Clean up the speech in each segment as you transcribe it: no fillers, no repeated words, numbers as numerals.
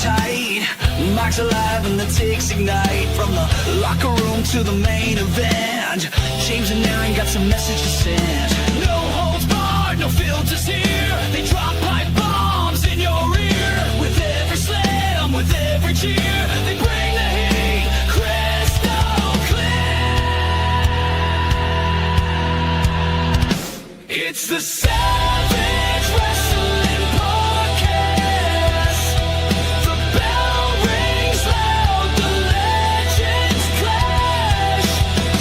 tight. Mike's alive and the ticks ignite. From the locker room to the main event, James and Aaron got some message to send. No holds barred, no filters here. They drop pipe bombs in your ear. With every slam, with every cheer, they bring the heat crystal clear. It's the Savage Wrestling Podcast. The bell rings loud, the legends clash.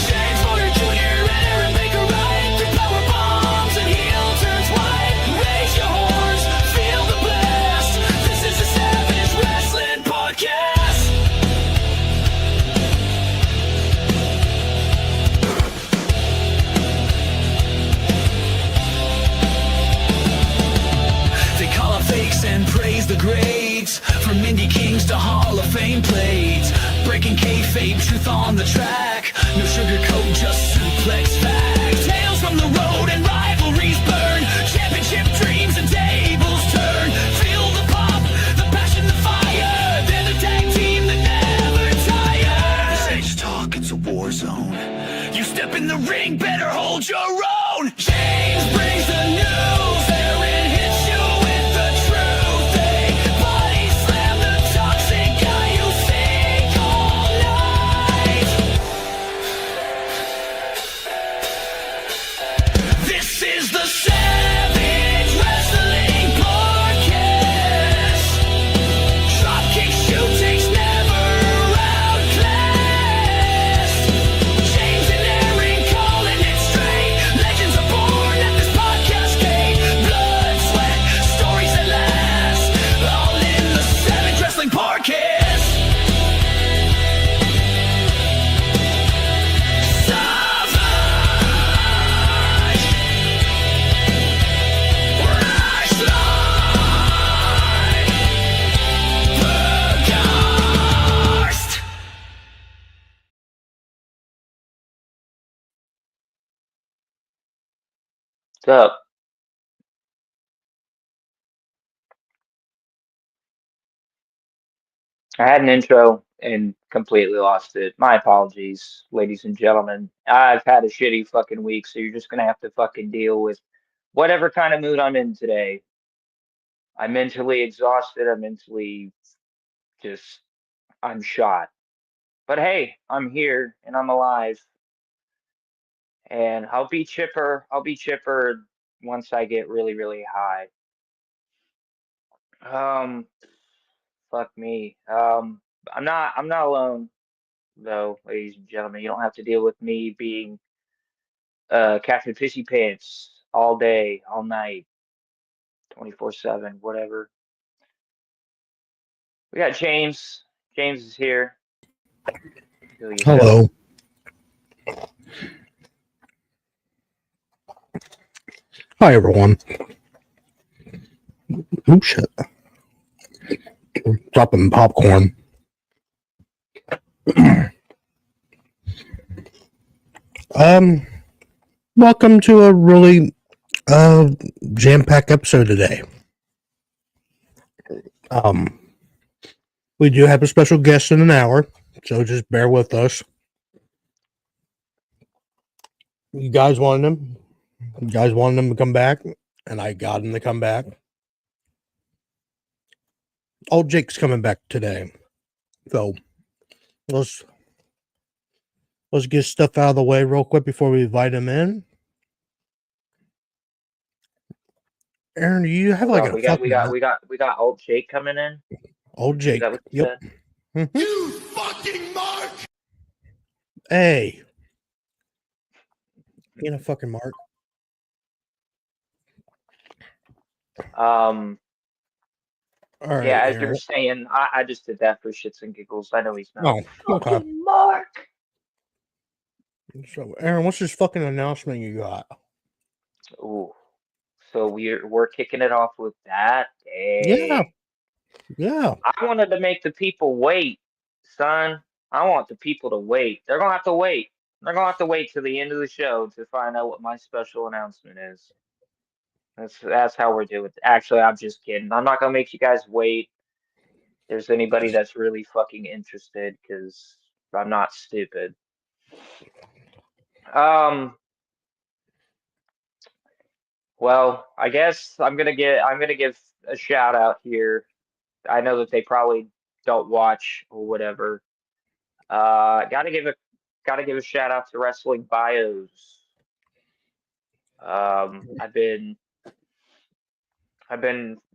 James Porter Jr. and Aaron Baker Wright. Through power bombs and heel turns white. Raise your horns, feel the blast. This is the Savage Wrestling Podcast. They call out fakes and praise the greats. From indie kings to Hall of Fame plates. Breaking kayfabe, truth on the track. No sugarcoat, just suplex facts. Tales from the road and rivalries burn. Championship dreams and tables turn. Feel the pop, the passion, the fire. They're the tag team that never tire. This ain't just talk, it's a war zone. You step in the ring, better hold your own. James brings the news. Aaron hits you with the truth. They body slam the toxic guy you think all night. This is the Savage Wrestling Podcast. Dropkick shootings never outclassed. James and Aaron calling it straight. Legends are born at this podcast gate. Blood, sweat, stories that last. All in the Savage Wrestling Podcast. Savage Wrestling Podcast. What's up? I had an intro and completely lost it. My apologies, ladies and gentlemen. I've had a shitty fucking week, so you're just gonna have to fucking deal with whatever kind of mood I'm in today. I'm mentally exhausted. I'm mentally just, I'm shot. But hey, I'm here and I'm alive. And I'll be chipper. I'll be chipper once I get really, really high. Um, fuck me. I'm not alone though, ladies and gentlemen. You don't have to deal with me being Captain Pissy Pants all day, all night, 24/7, whatever. We got James. James is here. Kill yourself. Hello. Hi, everyone. Oh, shit. Dropping popcorn. Welcome to a really jam-packed episode today. We do have a special guest in an hour, so just bear with us. You guys wanted him. You guys wanted him to come back, and I got him to come back. Old Jake's coming back today, so let's get stuff out of the way real quick before we invite him in. Aaron, do you have like Oh, a we got fucking old Jake coming in. old Is Jake? that what you Yep. said? Mhm. You fucking mark! Hey, you know, fucking Mark. Um, All right, yeah, as you Aaron. were saying, I just did that for shits and giggles. I know he's not. Oh, okay. Fucking Mark. So, Aaron, what's this fucking announcement you got? Ooh. So we're kicking it off with that. Yeah. Hey, Yeah. I wanted to make the people wait, son. I want the people to wait. They're gonna have to wait. They're gonna have to wait till the end of the show to find out what my special announcement is. That's how we're doing it. Actually, I'm just kidding. I'm not gonna make you guys wait. there's anybody that's really fucking interested, because I'm not stupid. Well, I guess I'm gonna give a shout out here. I know that they probably don't watch or whatever. Gotta give a shout out to Wrestling Bios. I've been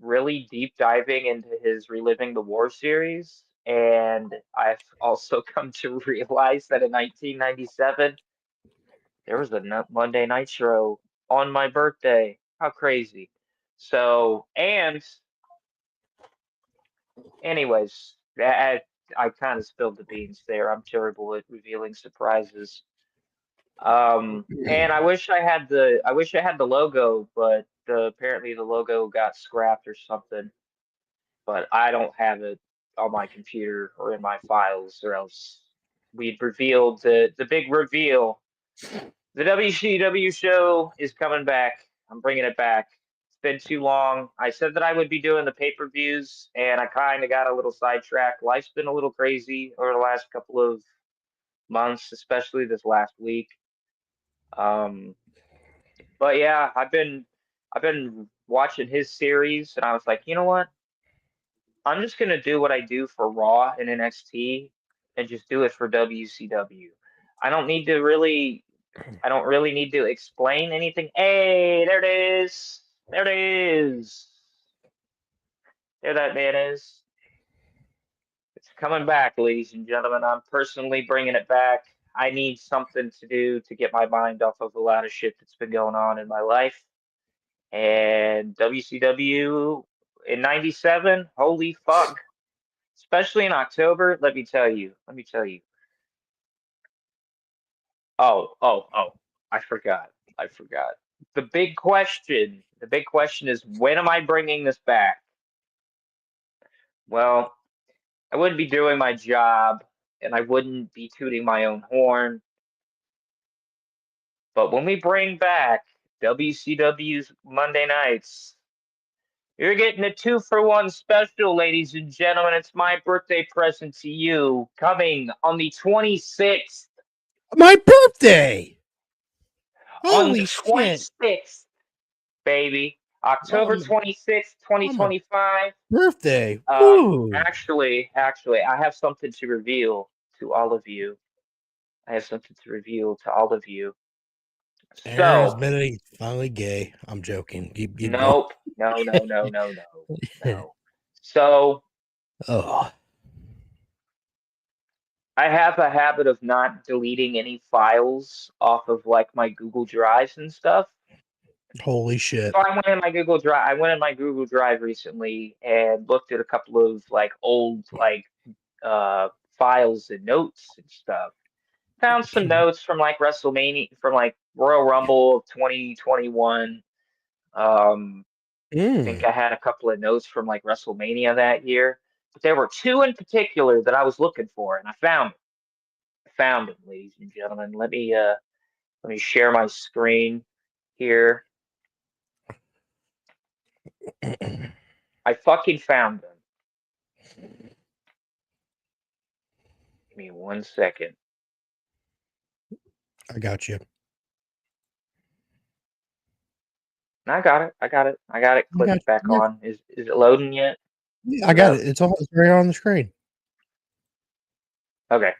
really deep diving into his Reliving the War series, and I've also come to realize that in 1997 there was a Monday Nitro on my birthday. How crazy! So, and anyways, I kind of spilled the beans there. I'm terrible at revealing surprises. And I wish I had the logo, but apparently the logo got scrapped or something. But I don't have it on my computer or in my files, or else we'd revealed the big reveal. The WCW show is coming back. I'm bringing it back. It's been too long. I said that I would be doing the pay-per-views, and I kind of got a little sidetracked. Life's been a little crazy over the last couple of months, especially this last week. But yeah, I've been watching his series, and I was like, you know what? I'm just gonna do what I do for Raw and NXT, and just do it for WCW. I don't need to really, I don't really need to explain anything. Hey, there it is. There it is. There that man is. It's coming back, ladies and gentlemen. I'm personally bringing it back. I need something to do to get my mind off of a lot of shit that's been going on in my life. And WCW in 97, holy fuck. Especially in October, let me tell you. Let me tell you. Oh, I forgot. I forgot. The big question is, when am I bringing this back? Well, I wouldn't be doing my job, and I wouldn't be tooting my own horn. But when we bring back WCW's Monday nights, you're getting a 2-for-1 special, ladies and gentlemen. It's my birthday present to you, coming on the 26th. My birthday. On the Holy shit. 26th, baby. October On 26th, on my 2025. birthday. Woo. Actually, I have something to reveal to all of you. I have something to reveal to all of you. Aaron is So, admitting he's finally gay. I'm joking. Keep going. nope. No. So, Oh, I have a habit of not deleting any files off of like my Google Drives and stuff. holy shit. So I went in my Google Drive. I went in my Google Drive recently and looked at a couple of like old uh files and notes and stuff. Found some notes from like WrestleMania, from like Royal Rumble of 2021. I think I had a couple of notes from like WrestleMania that year, but there were two in particular that I was looking for, and I found them. I found them, ladies and gentlemen. Let me share my screen here. I fucking found them. Give me 1 second. I got you. I got it. I got it. I got it. I got Clicked back you. on. Is it loading yet? Yeah, I got it. It's right on the screen. Okay.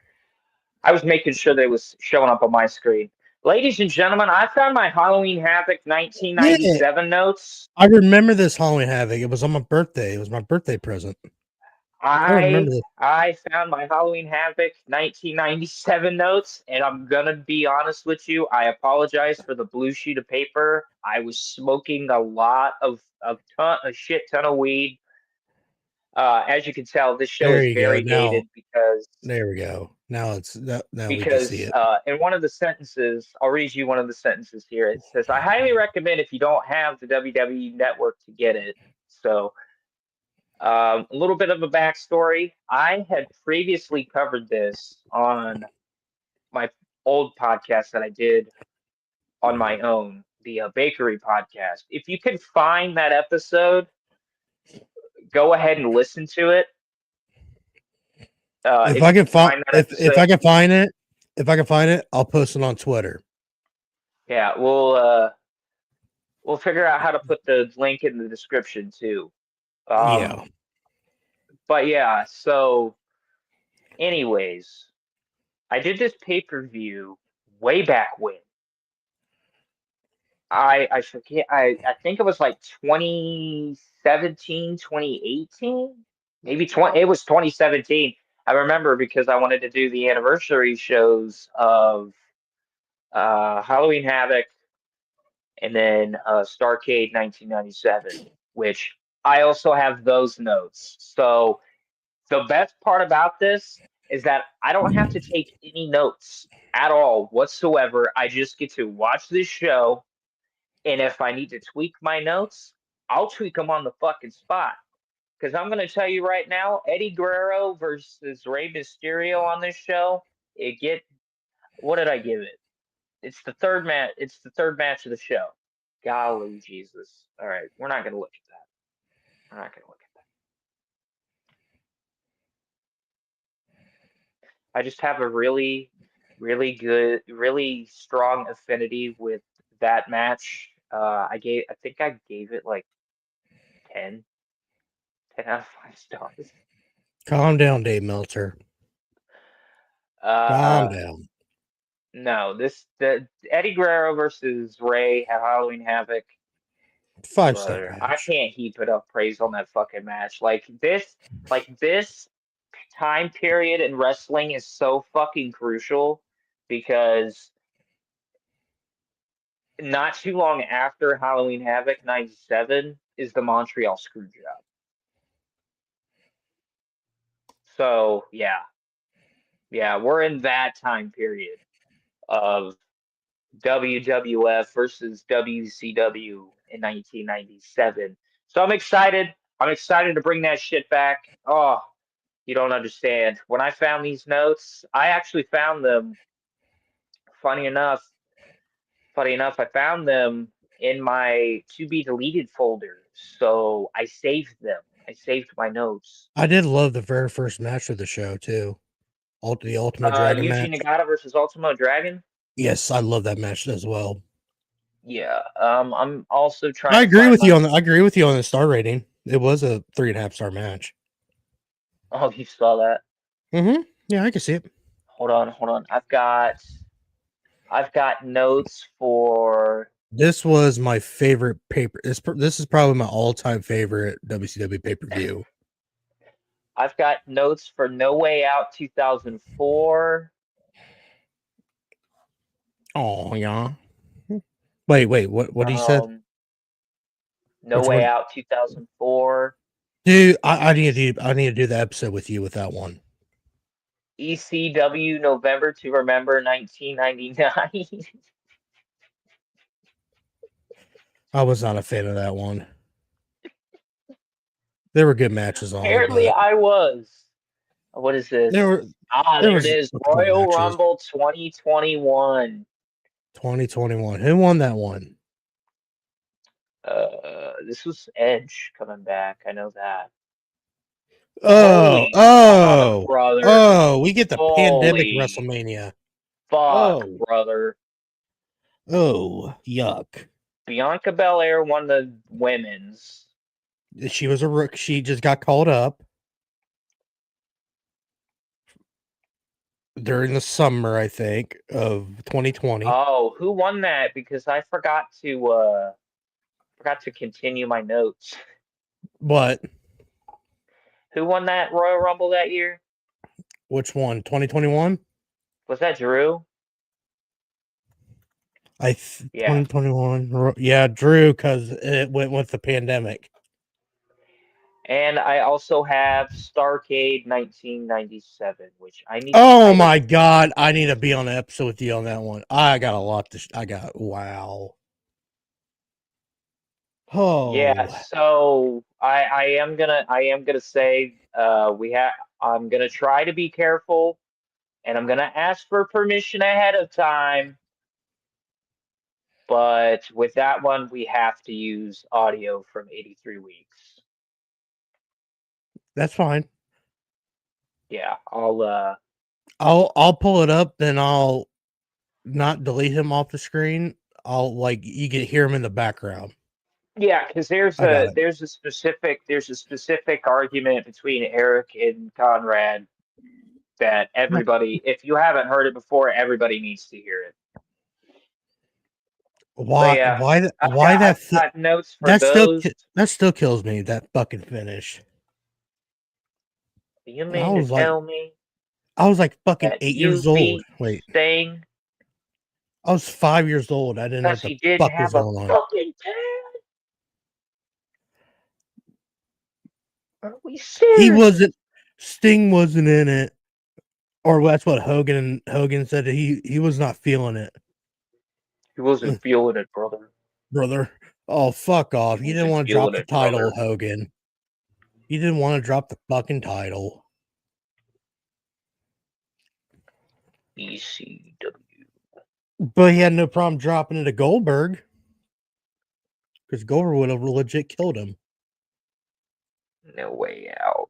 I was making sure that it was showing up on my screen. Ladies and gentlemen, I found my Halloween Havoc Yeah, 1997 notes. I remember this Halloween Havoc. It was on my birthday. It was my birthday present. I remember this. I found my Halloween Havoc 1997 notes, and I'm gonna be honest with you. I apologize for the blue sheet of paper. I was smoking a lot of a shit ton of weed. As you can tell, this show There is you go. very Now, dated because there we go. Now we can see it. in one of the sentences, I'll read you one of the sentences here. It says, "I highly recommend if you don't have the WWE Network to get it." So, a little bit of a backstory. I had previously covered this on my old podcast that I did on my own, the Bakery podcast. If you can find that episode, go ahead and listen to it. If I can find that if I can find it, I'll post it on Twitter. yeah, we'll figure out how to put the link in the description too. Yeah. But yeah, so anyways, I did this pay-per-view way back when. I forget I think it was like 2017, 2018, maybe 20 it was 2017. I remember because I wanted to do the anniversary shows of Halloween Havoc and then Starrcade 1997, which I also have those notes. So the best part about this is that I don't have to take any notes at all whatsoever. I just get to watch this show, and if I need to tweak my notes, I'll tweak them on the fucking spot. Because I'm going to tell you right now, Eddie Guerrero versus Rey Mysterio on this show, what did I give it? It's the third match. It's the third match of the show. Golly Jesus! All right, we're not going to look at that. We're not going to look at that. I just have a really, really good, really strong affinity with that match. I think I gave it like 10, 10 out of 5 stars. Calm down, Dave Meltzer. Calm down. No, the Eddie Guerrero versus Ray at Halloween Havoc. 5-star Brother, I match. can't heap enough praise on that fucking match. Like this time period in wrestling is so fucking crucial because not too long after Halloween Havoc 97 is the Montreal Screwjob. So yeah, we're in that time period of WWF versus WCW in 1997. So I'm excited. I'm excited to bring that shit back. Oh, you don't understand. When I found these notes, I actually found them. Funny enough, I found them in my to be deleted folder. So I saved them. I saved my notes. I did love the very first match of the show too. The Ultimate Dragon Yuji match. Nagata versus Ultimo Dragon. Yes, I love that match as well. Yeah. I'm also trying I to agree find with you my. on the I agree with you on the star rating. It was a 3.5-star match. Oh, you saw that. Mm-hmm. Yeah, I can see it. Hold on. I've got notes for. This was my favorite paper. This is probably my all-time favorite WCW pay-per-view. I've got notes for No Way Out 2004. Oh yeah. Wait. What he said? No Which Way one? Out 2004. Dude, I need to do the episode with you with that one. ECW November to Remember 1999. I was not a fan of that one. There were good matches on it, Apparently, but I was. What is this? there There it was is. a couple Royal matches. Rumble 2021. 2021. Who won that one? This was Edge coming back. I know that. Oh, Holy fuck, brother. we get the pandemic Holy WrestleMania. fuck, Oh, brother. yuck. Bianca Belair won the women's. She was a rook. She just got called up during the summer, I think, of 2020. Oh, who won that? Because I forgot to continue my notes. But Who won that Royal Rumble that year? which one? 2021? Was that Drew? Yeah. 2021. Yeah, Drew, because it went with the pandemic. And I also have Starrcade 1997, which I need. Oh my God, I need to be on the episode with you on that one. I got a lot to. Wow. Oh Yeah, so I am gonna say I'm gonna try to be careful, and I'm gonna ask for permission ahead of time. But with that one, we have to use audio from 83 Weeks. that's fine. Yeah, I'll pull it up, then I'll not delete him off the screen. I'll like you can hear him in the background. yeah, because I got it. there's a specific argument between Eric and Conrad that everybody, if you haven't heard it before, everybody needs to hear it. But yeah, Why I've got notes for that still those. that still kills me, that fucking finish. You I mean to was like tell me I was like fucking that 8 years you old. beat Wait, Sting I was 5 years old. I didn't know what because the he didn't fuck was have a going on. fucking pad? Are we He serious? wasn't Sting wasn't in it. Or that's what Hogan said. He was not feeling it. He wasn't feeling it, brother. Brother. Oh, fuck off. He You didn't wasn't want to drop feeling the it, brother. title, Hogan. You didn't want to drop the fucking title. ECW. But he had no problem dropping it to Goldberg. Because Goldberg would have legit killed him. No way out.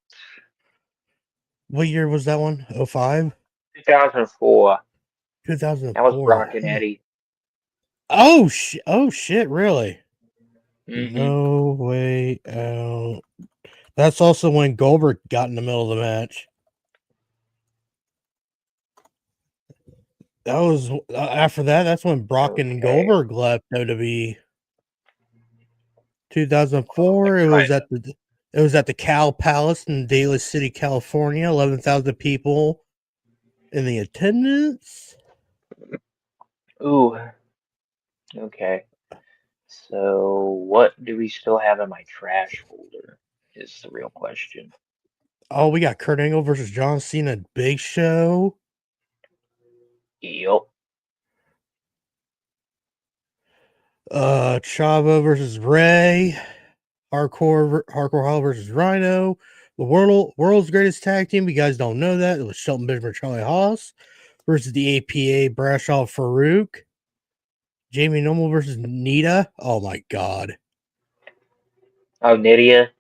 What year was that one? 05? 2004. That was 2004. Brock and Eddie. Oh shit, really? Mm-hmm. No way out. That's also when Goldberg got in the middle of the match. That was after that. That's when Brock and Okay. Goldberg left WWE. 2004. It was at the Cow Palace in Daly City, California. 11,000 people in the attendance. Ooh. Okay. So what do we still have in my trash folder? Is the real question. Oh, we got Kurt Angle versus John Cena, Big Show. Yup. Chavo versus Ray. Hardcore Hall versus Rhino. The world's greatest tag team. You guys don't know that. It was Shelton Benjamin, Charlie Haas versus the APA, Brashaw, Farouk. Jamie Noble versus Nita. Oh my god. Oh, Nydia.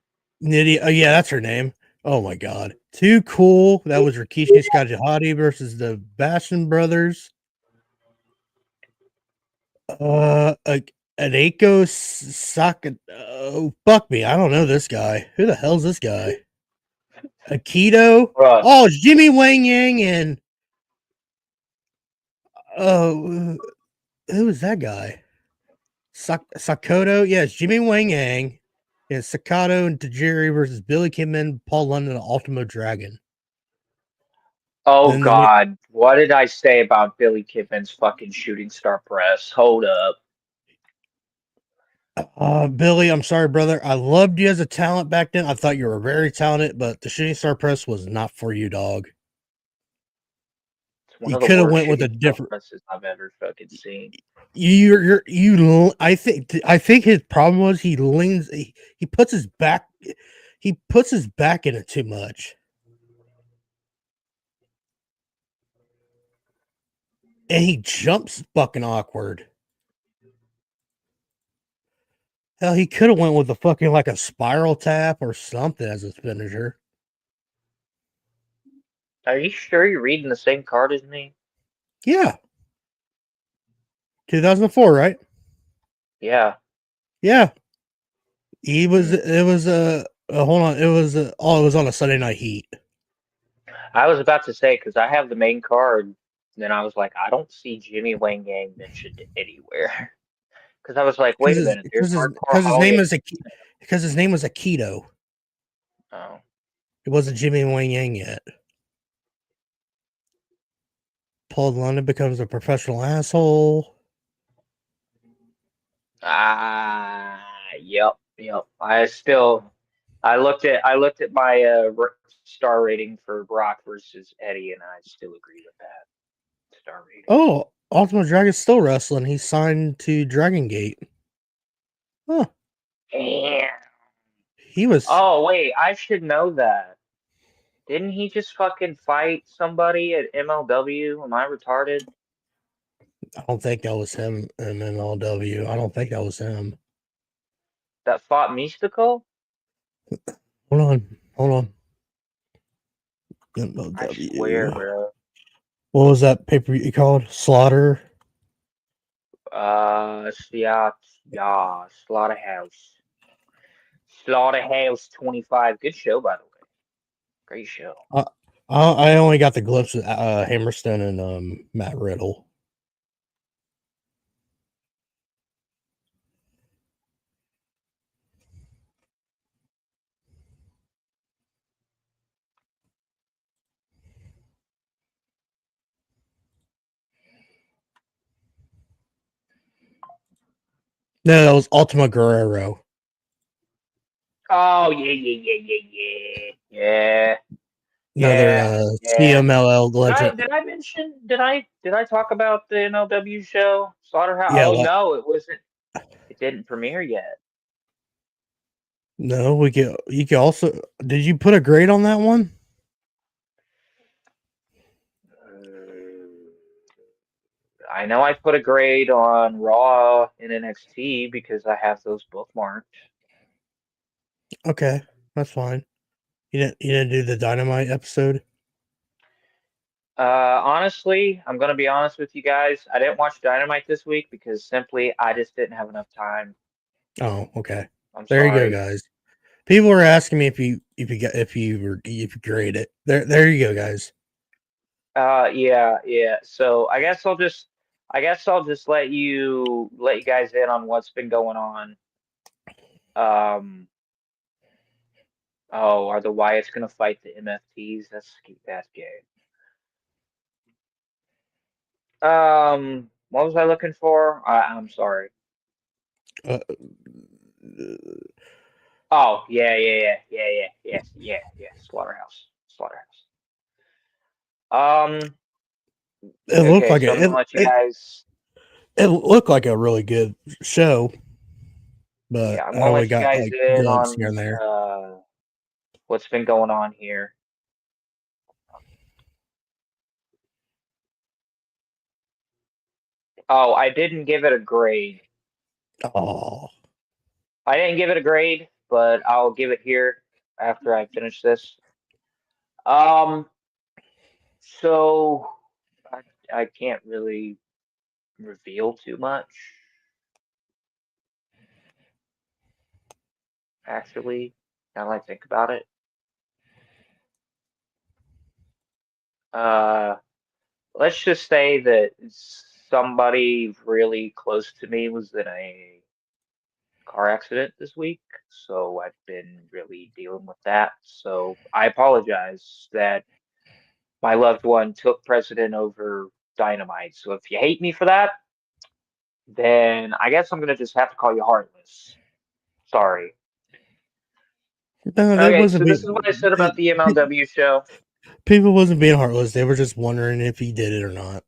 Nitty. Oh yeah, that's her name. Oh my god. Too cool. That was Rikishi Scott Jihadi versus the Bastion brothers. Adeko Saka. Oh, fuck me. I don't know this guy. Who the hell's this guy? Aikido. Bruh. Oh, it's Jimmy Wang Yang and oh, who is that guy? Sakoto. Yeah, it's Jimmy Wang Yang. Yeah, Sakato and Tajiri versus Billy Kidman, Paul London, and Ultimo Dragon. Oh Then God. What did I say about Billy Kidman's fucking shooting star press? Hold up. Billy, I'm sorry, brother. I loved you as a talent back then. I thought you were very talented, but the Shooting Star Press was not for you, dog. It's one You of the could have worst went with a shooting star different. presses I've ever fucking seen. I think his problem was he leans. He puts his back. He puts his back in it too much, and he jumps fucking awkward. Hell, he could have went with a fucking like a spiral tap or something as his finisher. Are you sure you're reading the same card as me? Yeah, 2004, right? Yeah. Yeah, he was. It was hold on. It was it was on a Sunday Night Heat. I was about to say, because I have the main card, and then I was like, I don't see Jimmy Wang Yang mentioned anywhere. Because I was like, wait a minute, there's Hardcore Because his Holly. name is because his name was Aikido. Oh. It wasn't Jimmy Wang Yang yet. Paul London becomes a professional asshole. Yep. I looked at my star rating for Brock versus Eddie, and I still agree with that star rating. Oh, Ultimate Dragon's still wrestling. He's signed to Dragon Gate. Huh. Damn. He was. Oh wait, I should know that. Didn't he just fucking fight somebody at MLW? Am I retarded? I don't think that was him in MLW. I don't think that was him. That fought Mystical? Hold on. MLW. I swear, bro. What was that paper you called? Slaughter? Yeah, Slaughterhouse. Slaughterhouse 25. Good show, by the way. Great show. I only got the glimpse of Hammerstone and Matt Riddle. No, that was Ultima Guerrero. Oh, yeah. Another Yeah. CMLL legend. Did I mention? Did I talk about the MLW show Slaughterhouse? Yeah, Oh no, it wasn't. It didn't premiere yet. no, you could also. Did you put a grade on that one? I know I put a grade on Raw and NXT because I have those bookmarked. Okay, that's fine. You didn't do the Dynamite episode? Honestly, I'm gonna be honest with you guys. I didn't watch Dynamite this week because simply I just didn't have enough time. Oh, okay. I'm There you go, sorry. guys. People were asking me if you grade it. There you go, guys. Yeah. So I guess I'll just let you guys in on what's been going on. Oh, are the Wyatts gonna fight the MFTs? That's gay. What was I looking for? I'm sorry. Uh, Oh, yeah. Slaughterhouse. Um, it looked okay, like so I'm gonna let you guys. it looked like a really good show, but Yeah, I'm I gonna only let you got guys like in glimpses here on and there. what's been going on here. Oh, I didn't give it a grade. Oh, I didn't give it a grade, but I'll give it here after I finish this. Um, so I I can't really reveal too much, actually. Now that I think about it. Uh, let's just say that somebody really close to me was in a car accident this week, so I've been really dealing with that. So I apologize that my loved one took precedent over Dynamite. So if you hate me for that, then I guess I'm gonna just have to call you heartless. Sorry. no, that Okay, wasn't so this is what I said about the MLW show. people wasn't being heartless. They were just wondering if he did it or not.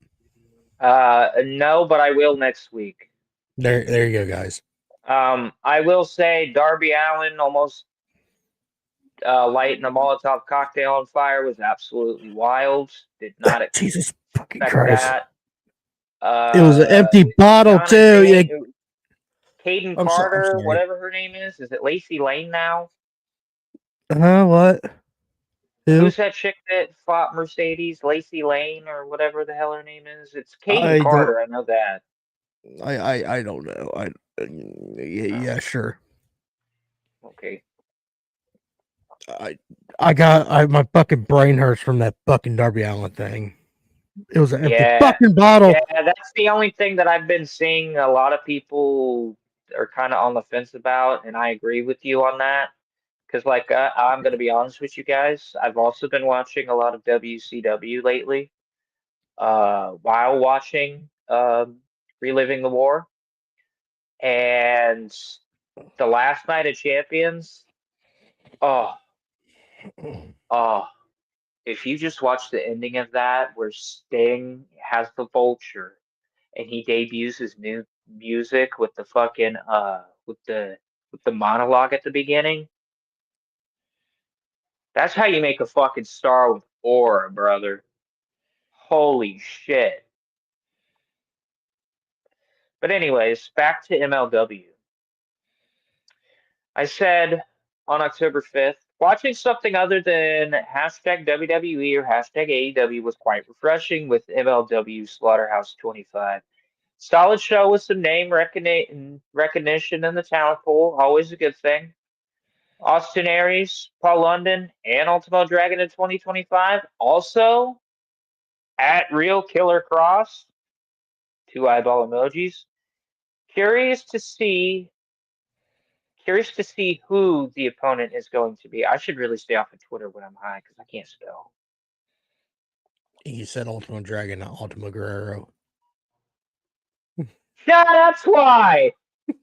No, but I will next week. There you go, guys. I will say Darby Allin almost lighting a Molotov cocktail on fire was absolutely wild. Did not Jesus fucking expect Christ! that. It was an Uh, empty bottle Kiana too. Yeah, Jane, Caden I'm Carter, sorry. whatever her name is it Lacey Lane now? What? Who? Who's that chick that fought Mercedes? Lacey Lane or whatever the hell her name is? It's Caden I don't. Carter. I know that. I don't know. Yeah, Oh, sure. okay. My fucking brain hurts from that fucking Darby Allin thing. It was an empty Yeah, fucking bottle. that's the only thing that I've been seeing a lot of people are kind of on the fence about, and I agree with you on that. Because, like, I'm going to be honest with you guys, I've also been watching a lot of WCW lately, while watching Reliving the War. And the last night of Champions, oh, oh, if you just watch the ending of that where Sting has the vulture and he debuts his new music with the fucking with the monologue at the beginning, that's how you make a fucking star with aura, brother. Holy shit. But anyways, back to MLW. I said on October 5th Watching something other than hashtag WWE or hashtag AEW was quite refreshing with MLW Slaughterhouse 25. Solid show with some name recognition in the talent pool, always a good thing. Austin Aries, Paul London, and Ultimo Dragon in 2025. Also, at Real Killer Cross, 2 eyeball emojis. Curious to see who the opponent is going to be. I should really stay off of Twitter when I'm high because I can't spell. He said Ultimo Dragon, not Ultimo Guerrero. Yeah, that's why.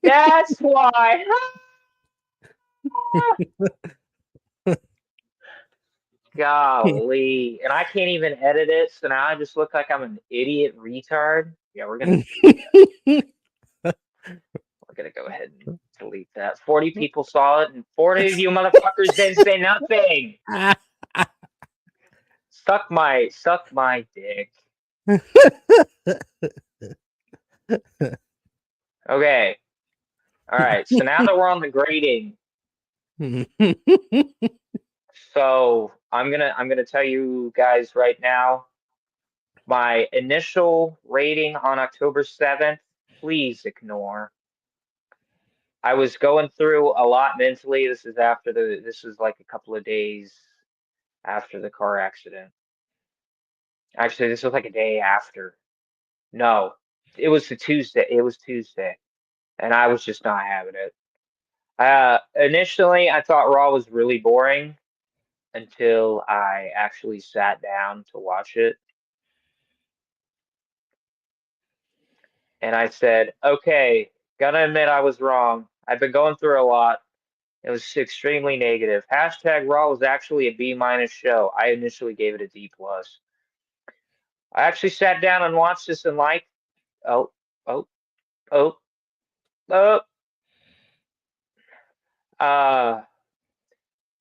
That's why. Golly. And I can't even edit it, so now I just look like I'm an idiot retard. Yeah, we're gonna go ahead and delete that. 40 people saw it, and 40 of you motherfuckers didn't say nothing. Suck my dick. Okay. All right. So now that we're on the grading, so I'm gonna tell you guys right now my initial rating on October 7th. Please ignore. I was going through a lot mentally. This is like a couple of days after the car accident. Actually, this was like a day after. No, it was the Tuesday. It was Tuesday, and I was just not having it. Initially, I thought Raw was really boring until I actually sat down to watch it. And I said, okay, gotta admit I was wrong. I've been going through a lot. It was extremely negative. Hashtag Raw was actually a B- show. I initially gave it a D+. I actually sat down and watched this and oh, oh, oh, oh. I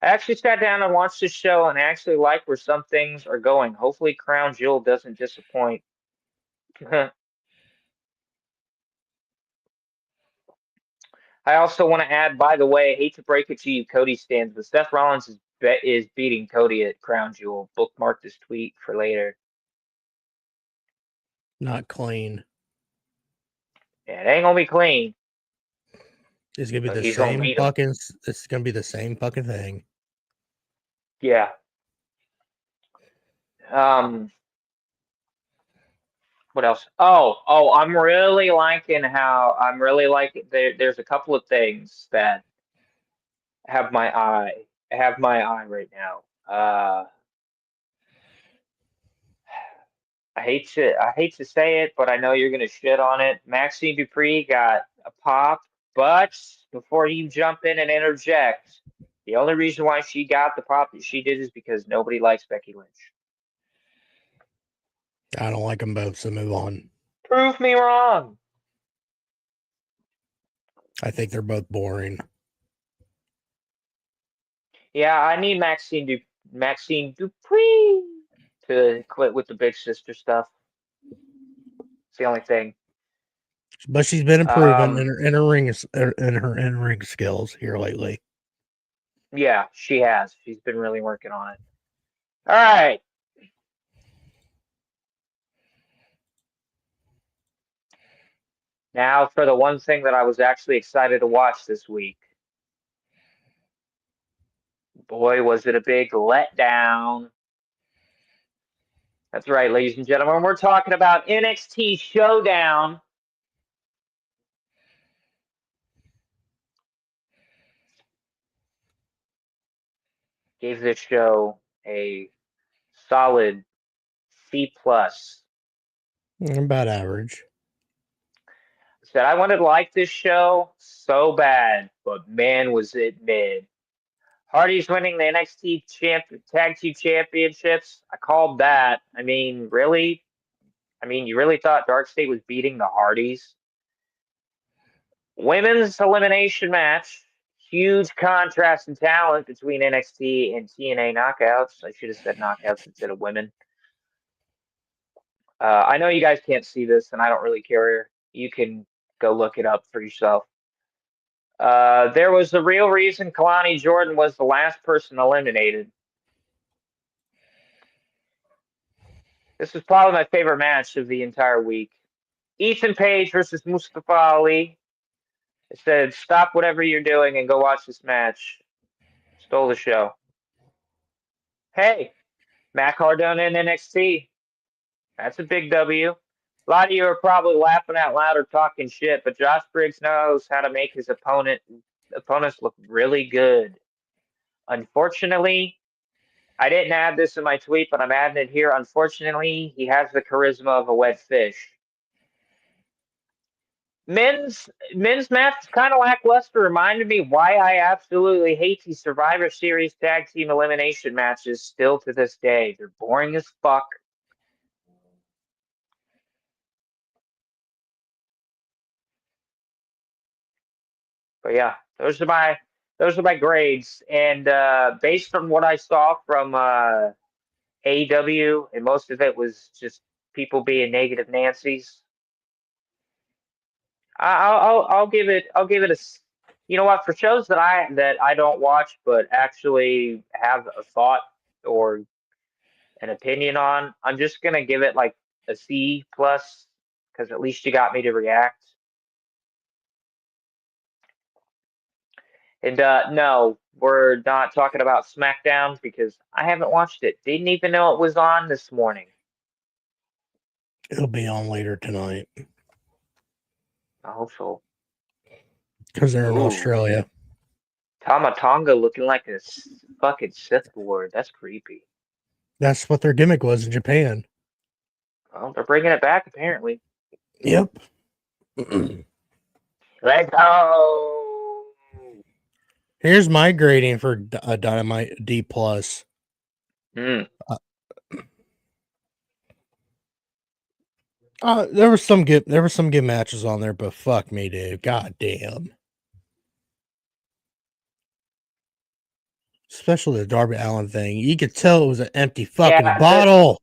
actually sat down and watched this show and actually like where some things are going. Hopefully Crown Jewel doesn't disappoint. I also want to add, by the way, I hate to break it to you, Cody stands, but Seth Rollins is beating Cody at Crown Jewel. Bookmark this tweet for later. Not clean. Yeah, it ain't gonna be clean. It's gonna be But the he's gonna same beat him. fucking. It's gonna be the same fucking thing. Yeah. What else? I'm really liking there's a couple of things that have my eye right now. I hate to say it, but I know you're gonna shit on it. Maxine Dupree got a pop, but before you jump in and interject, the only reason why she got the pop that she did is because nobody likes Becky Lynch. I don't like them both, so move on. Prove me wrong. I think they're both boring. Yeah, I need Maxine Dupree to quit with the big sister stuff. It's the only thing. But she's been improving in her in-ring skills here lately. Yeah, she has. She's been really working on it. All right. Now for the one thing that I was actually excited to watch this week. Boy, was it a big letdown. That's right, ladies and gentlemen. We're talking about NXT Showdown. Gave this show a solid C+. About average. Said I wanted to like this show so bad, but man, was it mid. Hardy's winning the NXT Tag Team Championships. I called that. I mean, really? I mean, you really thought Dark State was beating the Hardys? Women's elimination match. Huge contrast in talent between NXT and TNA knockouts. I should have said knockouts instead of women. I know you guys can't see this, and I don't really care. You can go look it up for yourself. There was the real reason Kalani Jordan was the last person eliminated. This was probably my favorite match of the entire week. Ethan Page versus Mustafa Ali. It said, stop whatever you're doing and go watch this match. Stole the show. Hey, Matt Cardona in NXT. That's a big W. A lot of you are probably laughing out loud or talking shit, but Josh Briggs knows how to make his opponents look really good. Unfortunately, I didn't add this in my tweet, but I'm adding it here. Unfortunately, he has the charisma of a wet fish. Men's match is kind of lackluster. Reminded me why I absolutely hate these Survivor Series tag team elimination matches still to this day. They're boring as fuck. But yeah, those are my grades. And based on what I saw from AEW, and most of it was just people being negative Nancy's. I'll give it a. You know what? For shows that I don't watch but actually have a thought or an opinion on, I'm just gonna give it like a C plus because at least you got me to react. And no, we're not talking about SmackDown because I haven't watched it. Didn't even know it was on this morning. It'll be on later tonight I hope so. because they're in Ooh. Australia. Tama Tonga looking like a fucking Sith Lord. That's creepy. That's what their gimmick was in Japan. Well, they're bringing it back apparently. Yep. Let's go. Here's my grading for Dynamite D plus. There were some good matches on there, but fuck me, dude. God damn. Especially the Darby Allin thing. You could tell it was an empty fucking bottle.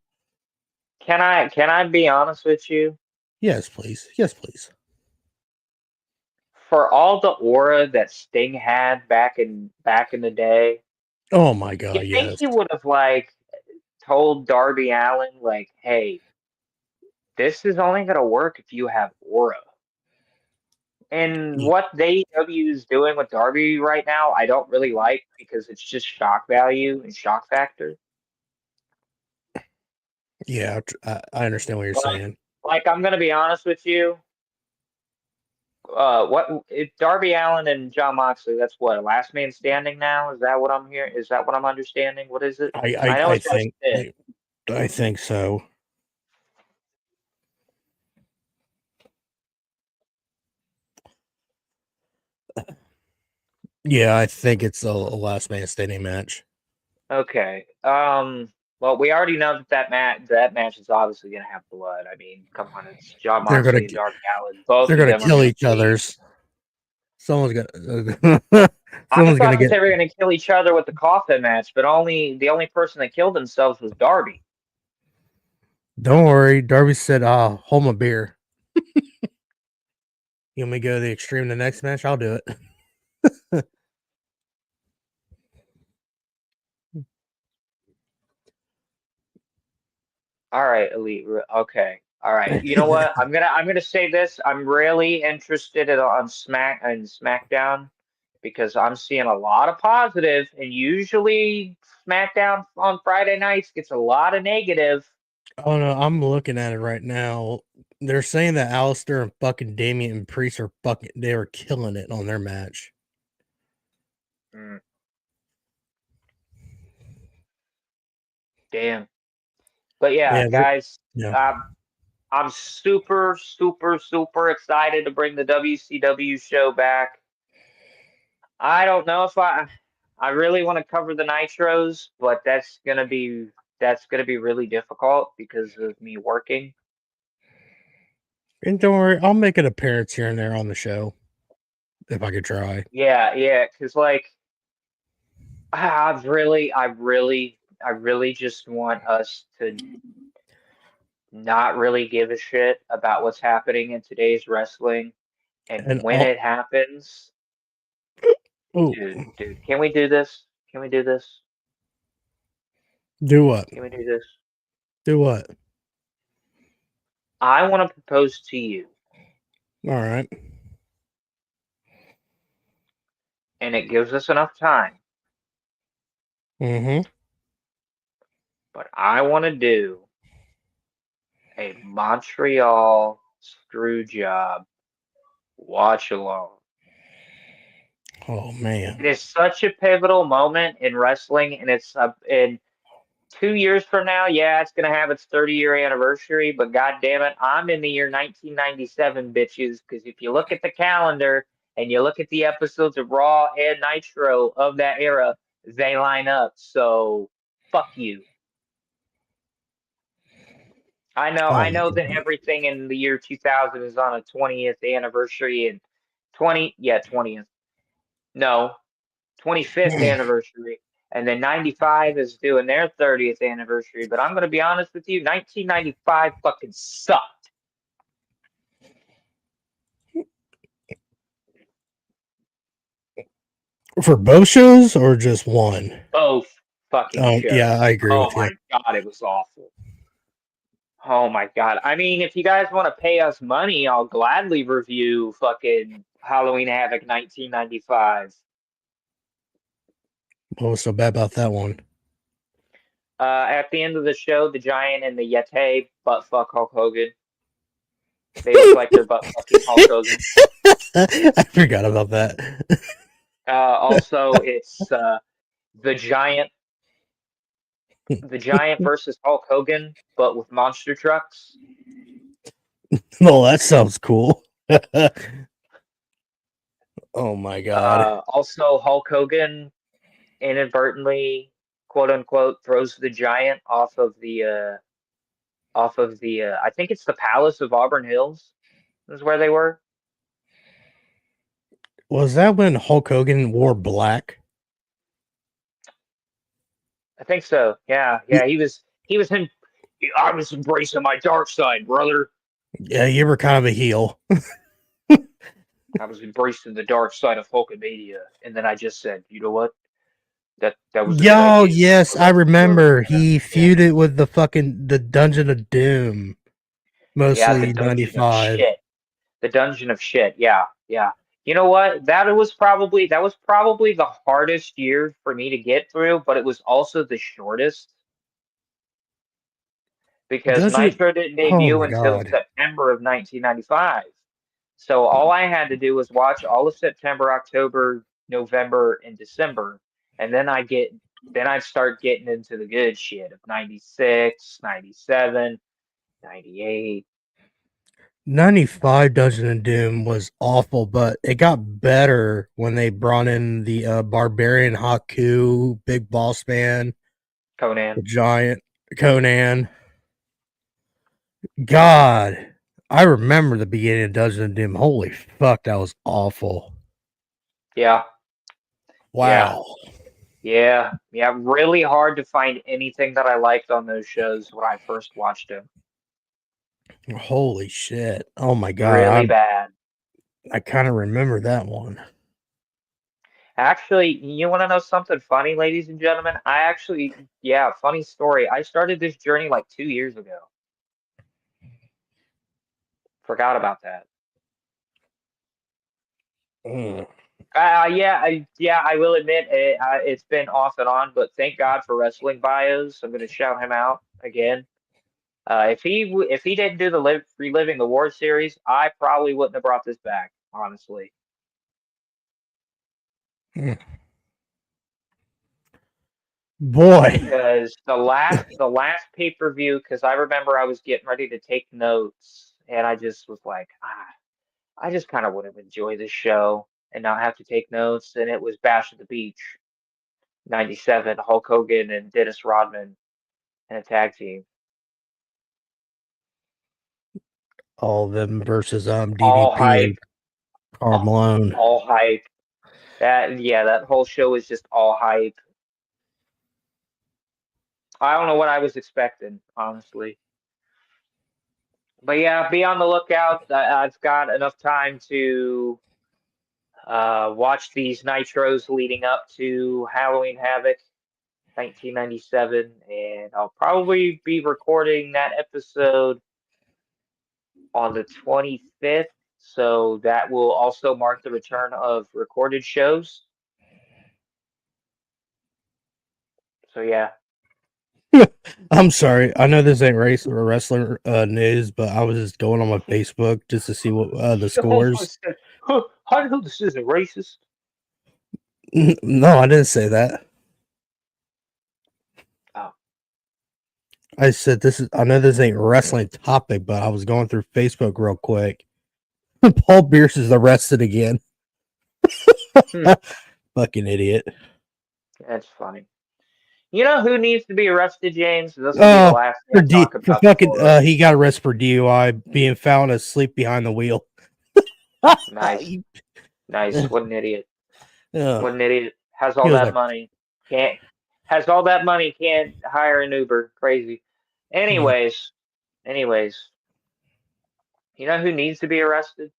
Can I be honest with you? Yes, please. Yes, please. For all the aura that Sting had back in the day. Oh my god, You think yes. he would have like told Darby Allin like, "Hey, this is only gonna work if you have aura." And what AEW is doing with Darby right now, I don't really like because it's just shock value and shock factor. Yeah, I understand what you're saying. Like, I'm gonna be honest with you. Darby Allin and Jon Moxley? That's what, last man standing now? Is that what I'm hearing? Is that what I'm understanding? What is it? I know it's I think so. Yeah, I think it's a last man standing match. Okay. Well, we already know that match is obviously going to have blood. I mean, come on, it's Jon Moxley and Darby Allin. Both they're going to kill each other's. Someone's gonna. I thought that they were going to kill each other with the coffin match, but the only person that killed themselves was Darby. Don't worry, Darby said, hold my beer." You want me to go to the extreme the next match? I'll do it. All right, Elite. Okay. All right. You know what? I'm gonna say this. I'm really interested on SmackDown because I'm seeing a lot of positive, and usually SmackDown on Friday nights gets a lot of negative. Oh no, I'm looking at it right now. They're saying that Alistair and fucking Damian and Priest they were killing it on their match. Damn. But yeah, guys, yeah. I'm super, super, super excited to bring the WCW show back. I don't know if I really want to cover the Nitros, but that's gonna be really difficult because of me working. And don't worry, I'll make an appearance here and there on the show if I could try. Yeah, because like I really just want us to not really give a shit about what's happening in today's wrestling, and when it happens, Oh, Dude, can we do this? Can we do this? do what? Can we do this? Do what? I want to propose to you, All right. and it gives us enough time, Mm-hmm. but I want to do a Montreal screw job watch along. Oh It man. is such a pivotal moment in wrestling, and it's in 2 years from now. Yeah, it's gonna have its 30-year anniversary, but god damn it, I'm in the year 1997, bitches. Because if you look at the calendar and you look at the episodes of Raw and Nitro of that era, they line up. So fuck you. I Oh, know that everything in the year 2000 is on a 20th anniversary and 20th. No, 25th anniversary. And then 95 is doing their 30th anniversary. But I'm going to be honest with you, 1995 fucking sucked. for both shows or just one? Both fucking Oh, yeah, I shows. agree Oh with you. my God, it was awful. Oh my God. I mean, if you guys want to pay us money, I'll gladly review fucking Halloween Havoc 1995. What was so bad about that one? At the end of the show, the Giant and the Yeti butt fuck Hulk Hogan. They look like they're butt fucking Hulk Hogan. I forgot about that. Also, it's the Giant versus Hulk Hogan, but with monster trucks. Well, that sounds cool. Oh my god. Also, Hulk Hogan inadvertently, quote unquote, throws the Giant off of the I think it's the Palace of Auburn Hills is where they were. Was that when Hulk Hogan wore black? I think so. Yeah, yeah. He was in. I was embracing my dark side, brother. Yeah, you were kind of a heel. I was embracing the dark side of Hulkamania, and then I just said, you know what? That was a good Yo, idea. yes, I remember. He Yeah. feuded with the Dungeon of Doom, Yeah, the mostly dungeon of 95. shit. The dungeon of shit. Yeah, yeah. You know what? That was probably the hardest year for me to get through, but it was also the shortest because Dungeon. Nitro didn't Oh debut my until god. September of 1995. So all I had to do was watch all of September, October, November, and December, and then I'd start getting into the good shit of 96, 97, 98. 95 Dungeon of Doom was awful, but it got better when they brought in the Barbarian Haku, Big Boss Man, the Conan. Giant, Conan. God, I remember the beginning of Dungeon of Doom. Holy fuck, that was awful. Yeah, yeah, Wow. yeah, yeah. Really hard to find anything that I liked on those shows when I first watched them. Holy shit. Oh my Really god. bad. I kind of remember that one. Actually, you want to know something funny, ladies and gentlemen? Yeah, funny story. I started this journey like 2 years ago. Forgot about that. Mm. Yeah, I will admit it's been off and on, but thank God for wrestling bios. I'm going to shout him out again. If he didn't do the reliving the war series, I probably wouldn't have brought this back, honestly. Mm. Boy. Because the last pay-per-view, because I remember I was getting ready to take notes, and I just was like, I just kind of want to enjoy this show and not have to take notes. And it was Bash at the Beach, 97, Hulk Hogan and Dennis Rodman in a tag team. All of them versus All DDP hype, and Karl Malone. all hype. That whole show was just all hype. I don't know what I was expecting, honestly. But yeah, be on the lookout. I've got enough time to Watched these Nitros leading up to Halloween Havoc 1997, and I'll probably be recording that episode on the 25th. So that will also mark the return of recorded shows. So yeah. I'm sorry. I know this ain't race or wrestler news, but I was just going on my Facebook just to see what the scores. I know this isn't racist. No, I didn't say that. Oh. I said this is. I know this ain't a wrestling topic, but I was going through Facebook real quick. Paul Pierce is arrested again. Fucking idiot. That's funny. You know who needs to be arrested, James? This will be the last thing I talk about. Fucking, he got arrested for DUI, being found asleep behind the wheel. Nice. Nice. What an idiot. Yeah. What an idiot. Has all that money. Can't hire an Uber. Crazy. Anyways. You know who needs to be arrested?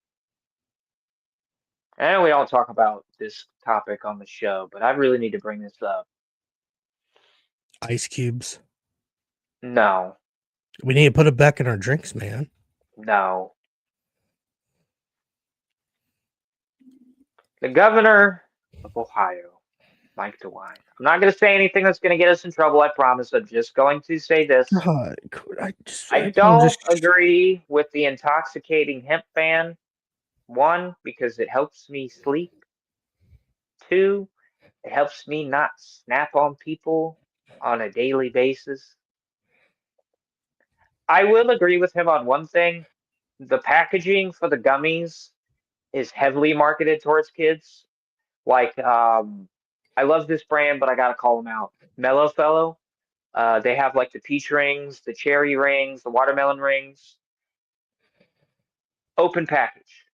I know we don't talk about this topic on the show, but I really need to bring this up. Ice cubes. No. We need to put it back in our drinks, man. No. The governor of Ohio, Mike DeWine. I'm not going to say anything that's going to get us in trouble, I promise. I'm just going to say this. I don't agree with the intoxicating hemp ban. 1, because it helps me sleep. 2, it helps me not snap on people on a daily basis. I will agree with him on one thing. The packaging for the gummies is heavily marketed towards kids. Like, I love this brand, but I gotta call them out. Mellow Fellow. They have like the peach rings, the cherry rings, the watermelon rings. Open package.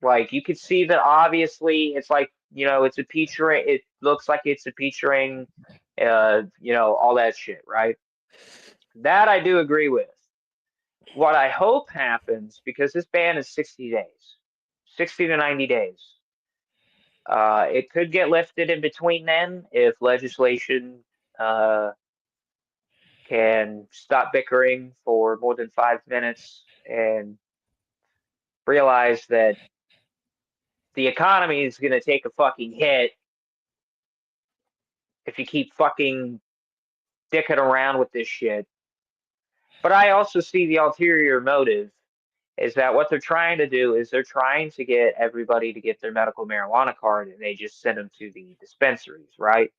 Like, you could see that obviously it's like, it's a peach ring. It looks like it's a peach ring, all that shit, right? That I do agree with. What I hope happens, because this ban is 60 days, 60 to 90 days. It could get lifted in between then if legislation can stop bickering for more than 5 minutes and realize that the economy is going to take a fucking hit if you keep fucking dicking around with this shit. But I also see the ulterior motive is that what they're trying to do is they're trying to get everybody to get their medical marijuana card, and they just send them to the dispensaries, right?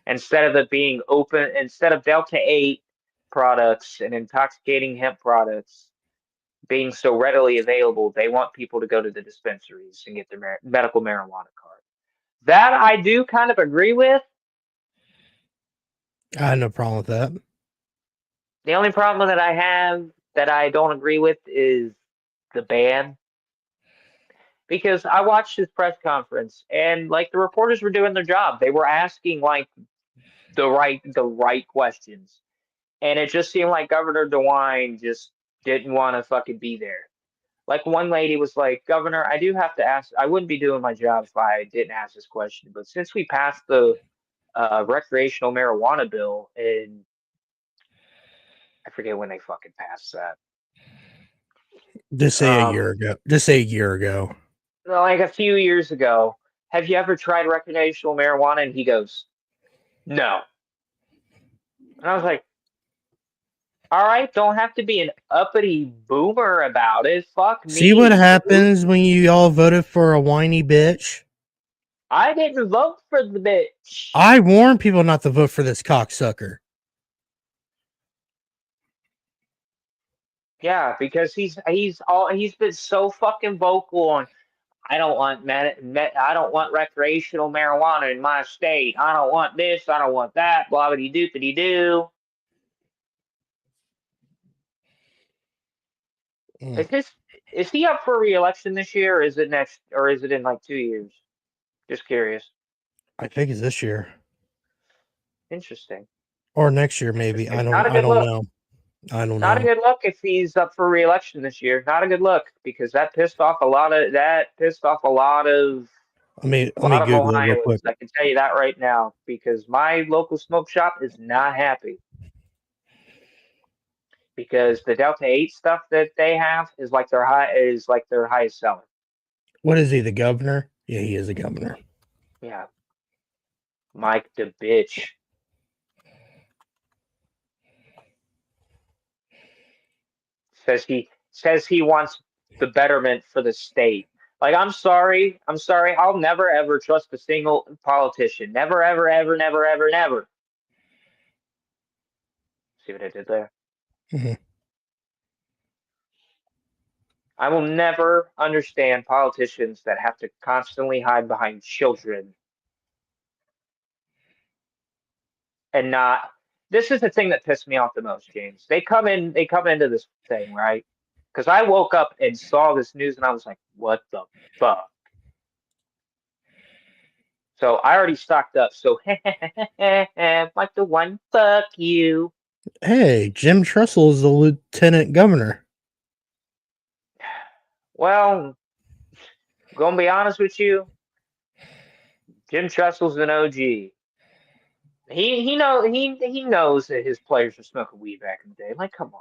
Instead of it being open, instead of Delta 8 products and intoxicating hemp products being so readily available, they want people to go to the dispensaries and get their medical marijuana card. That I do kind of agree with. I have no problem with that. The only problem that I have that I don't agree with is the ban. Because I watched his press conference and like the reporters were doing their job. They were asking like the right questions. And it just seemed like Governor DeWine just didn't want to fucking be there. Like one lady was like, Governor, I do have to ask, I wouldn't be doing my job if I didn't ask this question. But since we passed the recreational marijuana bill, and I forget when they fucking passed that. Just say a year ago. Just say a year ago. Like a few years ago. Have you ever tried recreational marijuana? And he goes, no. And I was like, all right, don't have to be an uppity boomer about it. Fuck me. See what happens when you all voted for a whiny bitch? I didn't vote for the bitch. I warned people not to vote for this cocksucker. Yeah, because he's been so fucking vocal on, I don't want recreational marijuana in my state. I don't want this. I don't want that. Blah blah doopity doo. Is he up for re-election this year, or is it next, or is it in like 2 years? Just curious. I think it's this year. Interesting. Or next year, maybe. I don't know. I don't Not a know. good look if he's up for re-election this year. Not a good look because that pissed off a lot of Let me Google it real quick. Ohioans. I can tell you that right now because my local smoke shop is not happy because the Delta 8 stuff that they have is like their highest seller. What is he, the governor? Yeah, he is a governor. Yeah, Mike the bitch. Says he wants the betterment for the state. Like, I'm sorry. I'll never ever trust a single politician. Never, ever, ever, never, ever, never. See what I did there? Mhm. I will never understand politicians that have to constantly hide behind children and not. This is the thing that pissed me off the most, James. They come into this thing, right? Because I woke up and saw this news and I was like, what the fuck? So I already stocked up. So, like the one, fuck you. Hey, Jim Tressel is the lieutenant governor. Well, gonna be honest with you, Jim Tressel's an OG. He knows that his players were smoking weed back in the day. Like, come on.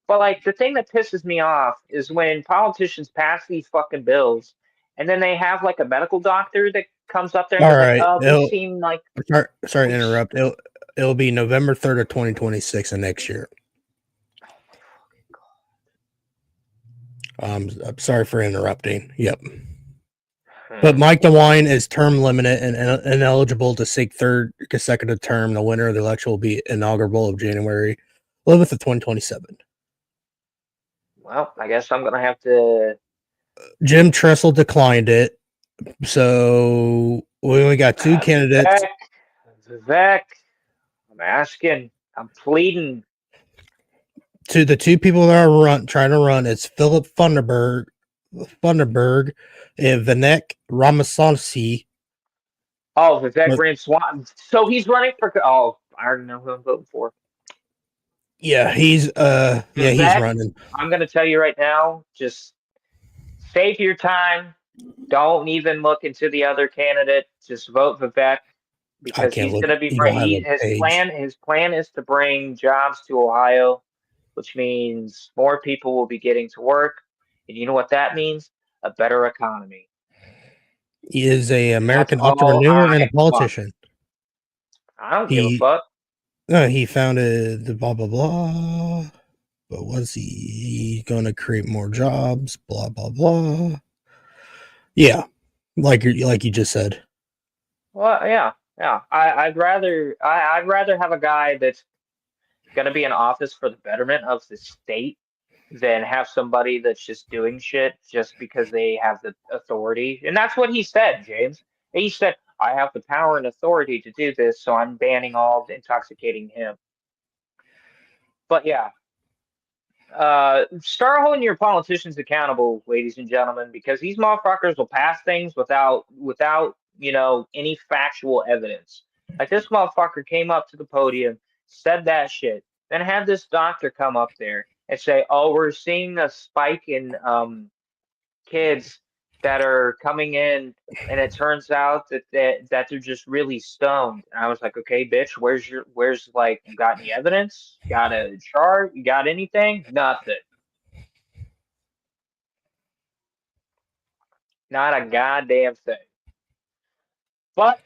But like the thing that pisses me off is when politicians pass these fucking bills, and then they have like a medical doctor that comes up there and All goes like, right. we seem like Sorry to interrupt. It'll be November 3rd of 2026 of next year. I'm sorry for interrupting. Yep. But Mike DeWine is term limited and ineligible to seek third consecutive term. The winner of the election will be inaugural of January 11th of 2027. Well, I guess I'm gonna have to. Jim Tressel declined it. So we only got two candidates. Vivek, I'm asking. I'm pleading. To the two people that are trying to run, it's Philip Funderburg and Vivek Ramaswamy. Oh, Vivek Ramaswamy. So he's running for. Oh, I already know who I'm voting for. Yeah, he's Vivek, running. I'm gonna tell you right now. Just save your time. Don't even look into the other candidate. Just vote Vivek because he's going to be his plan is to bring jobs to Ohio, which means more people will be getting to work, and you know what that means? A better economy. He is a American entrepreneur and a politician. I don't give a fuck. No, he founded the blah blah blah. But was he gonna create more jobs? Blah blah blah. Yeah, like you just said. Well, yeah. I'd rather have a guy that's going to be in office for the betterment of the state than have somebody that's just doing shit just because they have the authority. And that's what he said, James. He said, I have the power and authority to do this, so I'm banning all the intoxicating hemp. But yeah, start holding your politicians accountable, ladies and gentlemen, because these motherfuckers will pass things without any factual evidence. Like this motherfucker came up to the podium, said that shit, then had this doctor come up there and say, "Oh, we're seeing a spike in kids that are coming in, and it turns out that they're just really stoned." And I was like, "Okay, bitch, where's like, you got any evidence? Got a chart? You got anything? Nothing. Not a goddamn thing." But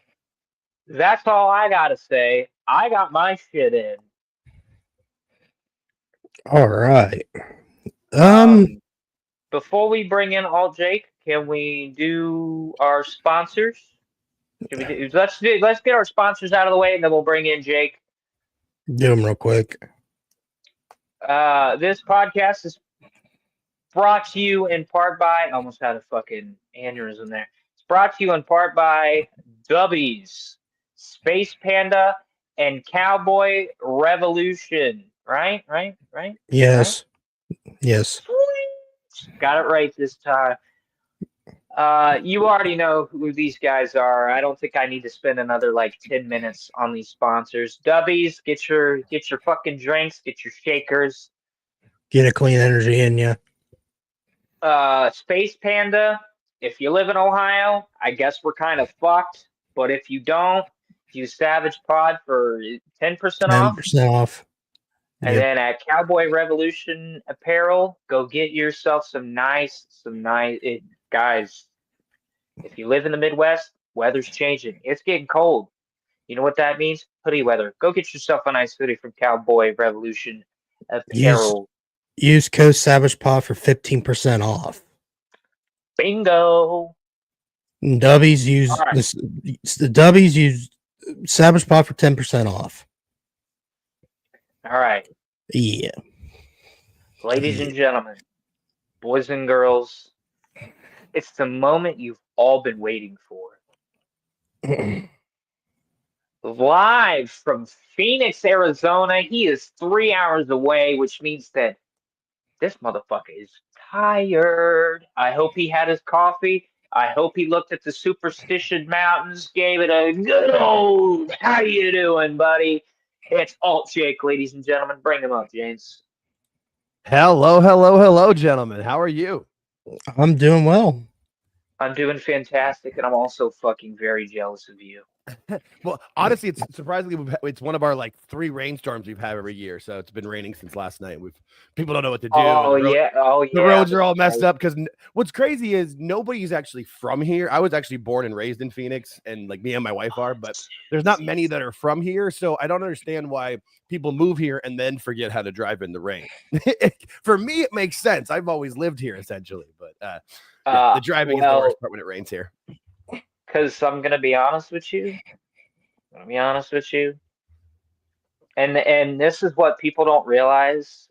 that's all I gotta say. I got my shit in. All right. Before we bring in all Jake, can we do our sponsors? Let's get our sponsors out of the way, and then we'll bring in Jake. Do them real quick. This podcast is brought to you in part by. I almost had a fucking aneurysm there. It's brought to you in part by Dubbies, Space Panda, and Cowboy Revolution. Right? Yes. Yes. Got it right this time. You already know who these guys are. I don't think I need to spend another like 10 minutes on these sponsors. Dubbies, get your fucking drinks, get your shakers. Get a clean energy in you. Space Panda, if you live in Ohio, I guess we're kind of fucked. But if you don't, use Savage Pod for 10% off. 10% off. And then at Cowboy Revolution Apparel, go get yourself some nice guys. If you live in the Midwest, weather's changing. It's getting cold. You know what that means? Hoodie weather. Go get yourself a nice hoodie from Cowboy Revolution Apparel. Use code SavagePod for 15% off. Bingo. And Dubbies use the Dubbies use SavagePod for 10% off. All right. Yeah. Ladies and gentlemen, boys and girls, it's the moment you've all been waiting for. Live from Phoenix, Arizona. He is 3 hours away, which means that this motherfucker is tired. I hope he had his coffee. I hope he looked at the Superstition Mountains, gave it a good old, how you doing, buddy? It's Alt Jake, ladies and gentlemen. Bring him up, James. Hello, gentlemen. How are you? I'm doing well. I'm doing fantastic, and I'm also fucking very jealous of you. Well, honestly, it's surprisingly it's one of our like 3 rainstorms we've had every year. So it's been raining since last night. People don't know what to do. The roads are all messed up because what's crazy is nobody's actually from here. I was actually born and raised in Phoenix, and like me and my wife are, but there's not many that are from here. So I don't understand why people move here and then forget how to drive in the rain. For me, it makes sense. I've always lived here essentially, but the driving is the worst part when it rains here. Because I'm gonna be honest with you. And this is what people don't realize.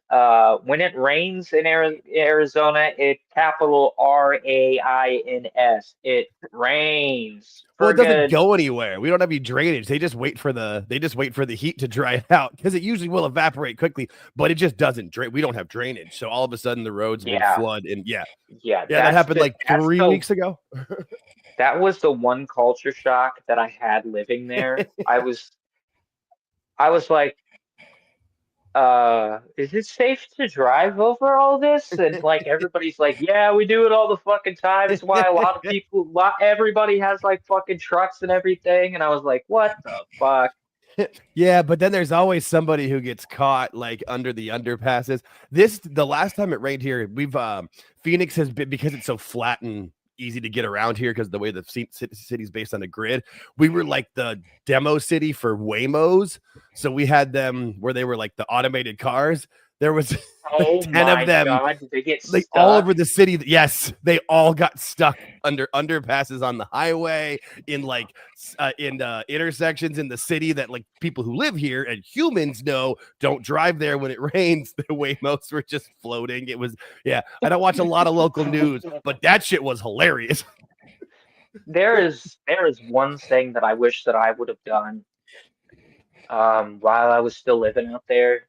When it rains in Arizona, it's capital RAINS. It rains. Well, it doesn't go anywhere. We don't have any drainage. They just wait for the heat to dry it out because it usually will evaporate quickly, but it just doesn't drain. We don't have drainage, so all of a sudden the roads will flood. And that happened like 3 weeks ago. That was the one culture shock that I had living there. I was like, is it safe to drive over all this? And like everybody's like, yeah, we do it all the fucking time. That's why everybody has like fucking trucks and everything. And I was like, what the fuck? Yeah, but then there's always somebody who gets caught like under the underpasses. The last time it rained here, we've Phoenix has been, because it's so flat and easy to get around here because the way the city's based on a grid, we were like the demo city for Waymos. So we had them where they were like the automated cars. There was 10 of them. God, did they get like stuck? all over the city. Yes, they all got stuck under underpasses on the highway, in like in intersections in the city that like people who live here and humans know don't drive there when it rains. The Waymos were just floating. It was I don't watch a lot of local news, but that shit was hilarious. There is one thing that I wish that I would have done while I was still living out there.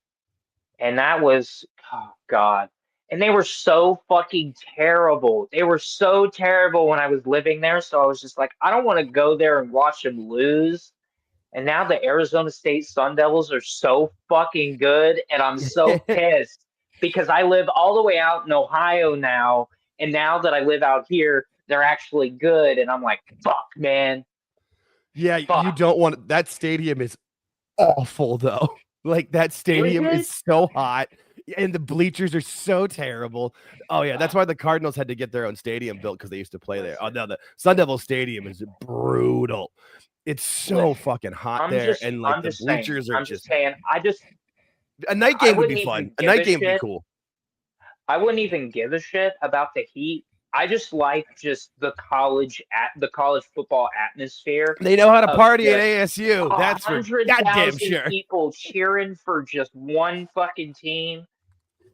And that was, oh God. And they were so fucking terrible. They were so terrible when I was living there. So I was just like, I don't want to go there and watch them lose. And now the Arizona State Sun Devils are so fucking good. And I'm so pissed because I live all the way out in Ohio now. And now that I live out here, they're actually good. And I'm like, fuck, man. Yeah, fuck. You don't want that stadium is awful though. Like that stadium is so hot and the bleachers are so terrible. Oh yeah, that's why the Cardinals had to get their own stadium built because they used to play there. Oh no, the Sun Devil Stadium is brutal. It's so fucking hot there, and like the bleachers are just saying. A night game would be fun. A night game would be cool. I wouldn't even give a shit about the heat. I just like the college football atmosphere. They know how to party at ASU. That's for goddamn sure. People cheering for just one fucking team.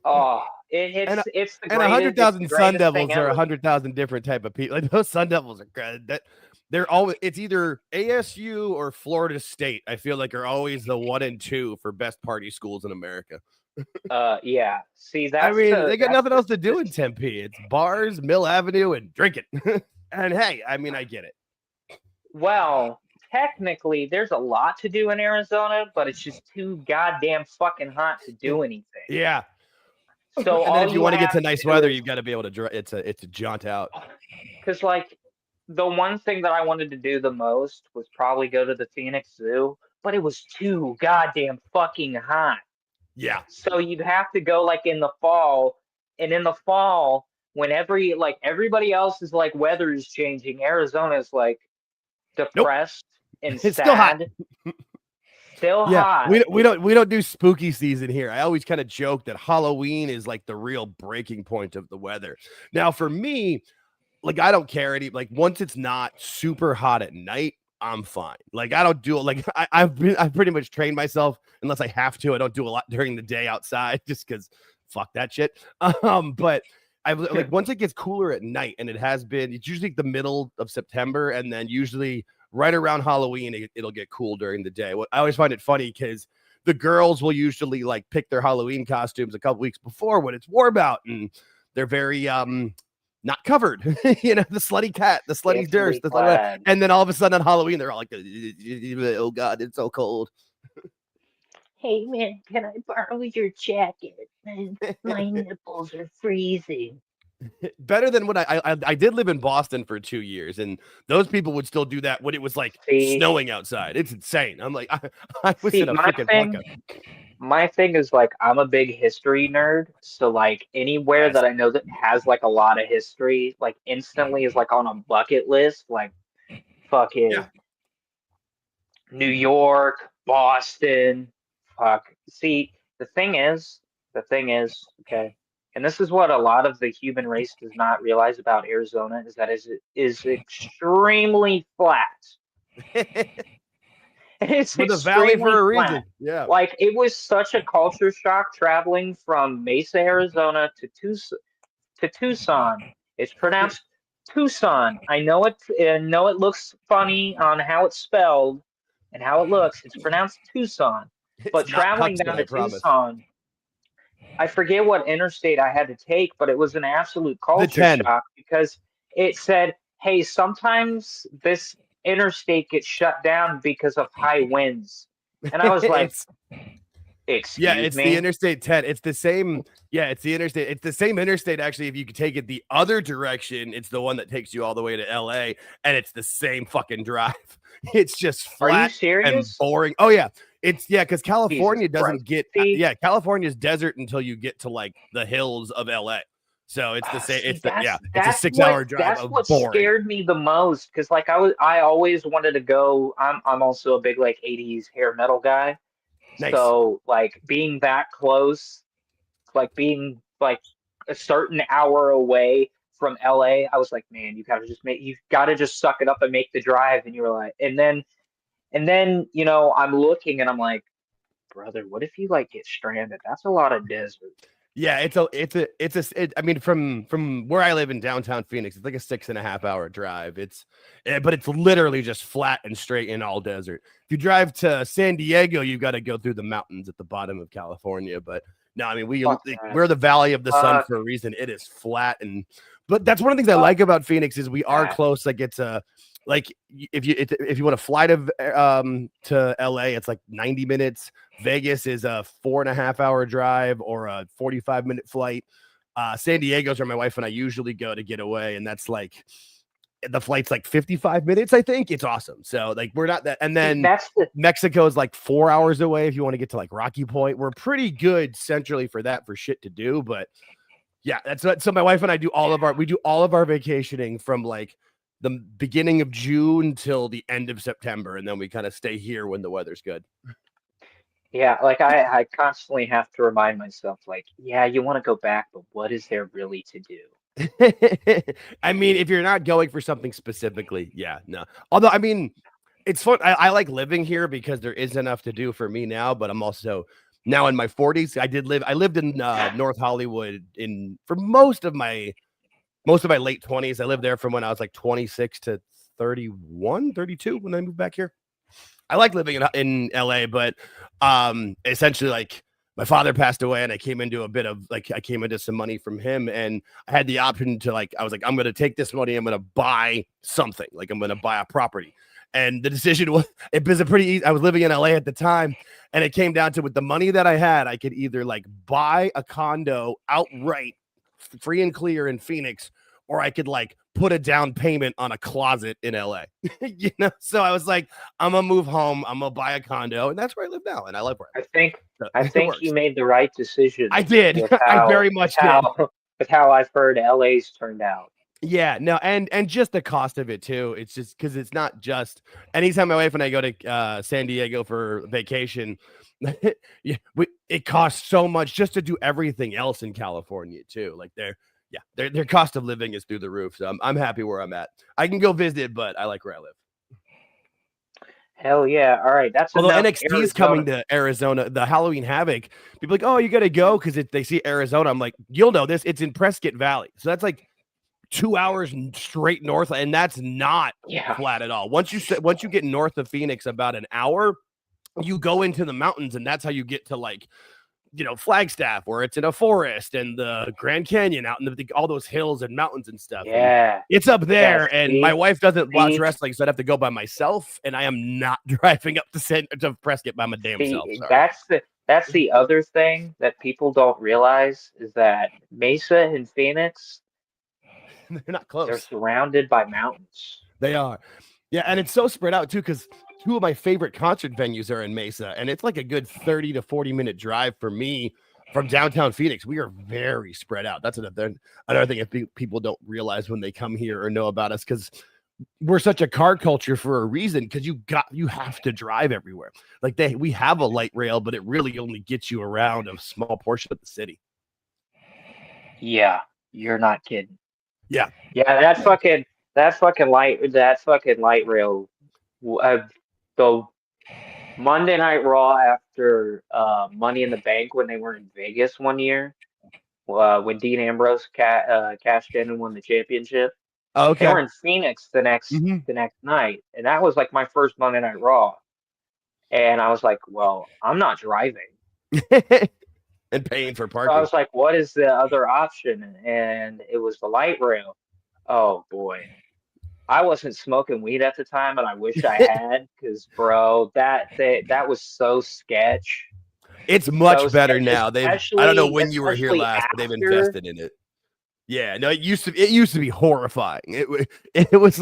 Oh, it's the and 100,000 Sun Devils are 100,000 different type of people. Like those Sun Devils are good. They're always, it's either ASU or Florida State. I feel like are always the 1 and 2 for best party schools in America. Yeah. See, they got nothing else to do in Tempe. It's bars, Mill Avenue, and drinking. And hey, I mean, I get it. Well, technically, there's a lot to do in Arizona, but it's just too goddamn fucking hot to do anything. Yeah. So and then if you want to get to nice weather, is, you've got to be able to. It's a jaunt out. Because like the one thing that I wanted to do the most was probably go to the Phoenix Zoo, but it was too goddamn fucking hot. Yeah. So you'd have to go like in the fall, and in the fall, when everybody else is like weather is changing, Arizona is like depressed and it's sad. Still hot. Still hot. We don't do spooky season here. I always kind of joke that Halloween is like the real breaking point of the weather. Now for me, like I don't care like once it's not super hot at night, I'm fine. Like I don't do it. Like I've pretty much trained myself unless I have to. I don't do a lot during the day outside just because fuck that shit. But I've like once it gets cooler at night, and it's usually the middle of September, and then usually right around Halloween, it'll get cool during the day. I always find it funny because the girls will usually like pick their Halloween costumes a couple weeks before when it's warm out, and they're very not covered. The slutty cat, the slutty durst, and then all of a sudden on Halloween, they're all like, "Oh God, it's so cold." Hey man, can I borrow your jacket? My nipples are freezing. Better than what I did live in Boston for 2 years, and those people would still do that when it was like snowing outside. It's insane. I'm like, I was in a freaking bunker. My thing is like I'm a big history nerd, so like anywhere that I know that has like a lot of history, like instantly is like on a bucket list. Like fucking New York, Boston. Fuck. See, the thing is, okay. And this is what a lot of the human race does not realize about Arizona is that it is extremely flat. It's with a valley for a reason. Yeah. Like it was such a culture shock traveling from Mesa, Arizona to Tucson. It's pronounced Tucson. I know it looks funny on how it's spelled and how it looks. It's pronounced Tucson. But traveling down to Tucson, I forget what interstate I had to take, but it was an absolute culture shock because it said, hey, sometimes this interstate gets shut down because of high winds. And I was like, excuse me? The Interstate 10. It's the same. Yeah, it's the interstate. It's the same interstate, actually. If you could take it the other direction, it's the one that takes you all the way to LA, and it's the same fucking drive. It's just flat Are you serious? and boring. Oh, yeah. Because California doesn't get California's desert until you get to like the hills of LA. So it's the same. It's a 6-hour drive. That's what scared me the most because like I always wanted to go. I'm also a big like 80s hair metal guy. Nice. So like being that close, like being like a certain hour away from LA, I was like, man, you gotta just suck it up and make the drive. And you were like, and then I'm looking and I'm like, brother, what if you like get stranded? That's a lot of desert. Yeah, I mean, from where I live in downtown Phoenix, it's like a 6.5 hour drive. But it's literally just flat and straight in all desert. If you drive to San Diego, you've got to go through the mountains at the bottom of California. But no, I mean, we're the Valley of the Sun for a reason. It is flat, but that's one of the things I like about Phoenix is we are close. Like it's like if you want to fly to LA, it's like 90 minutes. Vegas is a 4.5 hour drive or a 45-minute flight. San Diego's where my wife and I usually go to get away, and that's like the flight's like 55 minutes. I think it's awesome. So like we're not that, and then Mexico is like 4 hours away if you want to get to like Rocky Point. We're pretty good centrally for shit to do, but yeah, that's what. So my wife and I do all of our vacationing from like the beginning of June till the end of September, and then we kind of stay here when the weather's good. Yeah, like I constantly have to remind myself, like, yeah, you want to go back, but what is there really to do? I mean, if you're not going for something specifically, yeah, no. Although, I mean, it's fun. I like living here because there is enough to do for me now, but I'm also now in my 40s. I lived in North Hollywood for most of my late 20s. I lived there from when I was like 26 to 31, 32 when I moved back here. I like living in LA, but essentially like my father passed away, and I came into some money from him, and I had the option to I was like, I'm going to take this money. I'm going to buy something. Like I'm going to buy a property. And the decision it was a pretty easy. I was living in LA at the time, and it came down to, with the money that I had, I could either buy a condo outright, free and clear in Phoenix, or I could put a down payment on a closet in LA. So I was like, I'm gonna move home, I'm gonna buy a condo, and that's where I live now, and I love where I think you made the right decision. I did. I very much did. With how I've heard LA's turned out. Yeah, no, and just the cost of it too. It's just because it's not just anytime my wife and I go to San Diego for vacation, it costs so much just to do everything else in California too. Their cost of living is through the roof. So I'm happy where I'm at. I can go visit, but I like where I live. Hell yeah. All right. Although NXT is coming to Arizona, the Halloween Havoc, people are like, oh, you got to go because they see Arizona. I'm like, you'll know this. It's in Prescott Valley. So that's 2 hours straight north. And that's not flat at all. Once you get north of Phoenix about an hour, you go into the mountains, and that's how you get to Flagstaff, where it's in a forest, and the Grand Canyon out in all those hills and mountains and stuff. Yeah, and it's up there. And my wife doesn't watch wrestling, so I'd have to go by myself, and I am not driving up to Prescott by my damn self. Sorry. That's the other thing that people don't realize is that Mesa and Phoenix, they're not close. They're surrounded by mountains. They are. Yeah, and it's so spread out too, because two of my favorite concert venues are in Mesa, and it's a good 30 to 40-minute drive for me from downtown Phoenix. We are very spread out. That's another thing if people don't realize when they come here or know about us, because we're such a car culture for a reason, because you have to drive everywhere. We have a light rail, but it really only gets you around a small portion of the city. Yeah, you're not kidding. Yeah. Yeah, that fucking light rail. The Monday Night Raw after Money in the Bank, when they were in Vegas one year, when Dean Ambrose cashed in and won the championship. Oh, okay. They were in Phoenix the next night, and that was my first Monday Night Raw. And I was like, well, I'm not driving. And paying for parking. So I was like, what is the other option? And it was the light rail. Oh boy. I wasn't smoking weed at the time, and I wish I had, because bro, that was so sketch. It's much better now. I don't know when you were here last, but they've invested in it. Yeah, no, it used to be horrifying. It was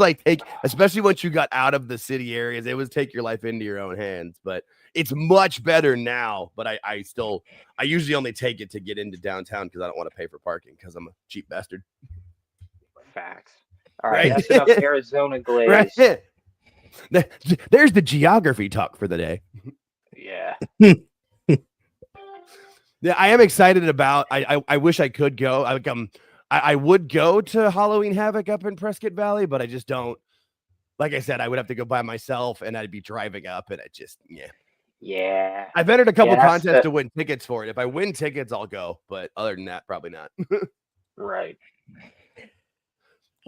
especially once you got out of the city areas, it was take your life into your own hands. But it's much better now. But I usually only take it to get into downtown, because I don't want to pay for parking, because I'm a cheap bastard. Facts. All right, that's enough Arizona glaze. Right. There's the geography talk for the day. Yeah. Yeah, I am excited about. I wish I could go. I would go to Halloween Havoc up in Prescott Valley, but I just don't. Like I said, I would have to go by myself, and I'd be driving up, and Yeah. I've entered a couple contests to win tickets for it. If I win tickets, I'll go. But other than that, probably not. Right.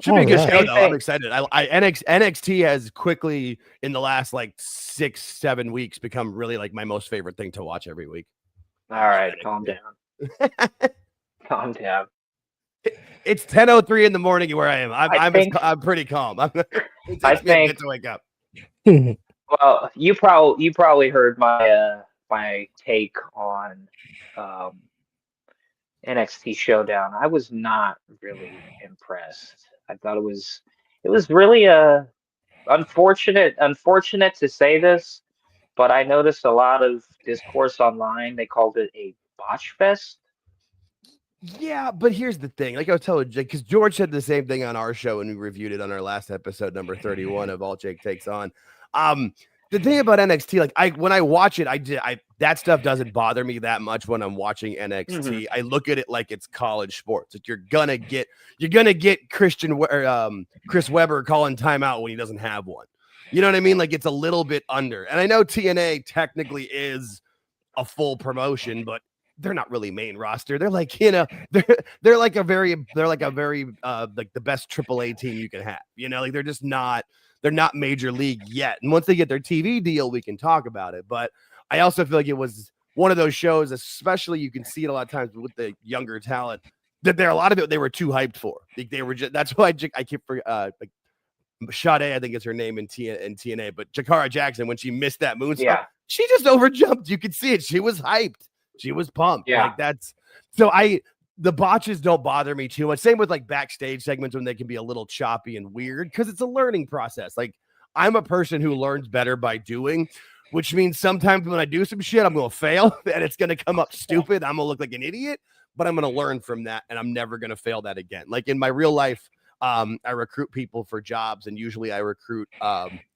Should be a good show, though. I'm excited. NXT has quickly, in the last 6-7 weeks, become really my most favorite thing to watch every week. All right, calm down. Calm down. It's 10:03 in the morning where I am. I'm pretty calm. I think to wake up. Well, you probably heard my take on NXT Showdown. I was not really impressed. I thought it was really unfortunate to say this, but I noticed a lot of discourse online. They called it a botch fest. Yeah, but here's the thing. Like I was telling Jake, because George said the same thing on our show when we reviewed it on our last episode, number 31 of All Jake Takes On. The thing about NXT, when I watch it, that stuff doesn't bother me that much when I'm watching NXT. Mm-hmm. I look at it like it's college sports. You're gonna get Chris Webber calling timeout when he doesn't have one. You know what I mean? It's a little bit under. And I know TNA technically is a full promotion, but they're not really main roster. They're they're like a very the best AAA team you can have. They're just not. They're not major league yet. And once they get their TV deal, we can talk about it. But I also feel like it was one of those shows, especially you can see it a lot of times with the younger talent, that there a lot of it they were too hyped for. They were just, that's why I keep like Sade, I think is her name in TNA, but Jakara Jackson, when she missed that moonsault, she just overjumped. You could see it. She was hyped. She was pumped. Yeah. Like that's so the botches don't bother me too much. Same with like backstage segments when they can be a little choppy and weird because it's a learning process. Like I'm a person who learns better by doing, which means sometimes when I do some shit, I'm going to fail and it's going to come up stupid. I'm going to look like an idiot, but I'm going to learn from that and I'm never going to fail that again. Like in my real life, I recruit people for jobs and usually I recruit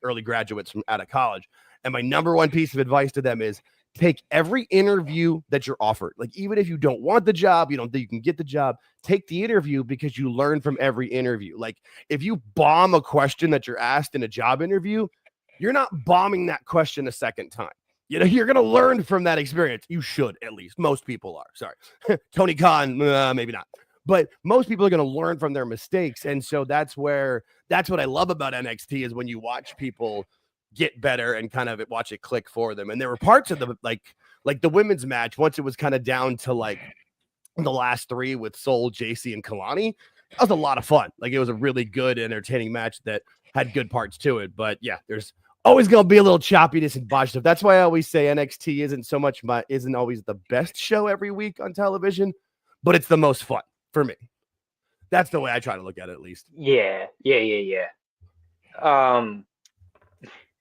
early graduates from out of college. And my number one piece of advice to them is take every interview that you're offered. Like, even if you don't want the job, you don't think you can get the job, take the interview because you learn from every interview. Like, if you bomb a question that you're asked in a job interview, you're not bombing that question a second time. You know, you're going to learn from that experience. You should, at least. Most people are. Sorry. Tony Khan, maybe not. But most people are going to learn from their mistakes. And so that's what I love about NXT is when you watch people get better and kind of watch it click for them. And there were parts of the like the women's match, once it was kind of down to like the last three with Soul, Jacey, and Kalani, that was a lot of fun. Like it was a really good, entertaining match that had good parts to it. But yeah, there's always going to be a little choppiness and botch stuff. That's why I always say NXT isn't always the best show every week on television, but it's the most fun for me. That's the way I try to look at it, at least. Yeah.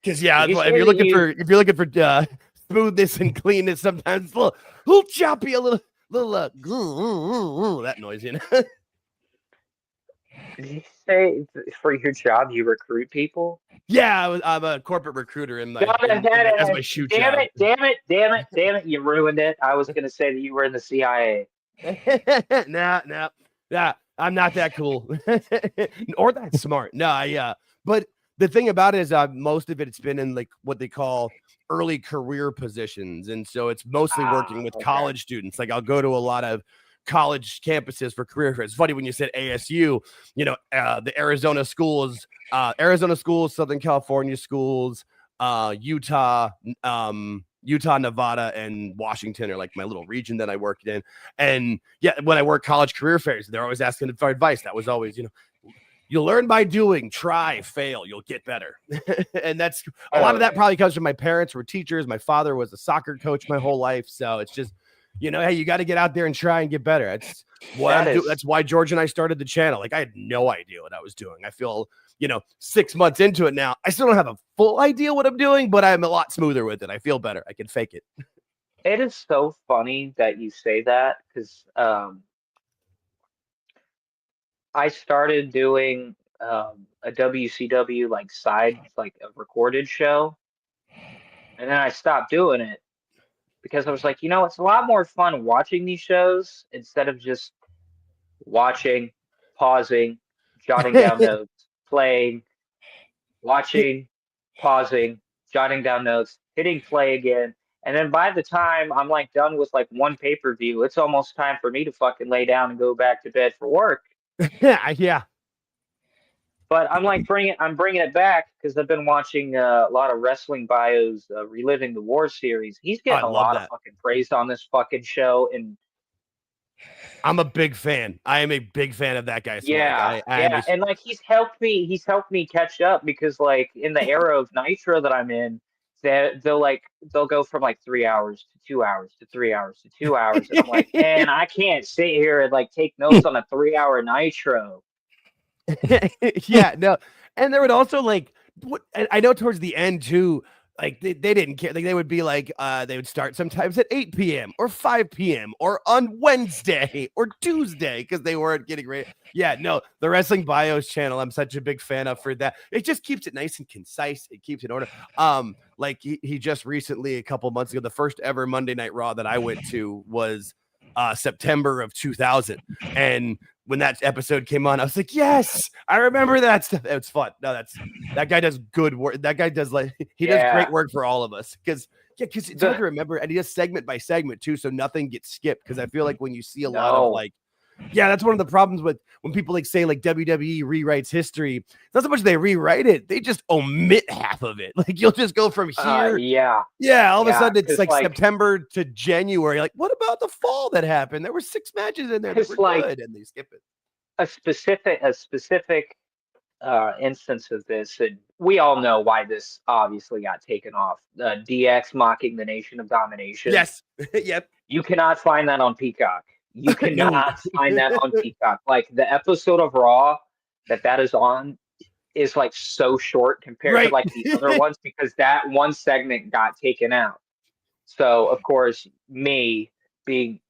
Because if you're looking for smoothness and cleanness, sometimes it's a little choppy, a little that noise, you know. Did you say for your job you recruit people? Yeah, I'm a corporate recruiter as my shoot job. Damn it! You ruined it. I was gonna say that you were in the CIA. Nah, I'm not that cool or that smart. No, but the thing about it is most of it's been in like what they call early career positions. And so it's mostly working with college students. Like I'll go to a lot of college campuses for career fairs. It's funny when you said ASU, you know, the Arizona schools, Southern California schools, Utah, Nevada, and Washington are like my little region that I worked in. And yeah, when I work college career fairs, they're always asking for advice. That was always, you know, you learn by doing, try, fail, you'll get better. And that's a lot of that probably comes from my parents were teachers. My father was a soccer coach my whole life. So it's just, you know, hey, you got to get out there and try and get better. That's what that's why George and I started the channel. Like I had no idea what I was doing. I feel, you know, 6 months into it now, I still don't have a full idea what I'm doing, but I'm a lot smoother with it. I feel better. I can fake it. It is so funny that you say that because I started doing a WCW like a recorded show, and then I stopped doing it because I was like, you know, it's a lot more fun watching these shows instead of just watching, pausing, jotting down notes, playing, watching, pausing, jotting down notes, hitting play again. And then by the time I'm like done with like one pay-per-view, it's almost time for me to fucking lay down and go back to bed for work. Yeah. But I'm like I'm bringing it back because I've been watching a lot of wrestling bios, reliving the War series. He's getting a lot of fucking praise on this fucking show, and I'm a big fan. I am a big fan of that guy. Yeah, and like he's helped me catch up because like in the era of Nitro that I'm in, they'll go from like 3 hours to 2 hours to 3 hours to 2 hours, and I'm like, man, I can't sit here and like take notes on a 3 hour Nitro. Yeah, no, and there would also like I know towards the end too. Like they didn't care. Like they would be like they would start sometimes at 8 p.m. or 5 p.m. or on Wednesday or Tuesday because they weren't getting ready. Yeah, no, the Wrestling Bios channel I'm such a big fan of for that. It just keeps it nice and concise. It keeps it in order. Like he just recently, a couple months ago, the first ever Monday Night Raw that I went to was September of 2000. And when that episode came on, I was like, yes, I remember that stuff. It was fun. No, that guy does good work. That guy does does great work for all of us. Because it's hard to remember, and he does segment by segment too, so nothing gets skipped. Because I feel like when you see a lot of like Yeah, that's one of the problems with when people like say like WWE rewrites history. It's not so much they rewrite it; they just omit half of it. Like you'll just go from here, all of a sudden it's like September to January. Like, what about the fall that happened? There were 6 matches in there that were good, and they skip it. A specific instance of this, and we all know why this obviously got taken off. DX mocking the Nation of Domination. Yes, yep. You cannot find that on Peacock. You cannot find that on Peacock. Like the episode of Raw that is on is like so short compared to like the other ones because that one segment got taken out. So of course, me being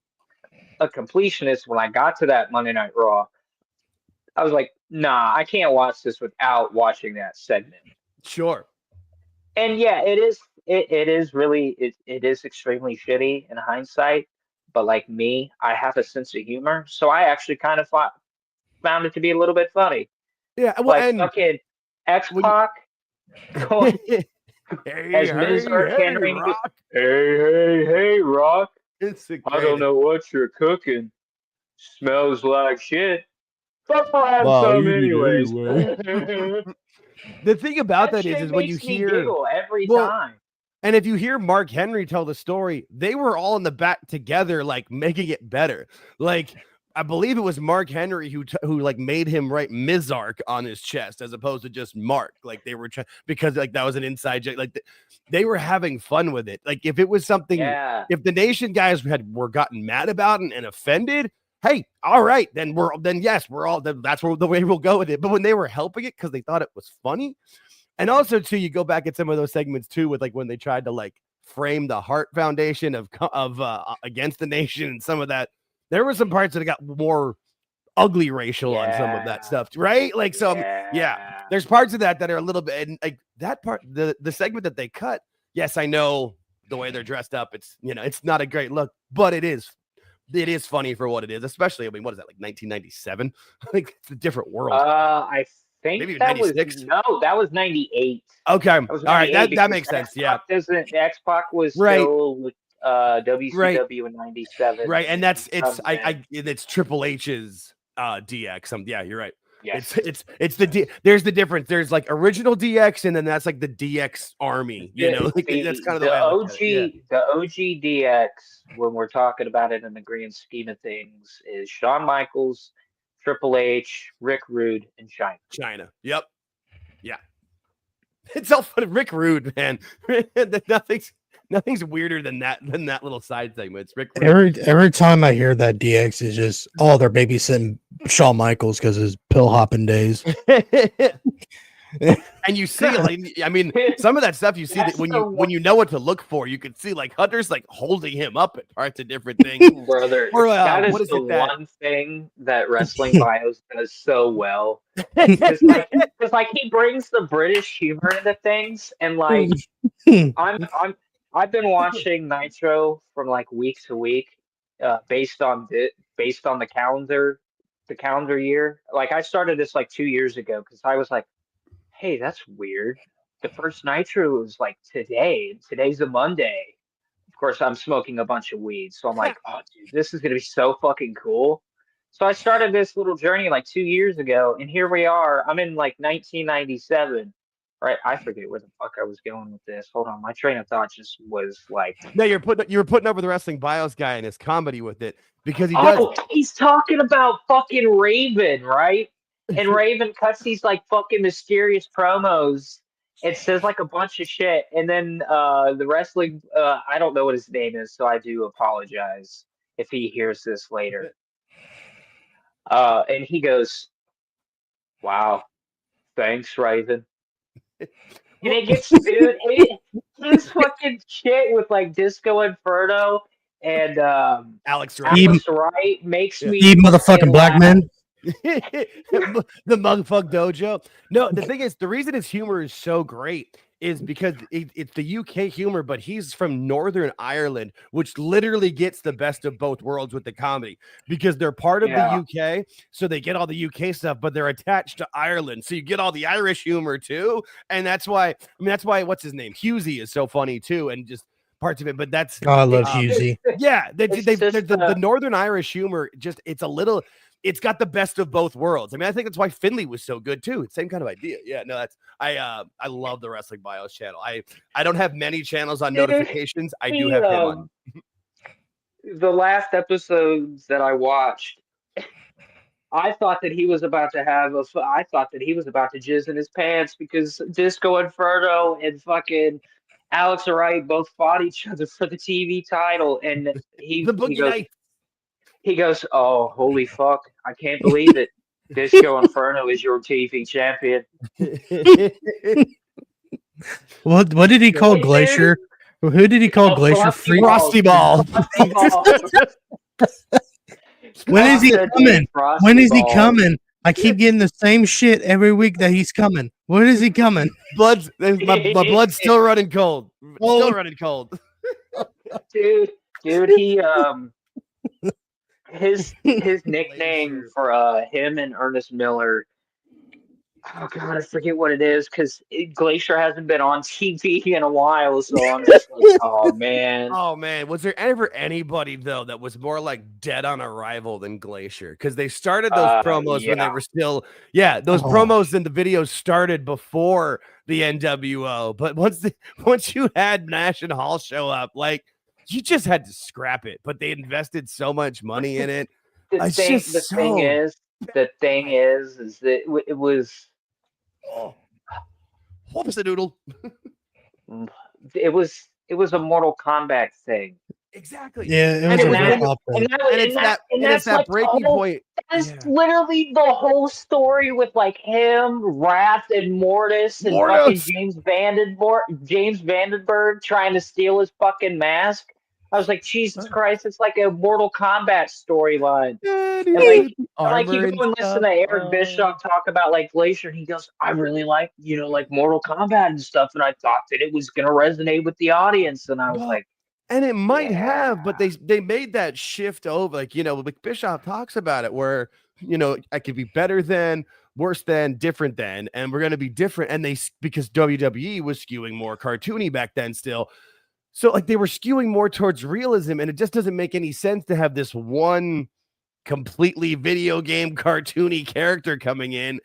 a completionist, when I got to that Monday Night Raw, I was like, nah, I can't watch this without watching that segment. Sure. And yeah, it is extremely shitty in hindsight. But like me, I have a sense of humor, so I actually kind of found it to be a little bit funny. Yeah, well, like fucking X-Pac going as Ms. Henry. Rock. Hey, Rock. I don't know what you're cooking. Smells like shit. But anyways. The thing about that is when you hear every time. And if you hear Mark Henry tell the story, they were all in the back together, like making it better. Like I believe it was Mark Henry who like made him write Mizark on his chest as opposed to just Mark. Like they were because like that was an inside joke. Like they were having fun with it. Like if it was something, if the Nation guys were gotten mad about and offended, hey, all right, then that's the way we'll go with it. But when they were helping it because they thought it was funny. And also, too, you go back at some of those segments, too, with like when they tried to like frame the Hart Foundation of against the Nation and some of that. There were some parts that got more ugly racial on some of that stuff, right? Like there's parts of that are a little bit, and like that part, the segment that they cut. Yes, I know the way they're dressed up. It's it's not a great look, but it is funny for what it is. Especially, I mean, what is that like 1997? Like it's a different world. I think maybe that 96? that was 98. Okay. All right. That makes sense. X-Pac was still with WCW in 97. Right. And it's Triple H's DX. Yeah, you're right. Yes. There's the difference. There's like original DX and then that's like the DX army, that's kind of the OG. The OG DX, when we're talking about it in the grand scheme of things, is Shawn Michaels, Triple H, Rick Rude, and China. Yep. Yeah. It's all fun. Rick Rude, man. Nothing's weirder than that little side segment. It's Rick Rude. Every time I hear that DX is just they're babysitting Shawn Michaels because his pill hopping days. And you see, like, I mean, some of that stuff you see that when you know what to look for, you can see like Hunter's like holding him up at parts of different things. Brother, that is the one thing that Wrestling Bios does so well. Because like he brings the British humor into things, and like I've been watching Nitro from like week to week, based on the calendar year. Like I started this like 2 years ago because I was like, hey, that's weird. The first Nitro was like today, and today's a Monday. Of course, I'm smoking a bunch of weed, so I'm like, oh, dude, this is gonna be so fucking cool. So I started this little journey like 2 years ago, and here we are. I'm in like 1997. Right, I forget where the fuck I was going with this. Hold on, my train of thought just was like. No, you were putting over the Wrestling Bios guy and his comedy with it because he does. Oh, he's talking about fucking Raven, right? And Raven cuts these like fucking mysterious promos. It says like a bunch of shit, and then the wrestling. I don't know what his name is, so I do apologize if he hears this later. And he goes, "Wow, thanks, Raven." And it gets this fucking shit with like Disco Inferno and Alex Wright makes me motherfucking black man. The Mugfuck Dojo. No, the thing is, the reason his humor is so great is because it's the UK humor, but he's from Northern Ireland, which literally gets the best of both worlds with the comedy because they're part of the UK, so they get all the UK stuff, but they're attached to Ireland, so you get all the Irish humor too, and that's why what's his name, Husey, is so funny too, and just parts of it, but that's I love Husey. Yeah, the Northern Irish humor it's got the best of both worlds. I mean, I think that's why Finley was so good too. It's the same kind of idea. Yeah, no, I love the Wrestling Bios channel. I don't have many channels on notifications. I do have him on. The last episodes that I watched, I thought that he was about to jizz in his pants because Disco Inferno and fucking Alex Wright both fought each other for the TV title, and he goes, "Oh, holy fuck! I can't believe it. Disco Inferno is your TV champion." What did he call Glacier? Who did he call Glacier? Frosty Ball. When is he coming? When is he coming? I keep getting the same shit every week that he's coming. When is he coming? My blood's still running cold. Still running cold. Dude, he his nickname for him and Ernest Miller. Oh God, I forget what it is because Glacier hasn't been on TV in a while, so I'm just like, oh man. Oh man, was there ever anybody though that was more like dead on arrival than Glacier? Because they started those promos when they were still, promos and the videos started before the NWO. But once you had Nash and Hall show up, like you just had to scrap it. But they invested so much money in it. The thing is that it was. Oh, whoops a doodle. It was a Mortal Kombat thing. Exactly. Yeah, it's that breaking point. That's literally the whole story with like him, Wrath, and Mortis, and fucking James Vandenberg trying to steal his fucking mask. I was like, Jesus Christ, it's like a Mortal Kombat storyline. And like you go and listen to Eric Bischoff talk about like Glacier, and he goes, I really like, like Mortal Kombat and stuff, and I thought that it was gonna resonate with the audience, and I was like, and it might have, but they made that shift over, like Bischoff talks about it, where I could be better than, worse than, different than, and we're gonna be different, and because WWE was skewing more cartoony back then still. So like they were skewing more towards realism, and it just doesn't make any sense to have this one completely video game cartoony character coming in.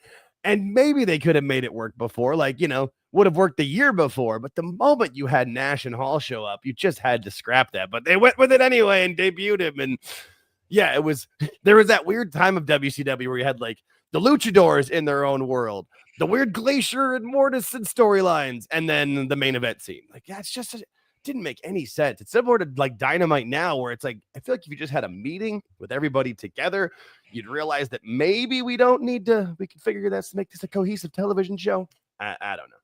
And maybe they could have made it work before, like, would have worked the year before. But the moment you had Nash and Hall show up, you just had to scrap that. But they went with it anyway and debuted him. And yeah, there was that weird time of WCW where you had like the Luchadors in their own world, the weird Glacier and Mortis and storylines, and then the main event scene. Like, yeah, it's just didn't make any sense. It's similar to like Dynamite now, where it's like, I feel like if you just had a meeting with everybody together, you'd realize that maybe we can figure this to make this a cohesive television show. I don't know.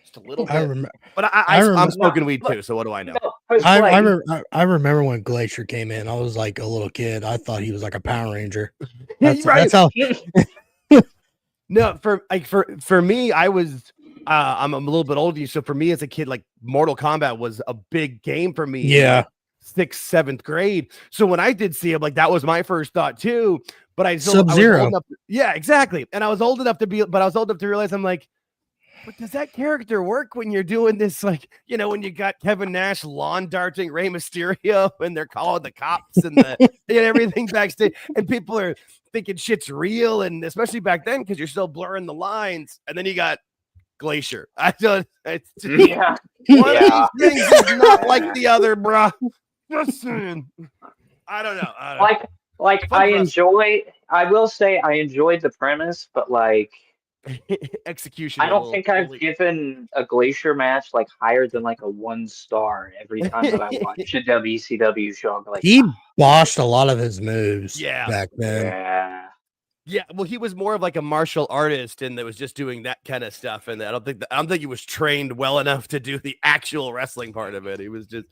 Just a little bit. But I'm smoking weed too, so what do I know? I remember when Glacier came in, I was like a little kid. I thought he was like a Power Ranger. That's how. No, for me, I was I'm a little bit older, so for me as a kid, like Mortal Kombat was a big game for me. Yeah, 6th, 7th grade. So when I did see him, like that was my first thought too. But Sub-Zero. Yeah, exactly. And I was old enough to realize I'm like, but does that character work when you're doing this? Like, when you got Kevin Nash lawn darting Rey Mysterio, and they're calling the cops and and everything backstage, and people are thinking shit's real, and especially back then because you're still blurring the lines, and then you got Glacier. I don't. It's just, one of these things is not like the other, bruh. Listen, I don't know. I will say I enjoyed the premise, but like execution. I don't think I've given a Glacier match like higher than like a 1 star every time that I watch a WCW show. Like, he botched a lot of his moves back then. Yeah, well, he was more of like a martial artist, and that was just doing that kind of stuff. And I don't think he was trained well enough to do the actual wrestling part of it. He was just,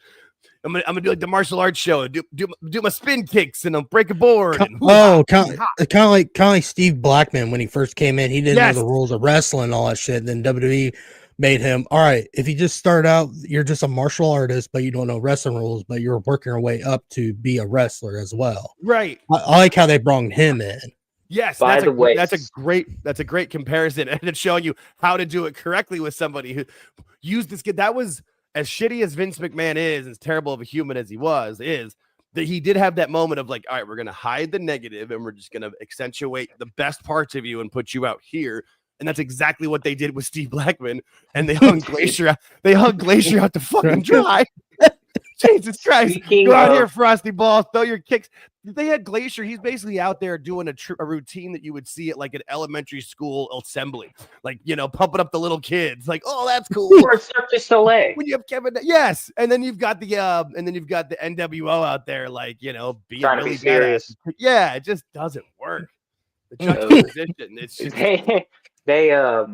I'm gonna do like the martial arts show, do my spin kicks, and I'll break a board. Kind of like Steve Blackman when he first came in. He didn't know the rules of wrestling and all that shit. Then WWE made him, all right, if you just start out, you're just a martial artist, but you don't know wrestling rules, but you're working your way up to be a wrestler as well. Right. I like how they brought him in. Yes, that's a great comparison, and it's showing you how to do it correctly with somebody who used this kid. That was as shitty as Vince McMahon is, as terrible of a human as he was, is that he did have that moment of like, all right, we're going to hide the negative and we're just going to accentuate the best parts of you and put you out here. And that's exactly what they did with Steve Blackman. And they hung Glacier out. They hung Glacier out to fucking dry. Jesus Christ. Go out here, Frosty Balls. Throw your kicks. They had Glacier. He's basically out there doing a routine that you would see at like an elementary school assembly. Like, you know, pumping up the little kids. Like, oh, that's cool. Or Cirque du Soleil. When you have Kevin, yes. And then you've got the NWO out there, like, you know, being trying really to be serious. Yeah, it just doesn't work. The juxtaposition, it's just they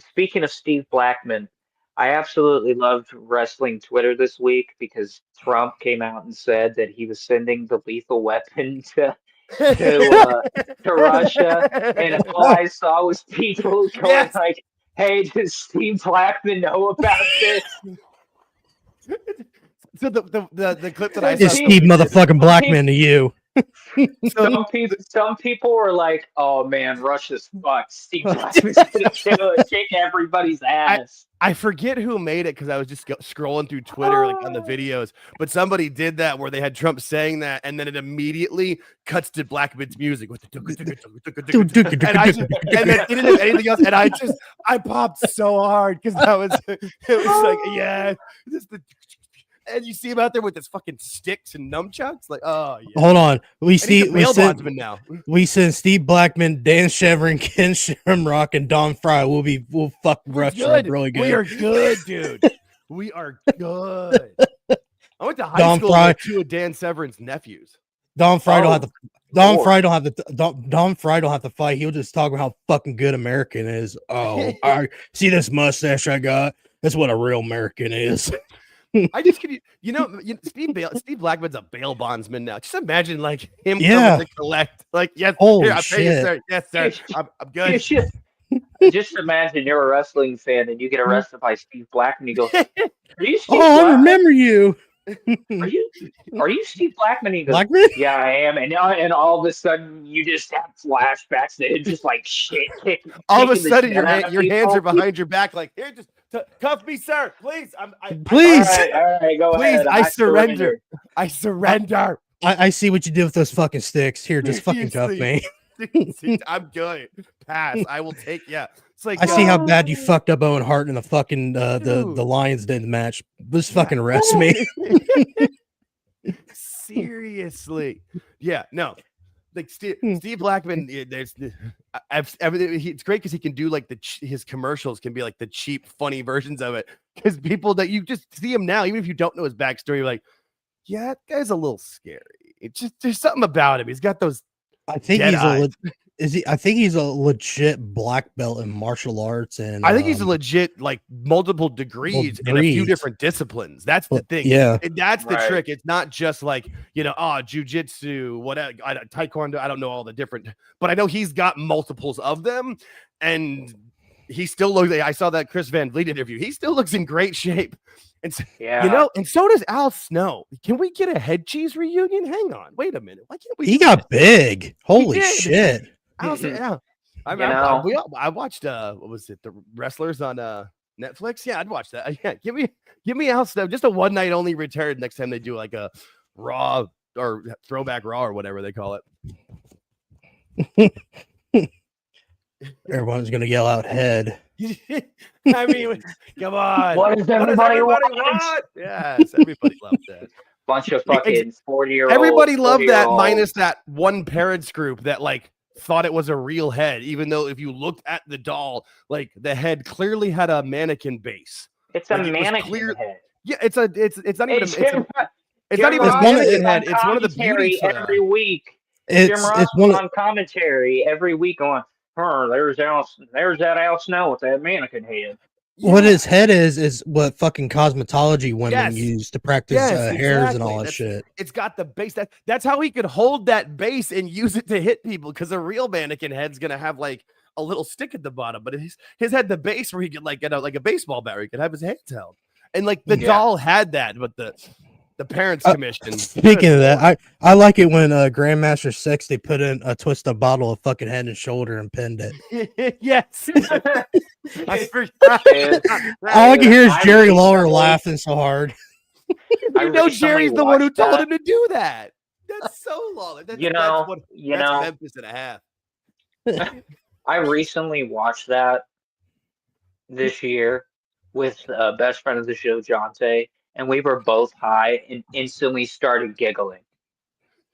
speaking of Steve Blackman, I absolutely loved wrestling Twitter this week because Trump came out and said that he was sending the lethal weapon to Russia, and all I saw was people going like, "Hey, does Steve Blackman know about this?" So the clip that I It's saw, Steve motherfucking Blackman to you. Some people were like, "Oh man, Russia's fucked. Steve Blackman's gonna kick everybody's ass." I forget who made it because I was just scrolling through Twitter like on the videos, but somebody did that where they had Trump saying that, and then it immediately cuts to Blackman's music with the and then didn't have anything else, and I popped so hard because it was like, yeah, and you see him out there with his fucking sticks and nunchucks, like, oh yeah. Hold on, we send Steve Blackman, Dan Severn, Ken Shamrock, and Don Fry. We'll fuck Russia up really good. We are good, dude. We are good. I went to high school with two of Dan Severn's nephews. Don Fry don't have to. Don Fry don't have to fight. He'll just talk about how fucking good American is. Oh, I see this mustache I got. That's what a real American is. I just could, Steve Blackman's a bail bondsman now. Just imagine like him coming to collect. Like, yes, holy here, I pay you, sir. Yes, sir. I'm good. Just imagine you're a wrestling fan and you get arrested by Steve Blackman. You go, "Are you Steve I Blackman? remember you. Are you Steve Blackman?" He goes, Blackman? "Yeah, I am." And all of a sudden, you just have flashbacks that it's just like shit. All of a sudden, your hands are behind your back, like, here, just cuff me, sir, please. Please. All right, go please, ahead. I surrender. I surrender. I see what you did with those fucking sticks. Here, just fucking cuff me. I'm good. Pass. I will take. Yeah. It's like I see how bad you fucked up Owen Hart in the fucking the Lions Den match. Just fucking arrest me. Seriously. Yeah. No. Like Steve Blackman, it's great because he can do like his commercials can be like the cheap, funny versions of it. Because people that you just see him now, even if you don't know his backstory, you're like, yeah, that guy's a little scary. It's just there's something about him. He's got those. I think he's a legit black belt in martial arts, and I think he's a legit like multiple degrees in a few different disciplines. That's the thing. Yeah, and that's the trick. It's not just like jujitsu, whatever, taekwondo. I don't know all the different, but I know he's got multiples of them, and he still looks. I saw that Chris Van Vliet interview. He still looks in great shape. And and so does Al Snow. Can we get a head cheese reunion? Hang on, wait a minute. Why can't we? He got big. Holy shit! I watched what was it? The Wrestlers on Netflix. Yeah, I'd watch that. Yeah, give me Al Snow. Just a one night only return next time they do like a Raw or Throwback Raw or whatever they call it. Everyone's gonna yell out head. I mean, come on. What does everybody want? Yes, everybody loved that. Bunch of fucking 40-year-olds. Everybody loved that, minus that one parents group that like thought it was a real head, even though if you looked at the doll, like the head clearly had a mannequin base. It's a mannequin head. Yeah, it's not even a mannequin head. It's one of the beauty every week. It's on commentary every week on. There's that Al Snow with that mannequin head. Yeah. What his head is what fucking cosmetology women use to practice hairs and all that shit. It's got the base. That's how he could hold that base and use it to hit people, because a real mannequin head's gonna have like a little stick at the bottom, but his had the base where he could like get out like a baseball bat, where he could have his hands held. And like the doll had that, but the parents commission. Speaking of that, I like it when Grandmaster 6 they put in a twist a bottle of fucking head and shoulder and pinned it. Yes. I forgot. All I can hear is Jerry Lawler laughing so hard. You know, Jerry's the one who told him to do that. That's so Lawler. That's Memphis and a half. I recently watched that this year with a best friend of the show, Jonte, and we were both high and instantly started giggling.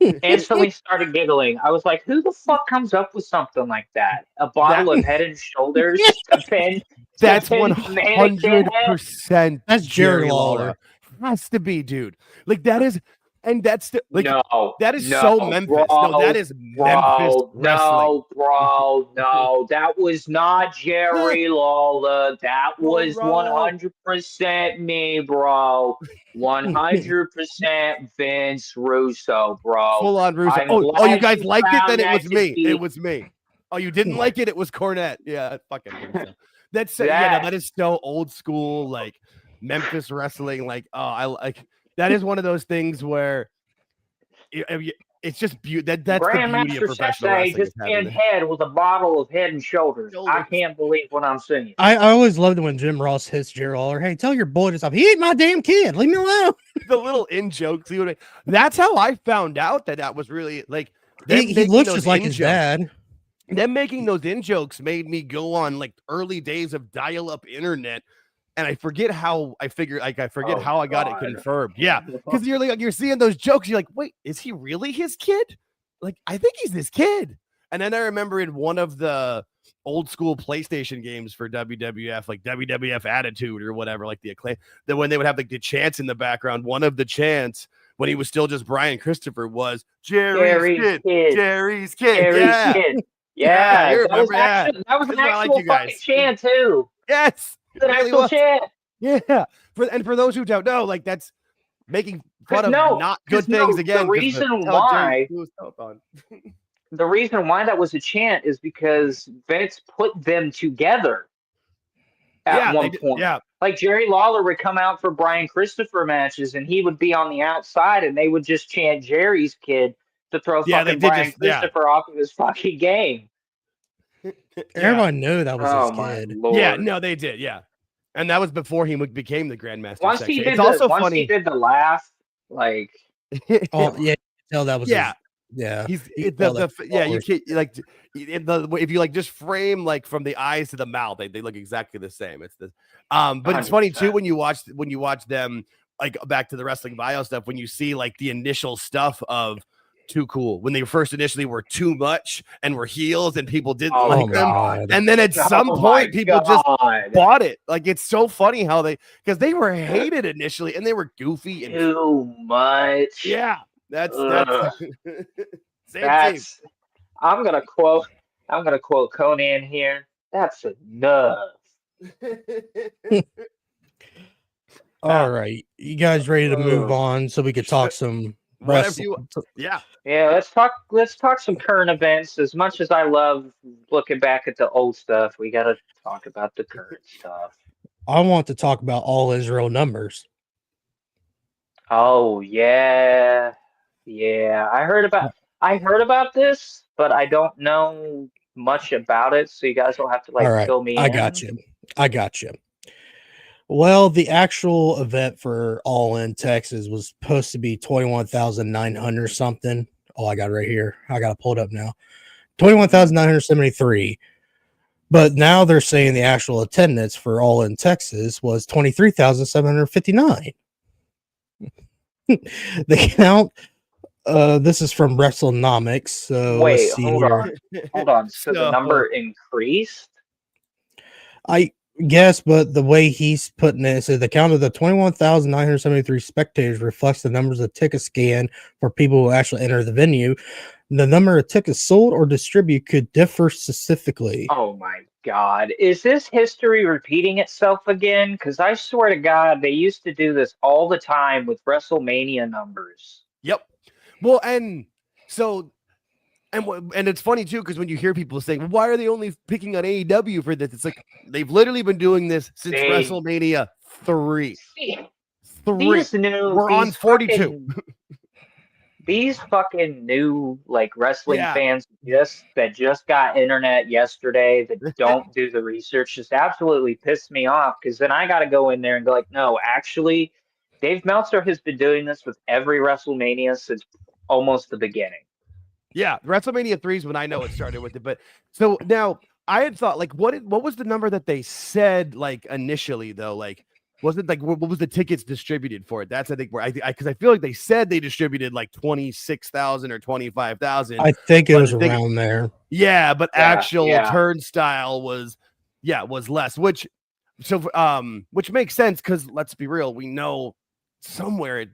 I was like, who the fuck comes up with something like that? A bottle of Head and Shoulders to pin. That's 100%. That's Jerry Lawler. Has to be, dude. Like that is, and that's the, like that is no, so Memphis. Bro, no, that is Memphis wrestling. No, that was not Jerry Lawler. That was 100% me, bro. 100% Vince Russo, bro. Full on Russo. Oh, you guys liked it? Then it was me. It was me. Oh, you didn't like it? It was Cornette. Yeah, fucking Russo. That's that is so old school, like Memphis wrestling. Like, I like that is one of those things where it's just beauty. That's the beauty of professional wrestling. Just in head with a bottle of Head and Shoulders. I can't believe what I'm seeing. I always loved when Jim Ross hits Jerry Lawler. Hey, tell your boy to stop. He ain't my damn kid. Leave me alone. The little in jokes. That's how I found out that was really like he looks just like his dad. Them making those in jokes made me go on like early days of dial-up internet. And I forget how I how I got it confirmed. Yeah, because you're seeing those jokes. You're like, wait, is he really his kid? Like, I think he's his kid. And then I remember in one of the old school PlayStation games for WWF, like WWF Attitude or whatever, like the Acclaim, that when they would have like the chants in the background, one of the chants when he was still just Brian Christopher was Jerry's kid. Jerry's kid. Yeah, that was an actual fucking chant too. Yes. An actual chant. Yeah. For those who don't know, like that's making fun of not good things again. The reason why that was a chant is because Vince put them together at one point. Yeah. Like Jerry Lawler would come out for Brian Christopher matches and he would be on the outside and they would just chant Jerry's kid to throw fucking Brian Christopher off of his fucking game. Everyone knew that was his kid. Lord. Yeah, no, they did. Yeah. And that was before he became the Grandmaster. Once he did the laugh, like oh yeah, tell that was you can't like if you like just frame like from the eyes to the mouth, they look exactly the same. It's the but 100%. It's funny too when you watch them like back to the wrestling bio stuff when you see like the initial stuff of Too Cool when they first initially were too much and were heels and people didn't like them, and then at some point people just bought it. Like it's so funny how because they were hated initially and they were goofy and too much. Yeah, that's I'm gonna quote Conan here. That's enough. All right, you guys ready to move on so we could talk some wrestling? Yeah. Let's talk some current events. As much as I love looking back at the old stuff, we got to talk about the current stuff. I want to talk about All Israel numbers. Oh yeah. I heard about this, but I don't know much about it. So you guys will have to fill me in. I got you. Well, the actual event for All In Texas was supposed to be 21,900 something. Oh, I got it right here. I got to pull it up now. 21,973. But now they're saying the actual attendance for All In Texas was 23,759. The count, this is from WrestleNomics. So wait, hold on. So the number increased? I guess, but the way he's putting it, so the count of the 21,973 spectators reflects the numbers of tickets scanned for people who actually enter the venue. The number of tickets sold or distributed could differ specifically. Oh my God. Is this history repeating itself again? Because I swear to God, they used to do this all the time with WrestleMania numbers. Yep. Well, and so... And it's funny too because when you hear people saying, well, "Why are they only picking on AEW for this?" It's like they've literally been doing this since WrestleMania 3. We're on 42. these fucking new like wrestling fans that just got internet yesterday that don't do the research just absolutely pissed me off, because then I got to go in there and go like, no, actually, Dave Meltzer has been doing this with every WrestleMania since almost the beginning. Yeah, WrestleMania 3 is when I know it started with it. But so now I had thought, like, what was the number that they said like initially though? Like, was it like what was the tickets distributed for it? That's I think where because I feel like they said they distributed like 26,000 or 25,000. I think it was around there. Yeah, but actual Turnstile was less, which makes sense because let's be real, we know somewhere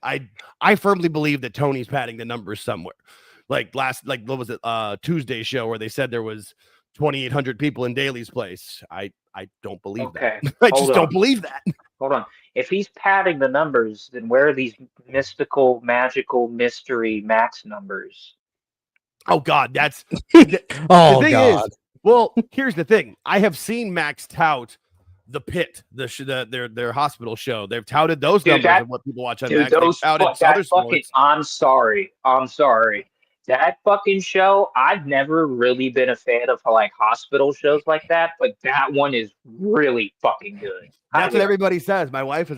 I firmly believe that Tony's padding the numbers somewhere. Like what was it? Tuesday show where they said there was 2,800 people in Daly's place. I don't believe that. I just don't believe that. Hold on. If he's padding the numbers, then where are these mystical, magical, mystery max numbers? Oh God, that's oh God. Well, here's the thing. I have seen Max tout the Pit, their hospital show. They've touted those numbers and what people watch on Max. I'm sorry. That fucking show, I've never really been a fan of like hospital shows like that, but that one is really fucking good. That's what everybody says. My wife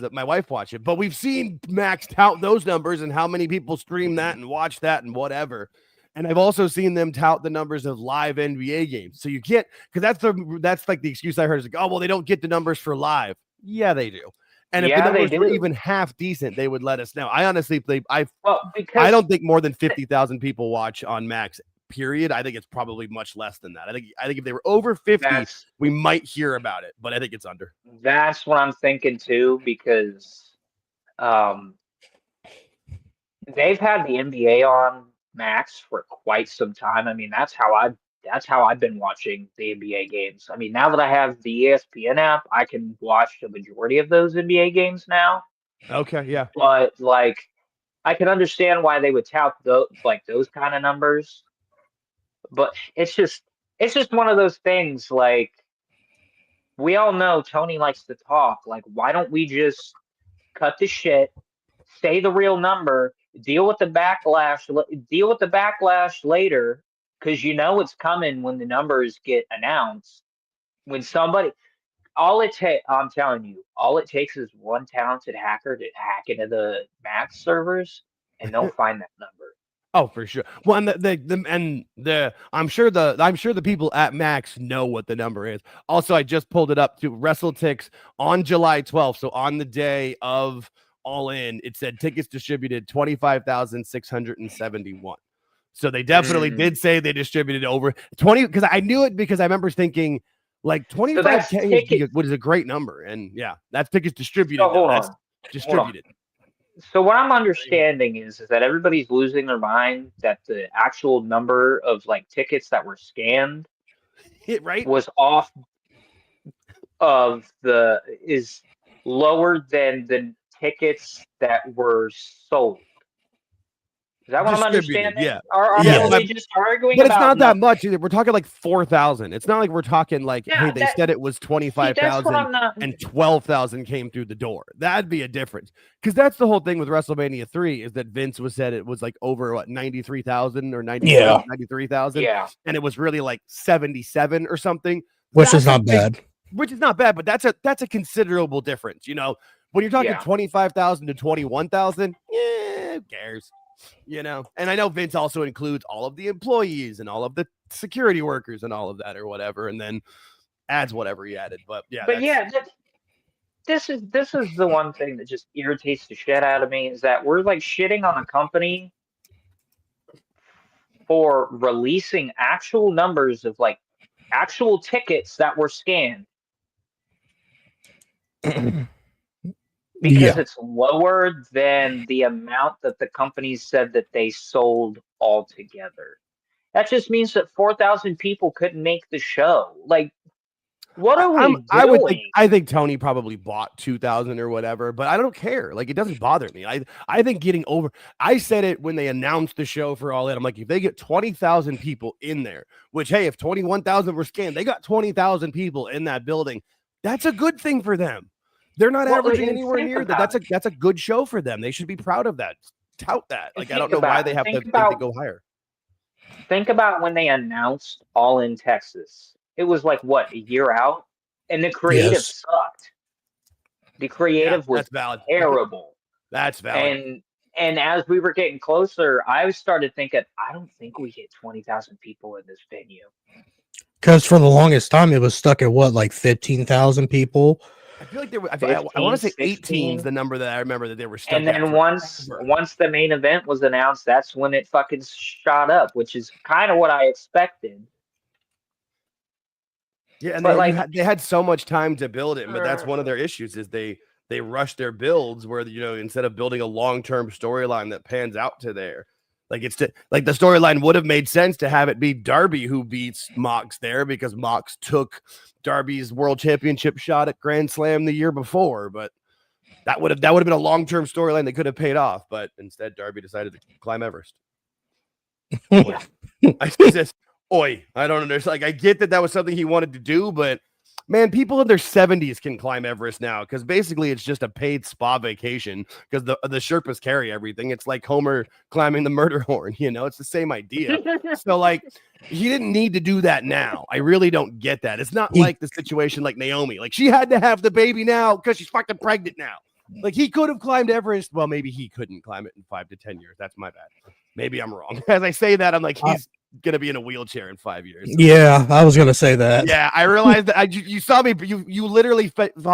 watched it, but we've seen Max tout those numbers and how many people stream that and watch that and whatever. And I've also seen them tout the numbers of live NBA games. So you can't, because that's like the excuse I heard is like, oh well, they don't get the numbers for live. Yeah, they do. And if the numbers were even half decent, they would let us know. I honestly believe I don't think more than 50,000 people watch on Max. Period. I think it's probably much less than that. I think if they were over 50, we might hear about it, but I think it's under. That's what I'm thinking too, because they've had the NBA on Max for quite some time. I mean, that's how I've been watching the NBA games. I mean, now that I have the ESPN app, I can watch the majority of those NBA games now. Okay, yeah. But like, I can understand why they would tout those kind of numbers. But it's just one of those things. Like, we all know Tony likes to talk. Like, why don't we just cut the shit, say the real number, deal with the backlash later? Because you know it's coming when the numbers get announced. When somebody, I'm telling you, all it takes is one talented hacker to hack into the Max servers, and they'll find that number. Oh, for sure. Well, and I'm sure the people at Max know what the number is. Also, I just pulled it up to WrestleTix on July 12th. So on the day of All In, it said tickets distributed 25,671. So they definitely did say they distributed over 20, because I knew it, because I remember thinking like 25K is a great number. And yeah, that's tickets distributed. So that's distributed. So what I'm understanding is that everybody's losing their mind that the actual number of like tickets that were scanned was off is lower than the tickets that were sold. Is that what I'm understanding? Yeah. Are we just arguing? But it's not that much either. We're talking like 4,000. It's not like we're talking like, hey, they said it was 25,000 and 12,000 came through the door. That'd be a difference. Because that's the whole thing with WrestleMania 3 is that Vince said it was like over 93,000 or 93,000. Yeah. And it was really like 77 or something. Which is not bad. Which is not bad, but that's a considerable difference. You know, when you're talking 25,000 to 21,000, who cares? You know, and I know Vince also includes all of the employees and all of the security workers and all of that or whatever, and then adds whatever he added. But this is the one thing that just irritates the shit out of me, is that we're like shitting on a company for releasing actual numbers of like actual tickets that were scanned. Because it's lower than the amount that the companies said that they sold altogether. That just means that 4,000 people couldn't make the show. Like, what are we doing? I think Tony probably bought 2,000 or whatever, but I don't care. Like, it doesn't bother me. I think getting over. I said it when they announced the show for All In. I'm like, if they get 20,000 people in there, which, hey, if 21,000 were scanned, they got 20,000 people in that building. That's a good thing for them. They're not averaging anywhere near that. That's a good show for them. They should be proud of that. tout that. Like, I don't know why they have to think they go higher. Think about when they announced All in Texas. It was like, what, a year out? And the creative sucked. The creative was terrible. That's valid. And as we were getting closer, I started thinking, I don't think we hit 20,000 people in this venue. Because for the longest time, it was stuck at what, like 15,000 people? I feel like there were. I want to say 18 is the number that I remember that they were stuck. And then once the main event was announced, that's when it fucking shot up, which is kind of what I expected. Yeah, and they had so much time to build it, but that's one of their issues is they rush their builds where, you know, instead of building a long-term storyline that pans out to there, like the storyline would have made sense to have it be Darby who beats Mox there because Mox took Darby's world championship shot at Grand Slam the year before, but that would have been a long-term storyline that could have paid off, but instead Darby decided to climb Everest. I don't understand. Like, I get that was something he wanted to do, but man, people in their 70s can climb Everest now because basically it's just a paid spa vacation because the Sherpas carry everything. It's like Homer climbing the Matterhorn, you know, it's the same idea. So, like, he didn't need to do that now. I really don't get that. It's not like the situation like Naomi. Like, she had to have the baby now because she's fucking pregnant now. Like, he could have climbed Everest. Well, maybe he couldn't climb it in 5 to 10 years. That's my bad. Maybe I'm wrong. As I say that, I'm like, he's gonna be in a wheelchair in 5 years. Yeah, I was gonna say that. Yeah, I realized that. You saw me. You literally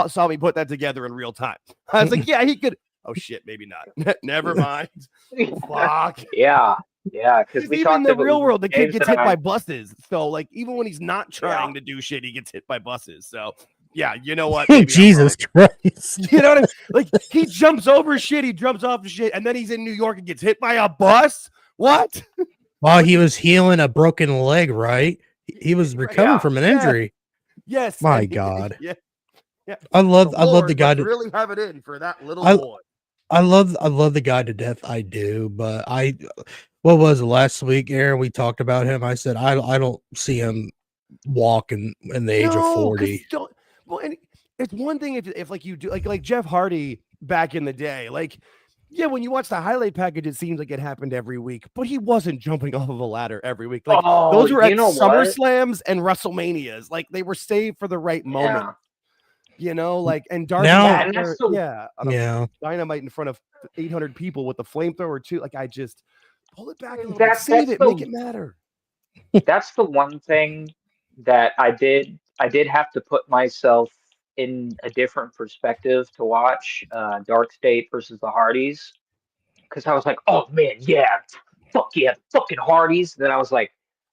saw me put that together in real time. I was like, yeah, he could. Oh shit, maybe not. Never mind. Fuck. Yeah, because we even talked in the real world, the kid gets hit by buses. So, like, even when he's not trying to do shit, he gets hit by buses. So, yeah, you know what? Jesus Christ. You know what I mean? Like, he jumps over shit, he jumps off the shit, and then he's in New York and gets hit by a bus. What? Well, he was healing a broken leg, right? He was recovering from an injury. Yes. My God. Yeah. I love the guy to really have it in for that little boy. I love the guy to death. I do, but what was it last week, Aaron? We talked about him. I said I don't see him walking in the age of 40. Well, and it's one thing if like you do like Jeff Hardy back in the day, like. Yeah, when you watch the highlight package, it seems like it happened every week, but he wasn't jumping off of a ladder every week. Like, those were at SummerSlams and WrestleManias. Like, they were saved for the right moment. You know, like, and Darby Dynamite in front of 800 people with the flamethrower too. Like, I just pull it back a little bit, save it, make it matter. That's the one thing that I did have to put myself in a different perspective to watch Dark State versus the Hardys, because I was like, oh man, yeah, fuck yeah, fucking Hardys. Then I was like,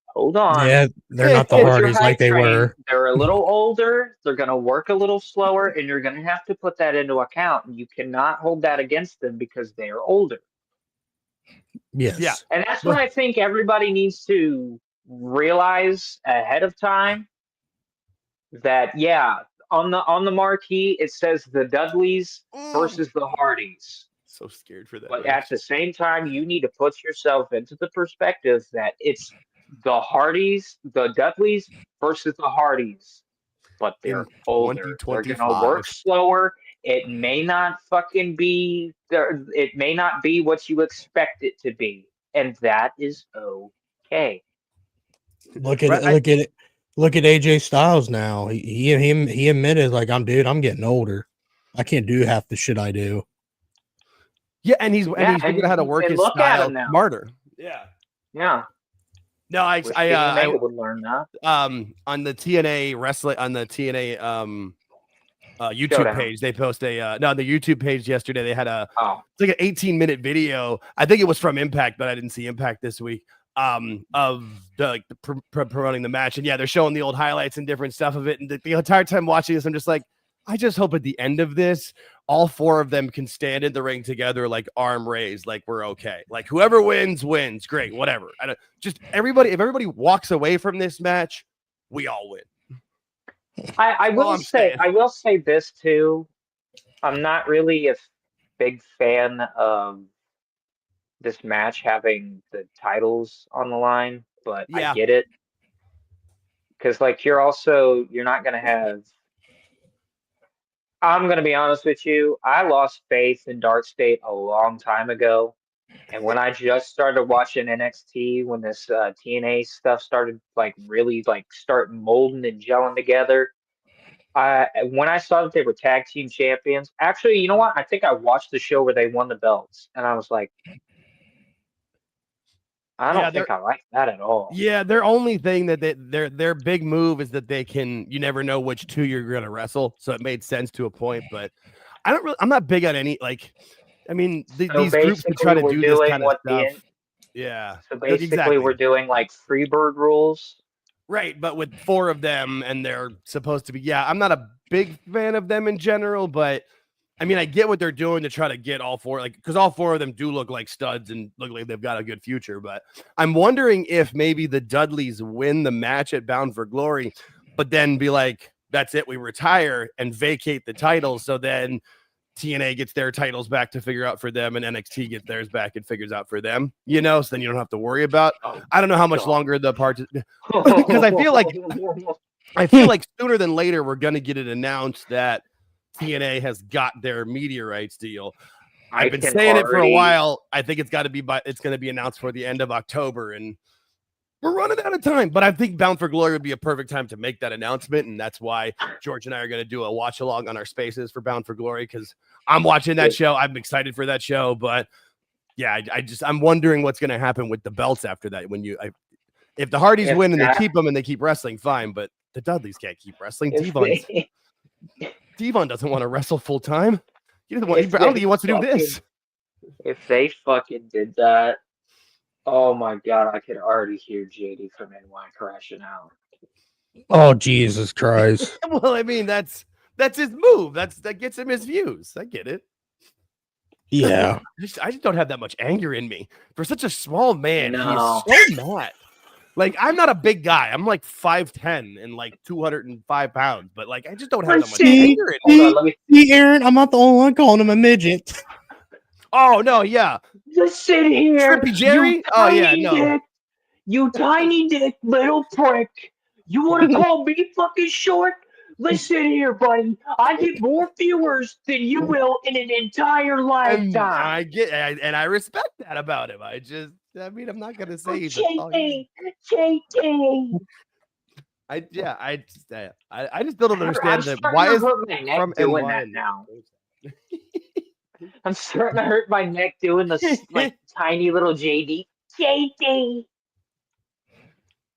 hold on, yeah, they're not the Hardys like they were. They're a little older, they're gonna work a little slower, and you're gonna have to put that into account, and you cannot hold that against them because they are older. Yes, and that's what I think everybody needs to realize ahead of time, that on the marquee, it says the Dudleys versus the Hardys. So scared for that. But at the same time, you need to put yourself into the perspective that it's the Hardys, the Dudleys versus the Hardys. But they're older. They're going to work slower. It may not fucking be there. It may not be what you expect it to be. And that is okay. Look at AJ Styles now. He admitted, like, I'm getting older. I can't do half the shit I do. Yeah, and he's figured out how to work his style smarter. Yeah. No, I would learn that. On the TNA wrestling on the TNA YouTube page, they post on the YouTube page yesterday. They had it's like an 18-minute video. I think it was from Impact, but I didn't see Impact this week. Of the promoting the match, and they're showing the old highlights and different stuff of it, and the entire time watching this, I'm just like, I just hope at the end of this, all four of them can stand in the ring together, like arm raised, like we're okay, like whoever wins, great, whatever. If everybody walks away from this match, we all win. I will say this too. I'm not really a big fan of this match having the titles on the line, but I get it. Because, like, you're not going to have... I'm going to be honest with you. I lost faith in Dark State a long time ago. And when I just started watching NXT, when this TNA stuff started like really like start molding and gelling together, when I saw that they were tag team champions, actually, you know what? I think I watched the show where they won the belts, and I was like, I don't think I like that at all. Yeah, their only thing that their big move is that they can. You never know which two you're going to wrestle, so it made sense to a point. But I'm not big on any like. I mean, these groups can try to do this kind of stuff. Yeah. So basically, we're doing like Freebird rules. Right, but with 4 of them, and they're supposed to be. Yeah, I'm not a big fan of them in general, but I mean, I get what they're doing to try to get all 4, like, because all 4 of them do look like studs and look like they've got a good future. But I'm wondering if maybe the Dudleys win the match at Bound for Glory, but then be like, that's it, we retire and vacate the titles. So then TNA gets their titles back to figure out for them, and NXT gets theirs back and figures out for them, you know, so then you don't have to worry about. I don't know how much longer the part, because I feel like sooner than later we're going to get it announced that TNA has got their media rights deal. I've been saying it for a while. I think it's going to be announced for the end of October, and we're running out of time, but I think Bound for Glory would be a perfect time to make that announcement. And that's why George and I are going to do a watch along on our spaces for Bound for Glory. Cause I'm watching that show. I'm excited for that show, but yeah, I'm wondering what's going to happen with the belts after that. If the Hardys win and they keep them and they keep wrestling, fine, but the Dudleys can't keep wrestling. Devon doesn't want to wrestle full time. I don't think he wants to do this. If they fucking did that, oh my God, I could already hear JD from NY crashing out. Oh, Jesus Christ. Well, I mean, that's his move. That gets him his views. I get it. Yeah. I just don't have that much anger in me. For such a small man, he's so mad. Like, I'm not a big guy. I'm like 5'10" and like 205 pounds, but like, I just don't have that much anger in me. See, Aaron, I'm not the only one calling him a midget. Oh, no, yeah. Just sit here. Trippy Jerry? Oh, yeah, no. Dick, you tiny dick little prick. You want to call me fucking short? Listen here, buddy. I get more viewers than you will in an entire lifetime. And I respect that about him. I'm not going to say he's JT. I just don't understand that. Why is from doing that now? I'm starting to hurt my neck doing this like tiny little JD.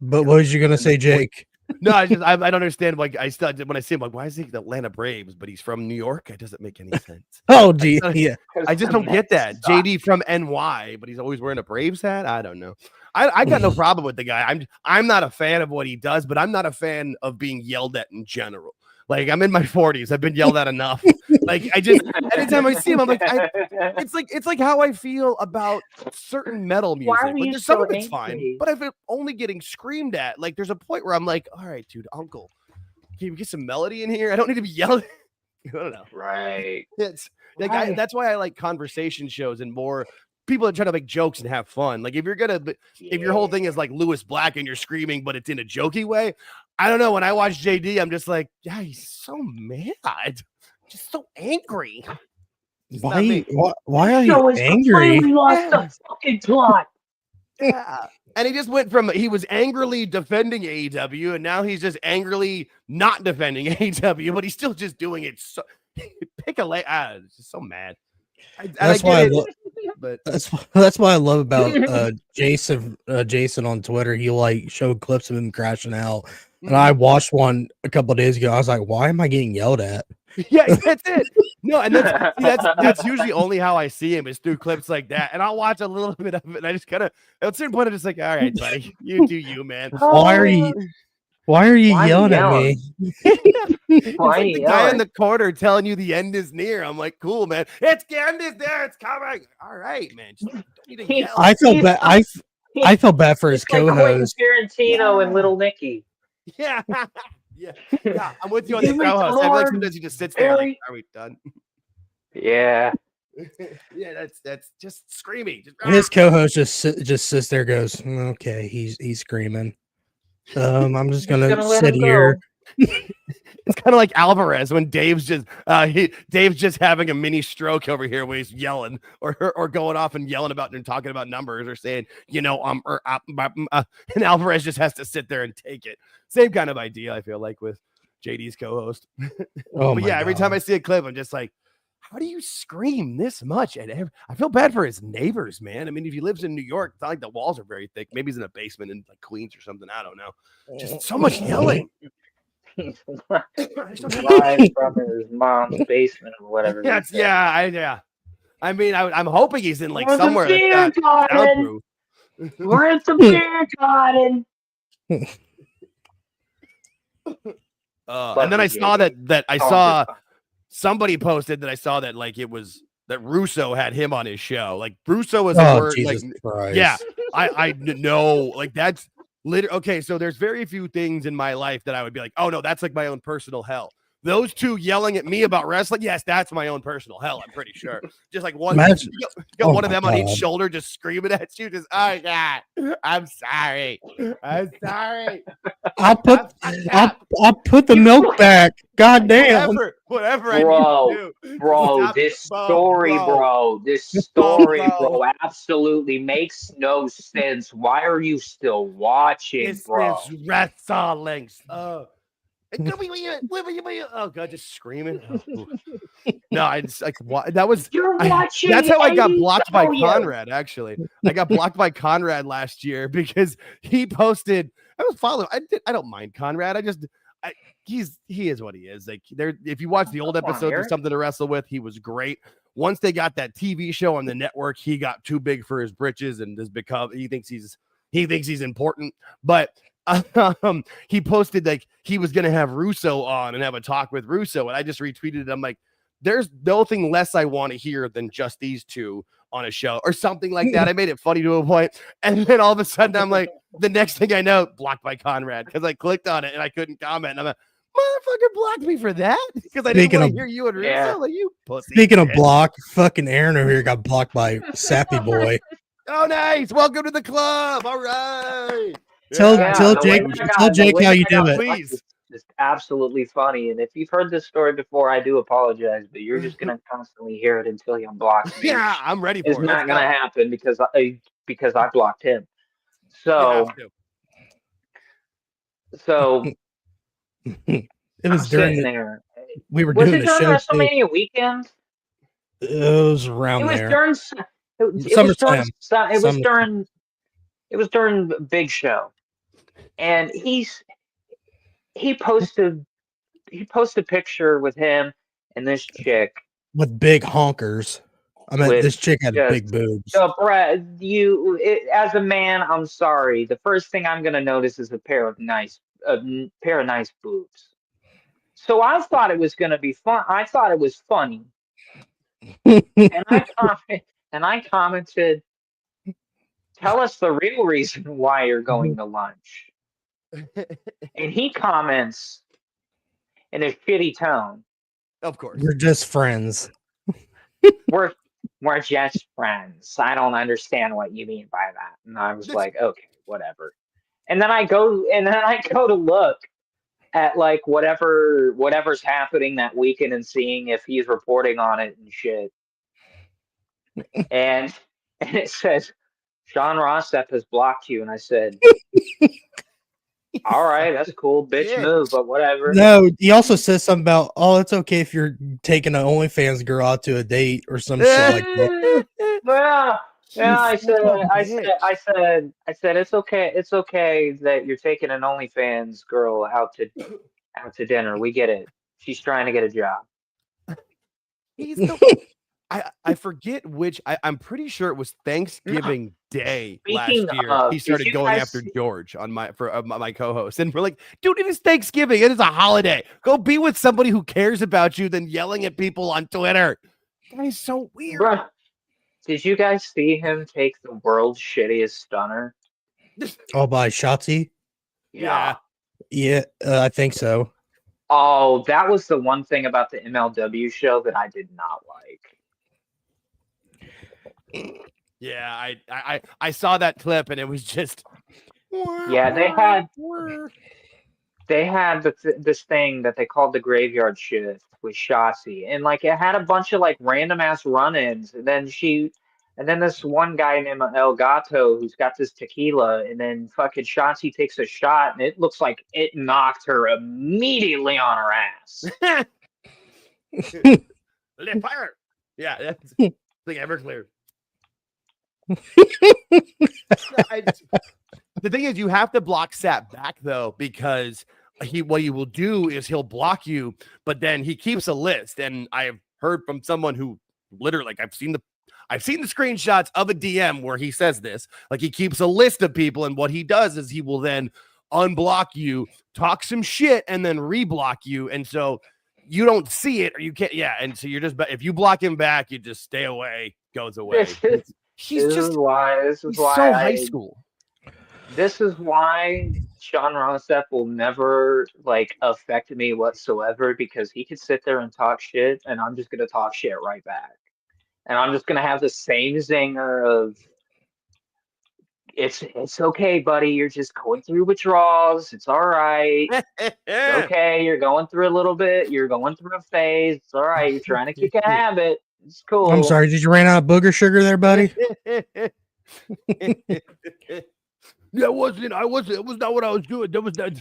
But what was you gonna say, Jake? No, I don't understand. Like, when I see him, like, why is he the Atlanta Braves, but he's from New York? It doesn't make any sense. Oh, gee, yeah. I just don't get that. JD from NY, but he's always wearing a Braves hat. I don't know. I got no problem with the guy. I'm not a fan of what he does, but I'm not a fan of being yelled at in general. Like, I'm in my 40s. I've been yelled at enough. Like, anytime I see him, I'm like, it's like how I feel about certain metal music. Like, some of it's fine, but if it's only getting screamed at, like, there's a point where I'm like, all right, dude, uncle, can you get some melody in here? I don't need to be yelled. I don't know. Right. It's like, that's why I like conversation shows and more people that try to make jokes and have fun. Like, if your whole thing is like Lewis Black and you're screaming, but it's in a jokey way, I don't know. When I watch JD, I'm just like, yeah, he's so mad, just so angry. Why are you angry? We lost the fucking plot. Yeah. And he just went from he was angrily defending AEW, and now he's just angrily not defending AEW, but he's still just doing it. So pick a leg. It's just so mad. That's why I love about Jason on Twitter. He like showed clips of him crashing out, and I watched one a couple of days ago. I was like, why am I getting yelled at? Yeah, that's it. No, and that's usually only how I see him is through clips like that. And I'll watch a little bit of it, and I just kind of at a certain point I'm just like, all right, buddy, you do you, man. Why are you yelling at me? It's like the guy in the corner telling you the end is near. I'm like, cool, man. The end is there. It's coming. All right, man. Just don't need to yell. I feel bad. I feel bad for his co-host. Like Tarantino and Little Nicky. Yeah. Yeah. I'm with you on the co-host. I feel like sometimes he just sits there like, are we done? Yeah. Yeah, that's just screaming. His co-host just sits there, goes, okay, he's screaming. I'm just gonna sit here. It's kind of like Alvarez when Dave's just having a mini stroke over here when he's yelling or going off and yelling about and talking about numbers or saying, and Alvarez just has to sit there and take it. Same kind of idea, I feel like, with JD's co-host. Oh, but yeah, every time I see a clip, I'm just like, how do you scream this much? And I feel bad for his neighbors, man. I mean, if he lives in New York, it's not like the walls are very thick. Maybe he's in a basement in like Queens or something. I don't know. Just so much yelling. Live from his mom's basement or whatever. Yeah. I mean, I'm hoping he's in like We're somewhere that's soundproof. We're at the beer garden. And then I saw that I saw somebody posted that I saw that like it was that Russo had him on his show. Like Russo is a word. Jesus like Christ. Yeah, I know. Like that's literally okay. So there's very few things in my life that I would be like, oh no, that's like my own personal hell. Those two yelling at me about wrestling, yes, that's my own personal hell. I'm pretty sure. Just like one, you got one of them on each shoulder, just screaming at you. Just, oh God, I'm sorry. I'll put the milk back. God damn. Whatever. This story, bro, absolutely makes no sense. Why are you still watching, this bro? This is wrestling. Oh God, just screaming. No, I just like that was. That's how I got blocked by Conrad. Actually, I got blocked by Conrad last year because he posted. I was following. I don't mind Conrad. He is what he is. Like if you watch the old episodes of Something to Wrestle With, he was great. Once they got that TV show on the network, he got too big for his britches and has become. He thinks he's important, but. He posted like he was gonna have Russo on and have a talk with Russo, and I just retweeted it. I'm like, there's nothing less I want to hear than just these two on a show or something like that. I made it funny to a point, and then all of a sudden I'm like, the next thing I know, blocked by Conrad because I clicked on it and I couldn't comment. And I'm like, motherfucker blocked me for that because I didn't want to hear you and Russo. Like, you pussy. Speaking of block, fucking Aaron over here got blocked by Sappy Boy. Oh, nice! Welcome to the club. All right. Tell Jake how you do it. Please. It's absolutely funny. And if you've heard this story before, I do apologize, but you're just going to constantly hear it until you unblock me. Yeah, I'm ready for it. It's not going to happen because I blocked him. So it was during there. We were doing the show. Was it during WrestleMania weekend? It was around there. It was during Big Show. And he posted a picture with him and this chick with big honkers. I mean, this chick had big boobs. So, Brad, as a man, I'm sorry. The first thing I'm gonna notice is a pair of nice boobs. So I thought it was gonna be fun. I thought it was funny, and I commented, "Tell us the real reason why you're going to lunch." And he comments in a shitty tone. Of course. We're just friends. We're just friends. I don't understand what you mean by that. And I was like, okay, whatever. And then I go to look at like whatever's happening that weekend and seeing if he's reporting on it and shit. And it says Sean Rossap has blocked you, and I said, all right, that's cool, bitch move, but whatever. No, he also says something about, oh, it's okay if you're taking an OnlyFans girl out to a date or some shit like that. Yeah, I said it's okay that you're taking an OnlyFans girl out to dinner. We get it. She's trying to get a job. I forget which. I'm pretty sure it was Thanksgiving Day last year. He started going after George on my co-host, and we're like, dude, it is Thanksgiving. It is a holiday. Go be with somebody who cares about you than yelling at people on Twitter. That is so weird. Bruh, did you guys see him take the world's shittiest stunner? Oh, by Shotzi? Yeah, I think so. Oh, that was the one thing about the MLW show that I did not like. Yeah, I saw that clip and it was just they had they had this thing that they called the graveyard shift with Shotzi, and like it had a bunch of like random ass run-ins, and then this one guy named El Gato who's got this tequila, and then fucking Shotzi takes a shot, and it looks like it knocked her immediately on her ass. Fire! Yeah, that's like Everclear. The thing is, you have to block Sat back though, because what he will do is he'll block you, but then he keeps a list. And I've heard from someone who literally, like, I've seen the screenshots of a DM where he says this, like he keeps a list of people, and what he does is he will then unblock you, talk some shit, and then reblock you, and so you don't see it, or you can't. Yeah, and so you're just, if you block him back, you just stay away, goes away. He's this just is why so high school. This is why Sean Rossap will never like affect me whatsoever, because he could sit there and talk shit, and I'm just gonna talk shit right back, and I'm just gonna have the same zinger of it's okay, buddy. You're just going through withdrawals. It's all right. It's okay. You're going through a little bit. You're going through a phase. It's all right. You're trying to kick a habit. It's cool. I'm sorry. Did you run out of booger sugar there, buddy? Yeah, it was not what I was doing. That was not.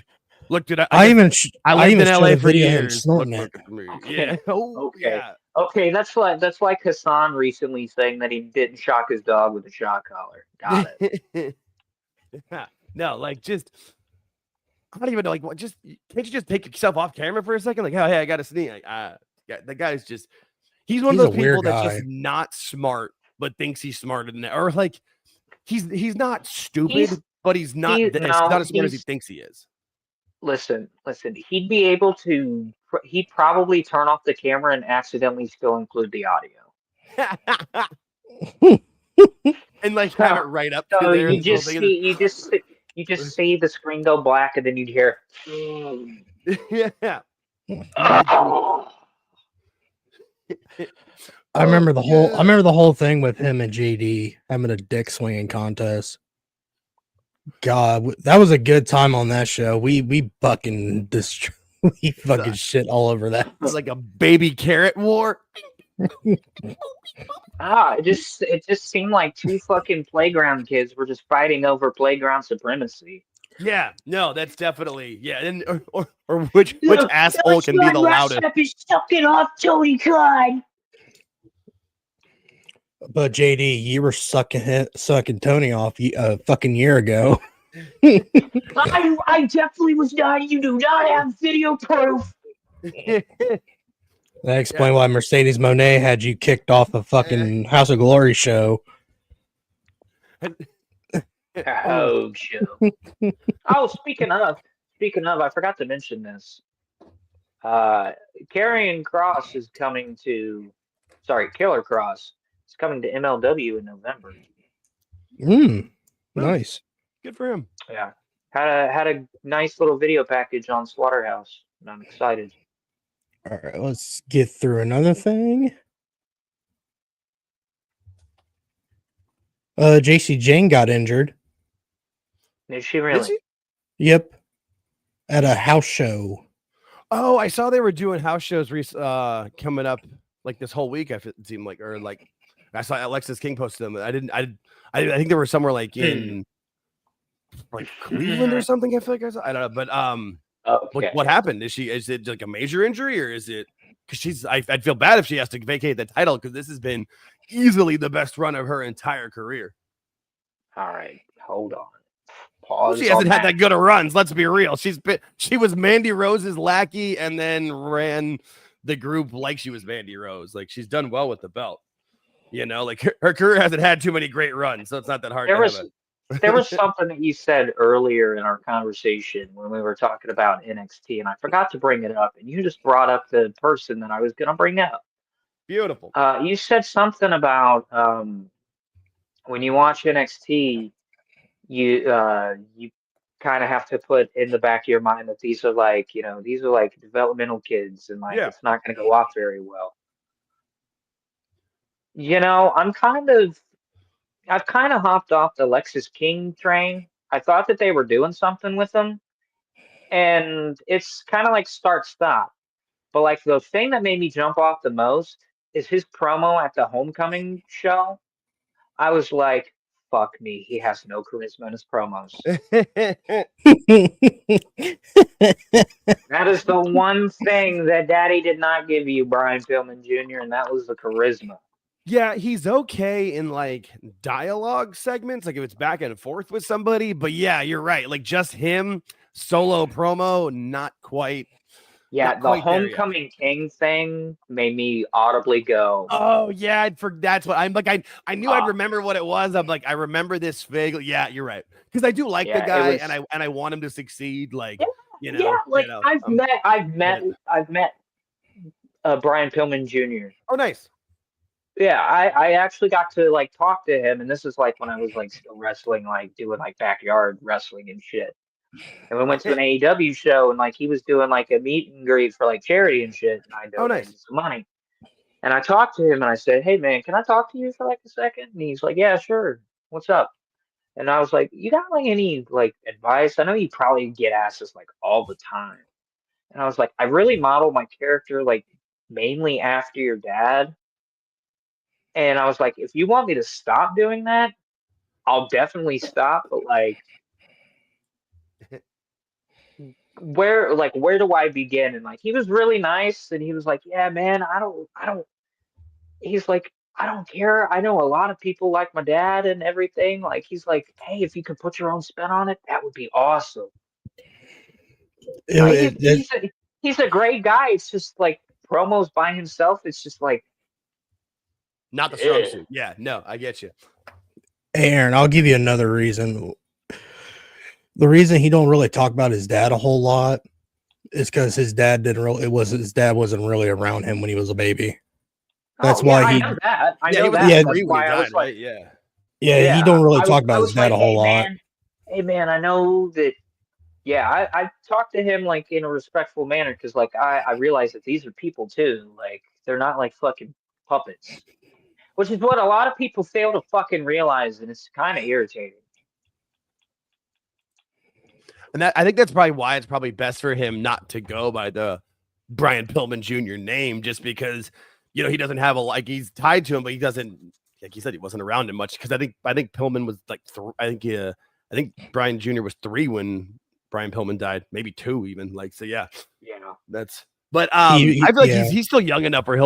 Look, did I lived in LA for years. Look at me. Yeah. Oh, okay. Yeah. Okay, that's why Kassan recently saying that he didn't shock his dog with a shock collar. Got it. No, like, just, I don't even know, like, what, just, can't you just take yourself off camera for a second? Like, oh, hey, I got to sneeze. Like, yeah, the guy's just, he's one of those people that's just not smart, but thinks he's smarter than that. Or like, he's not stupid, but he's not as smart as he thinks he is. Listen, he'd be able to, he'd probably turn off the camera and accidentally still include the audio. And like have it right up to there. You just see the screen go black, and then you'd hear yeah. I remember the whole thing with him and JD having a dick swinging contest. God, that was a good time on that show. We fucking shit all over that. It's like a baby carrot war. It just seemed like two fucking playground kids were just fighting over playground supremacy. Yeah, no, that's definitely, yeah. And or which asshole can be the loudest? Suck it off, Tony Khan. But JD, you were sucking Tony off a fucking year ago. I definitely was not. You do not have video proof. That explains why Mercedes Monet had you kicked off a fucking House of Glory show. Oh, show. Oh, speaking of, I forgot to mention this. Killer Cross is coming to MLW in November. Nice. Good for him. Yeah. Had a nice little video package on Slaughterhouse, and I'm excited. All right, let's get through another thing. Jayne got injured. Is she really? Did she? Yep. At a house show. Oh, I saw they were doing house shows coming up like this whole week. It seemed like, or like I saw Alexis King post them. I think they were somewhere like in like Cleveland or something. I feel like I don't know, but okay. What happened? Is it like a major injury, or is it because I'd feel bad if she has to vacate the title, because this has been easily the best run of her entire career. All right, hold on. Pause. She hasn't had that good of runs. Let's be real. She was Mandy Rose's lackey, and then ran the group like she was Mandy Rose. Like, she's done well with the belt. You know, like her career hasn't had too many great runs, so it's not that hard. There was something that you said earlier in our conversation when we were talking about NXT, and I forgot to bring it up, and you just brought up the person that I was going to bring up. Beautiful. You said something about when you watch NXT, you kind of have to put in the back of your mind that these are like developmental kids, and like it's not going to go off very well. You know, I've kind of hopped off the Lexis King train. I thought that they were doing something with them, and it's kind of like start stop. But like the thing that made me jump off the most is his promo at the homecoming show. I was like, fuck me, he has no charisma in his promos. That is the one thing that Daddy did not give you, Brian Pillman Jr., and that was the charisma. Yeah, he's okay in like dialogue segments, like if it's back and forth with somebody. But yeah, you're right. Like just him solo promo, not quite. Yeah, the Homecoming King thing made me audibly go, oh yeah, that's what I'm like. I knew I'd remember what it was. I'm like, I remember this vaguely. Yeah, you're right. Because I do like the guy, and I want him to succeed. Like, I've met Brian Pillman Jr. Oh, nice. Yeah, I actually got to like talk to him, and this is like when I was like still wrestling, like doing like backyard wrestling and shit. And we went to an AEW show, and like he was doing like a meet and greet for like charity and shit, and I donated some money. And I talked to him, and I said, "Hey man, can I talk to you for like a second?" And he's like, "Yeah, sure. What's up?" And I was like, "You got like any like advice? I know you probably get asked this like all the time." And I was like, "I really model my character like mainly after your dad." And I was like, "If you want me to stop doing that, I'll definitely stop. But like, where do I begin?" And like he was really nice, and he was like, "Yeah, man, I don't." He's like, "I don't care. I know a lot of people like my dad and everything." Like he's like, "Hey, if you could put your own spin on it, that would be awesome." He's a great guy. It's just like promos by himself. It's just like not the strong suit. Yeah, no, I get you. Hey, Aaron, I'll give you another reason. The reason he don't really talk about his dad a whole lot is because his dad his dad wasn't really around him when he was a baby. That's why I know that. I know that. Yeah, that's why I was like, yeah, he don't really talk about his dad a whole lot. Hey man, I know that. Yeah, I talked to him like in a respectful manner because like I realize that these are people too. Like they're not like fucking puppets, which is what a lot of people fail to fucking realize, and it's kind of irritating. And I think that's probably why it's probably best for him not to go by the Brian Pillman Jr. name, just because he doesn't have he's tied to him, but he doesn't, like you said, he wasn't around him much. Because I think Pillman was like I think Brian Jr. was 3 when Brian Pillman died, maybe 2 even. Like so, yeah. That's. But I feel like he's still young enough where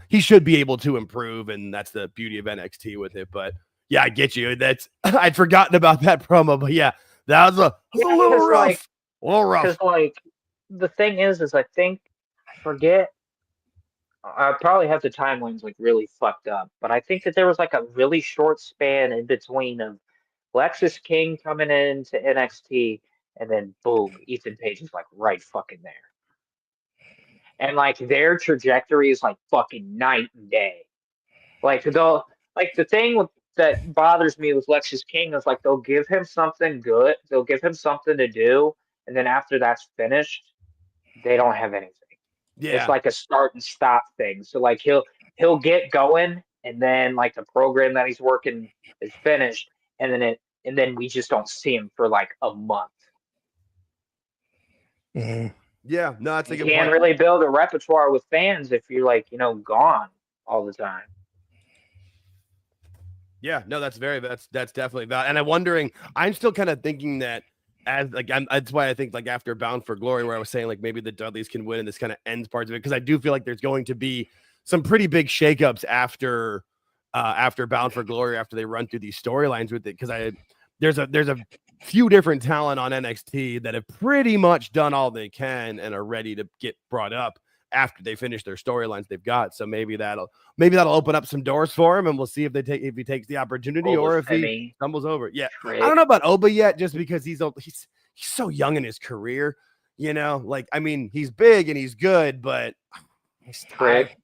he should be able to improve, and that's the beauty of NXT with it. But yeah, I get you. That's I'd forgotten about that promo, but yeah. That was a little rough. Because like the thing is I think I forget. I probably have the timelines like really fucked up, but I think that there was like a really short span in between of Lexis King coming into NXT, and then boom, Ethan Page is like right fucking there, and like their trajectory is like fucking night and day. Like the thing that bothers me with Lexis King is like they'll give him something good, they'll give him something to do, and then after that's finished, they don't have anything. Yeah. It's like a start and stop thing. So like he'll get going, and then like the program that he's working is finished, and then we just don't see him for like a month. Mm-hmm. Yeah, no, that's a good point. You can't really build a repertoire with fans if you're like gone all the time. Yeah, no, that's definitely valid. And I'm still kind of thinking that that's why I think like after Bound for Glory, where I was saying like maybe the Dudleys can win and this kind of ends parts of it, because I do feel like there's going to be some pretty big shakeups after Bound for Glory, after they run through these storylines with it, because there's a few different talent on NXT that have pretty much done all they can and are ready to get brought up after they finish their storylines they've got. So maybe that'll open up some doors for him, and we'll see if he takes the opportunity or if he stumbles over. Yeah, I don't know about Oba yet, just because he's so young in his career. Like I mean, he's big and he's good, but Trick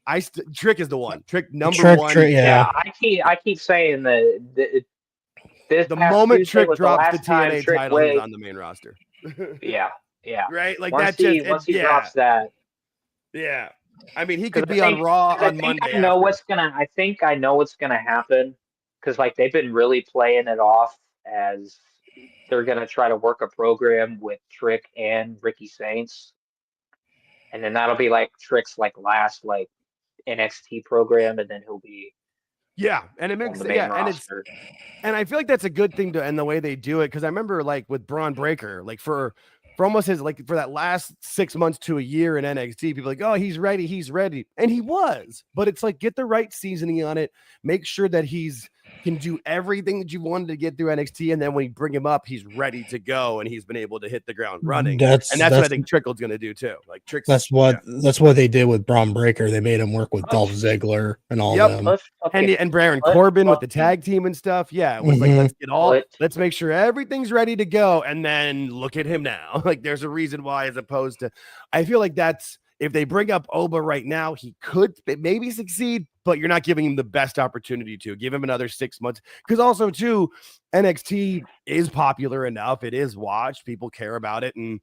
is the one. Trick number one. Trick, yeah. I keep saying that the moment Trick drops the TNA title, he's on the main roster. yeah, right. Like once he drops that. Yeah, I mean, he could be on Raw on Monday. I think I know what's gonna happen, because like they've been really playing it off as they're gonna try to work a program with Trick and Ricky Saints, and then that'll be like Trick's like last like NXT program, and then he'll be and it on makes the main roster. And I feel like that's a good thing to, and the way they do it, because I remember like with Braun Breaker, like for almost his like for that last 6 months to a year in NXT, people are like, oh, he's ready, and he was. But it's like, get the right seasoning on it, make sure that he's can do everything that you wanted to get through NXT, and then when you bring him up, he's ready to go, and he's been able to hit the ground running. That's what I think Trickle's going to do too. Like Trick's, that's what they did with Braun Breaker. They made him work with Dolph Ziggler and all them, and Baron Corbin with the tag team and stuff. Yeah, it was like let's make sure everything's ready to go, and then look at him now. Like there's a reason why, as opposed to, I feel like that's. If they bring up Oba right now, he could maybe succeed, but you're not giving him the best opportunity to give him another 6 months. Because also, too, NXT is popular enough. It is watched. People care about it. And,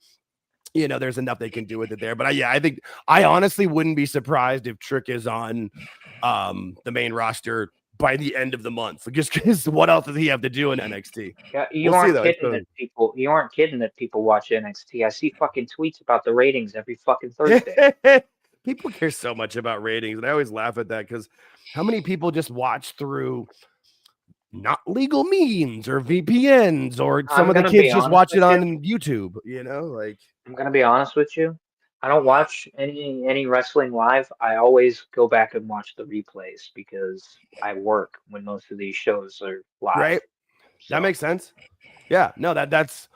you know, there's enough they can do with it there. But I think I honestly wouldn't be surprised if Trick is on the main roster by the end of the month. Just because what else does he have to do in NXT? Yeah, you aren't kidding that people watch NXT. I see fucking tweets about the ratings every fucking Thursday. People care so much about ratings, and I always laugh at that because how many people just watch through not legal means or VPNs, or some of the kids just watch it on YouTube, you know? Like, I'm gonna be honest with you. I don't watch any wrestling live. I always go back and watch the replays because I work when most of these shows are live. Right. So. That makes sense. Yeah. No, that's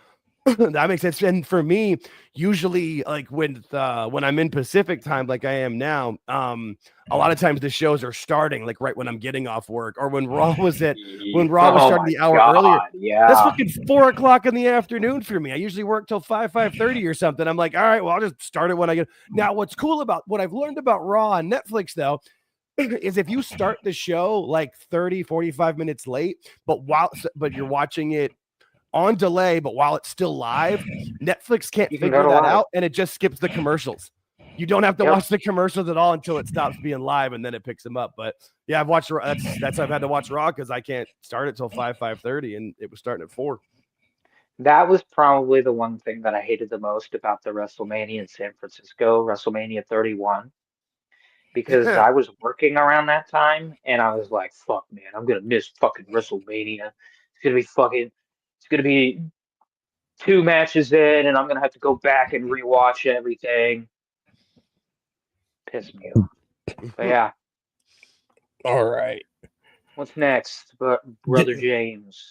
that makes sense. And for me, usually like when I'm in Pacific time, like I am now, a lot of times the shows are starting like right when I'm getting off work, or when Raw was starting the hour earlier. Yeah, that's fucking 4 o'clock in the afternoon for me. I usually work till 5:30 or something. I'm like, all right, well, I'll just start it when I get. Now, what's cool about what I've learned about Raw on Netflix though is if you start the show like 30-45 minutes late, but you're watching it on delay, but while it's still live, Netflix can't figure that out, and it just skips the commercials. You don't have to watch the commercials at all until it stops being live, and then it picks them up. But yeah, I've watched that's I've had to watch Raw because I can't start it till 5:30, and it was starting at 4. That was probably the one thing that I hated the most about the WrestleMania in San Francisco, WrestleMania 31, because I was working around that time, and I was like, "Fuck, man, I'm gonna miss fucking WrestleMania. It's gonna be 2 matches in, and I'm gonna have to go back and rewatch everything." Piss me off. But yeah. All right. What's next, Brother James?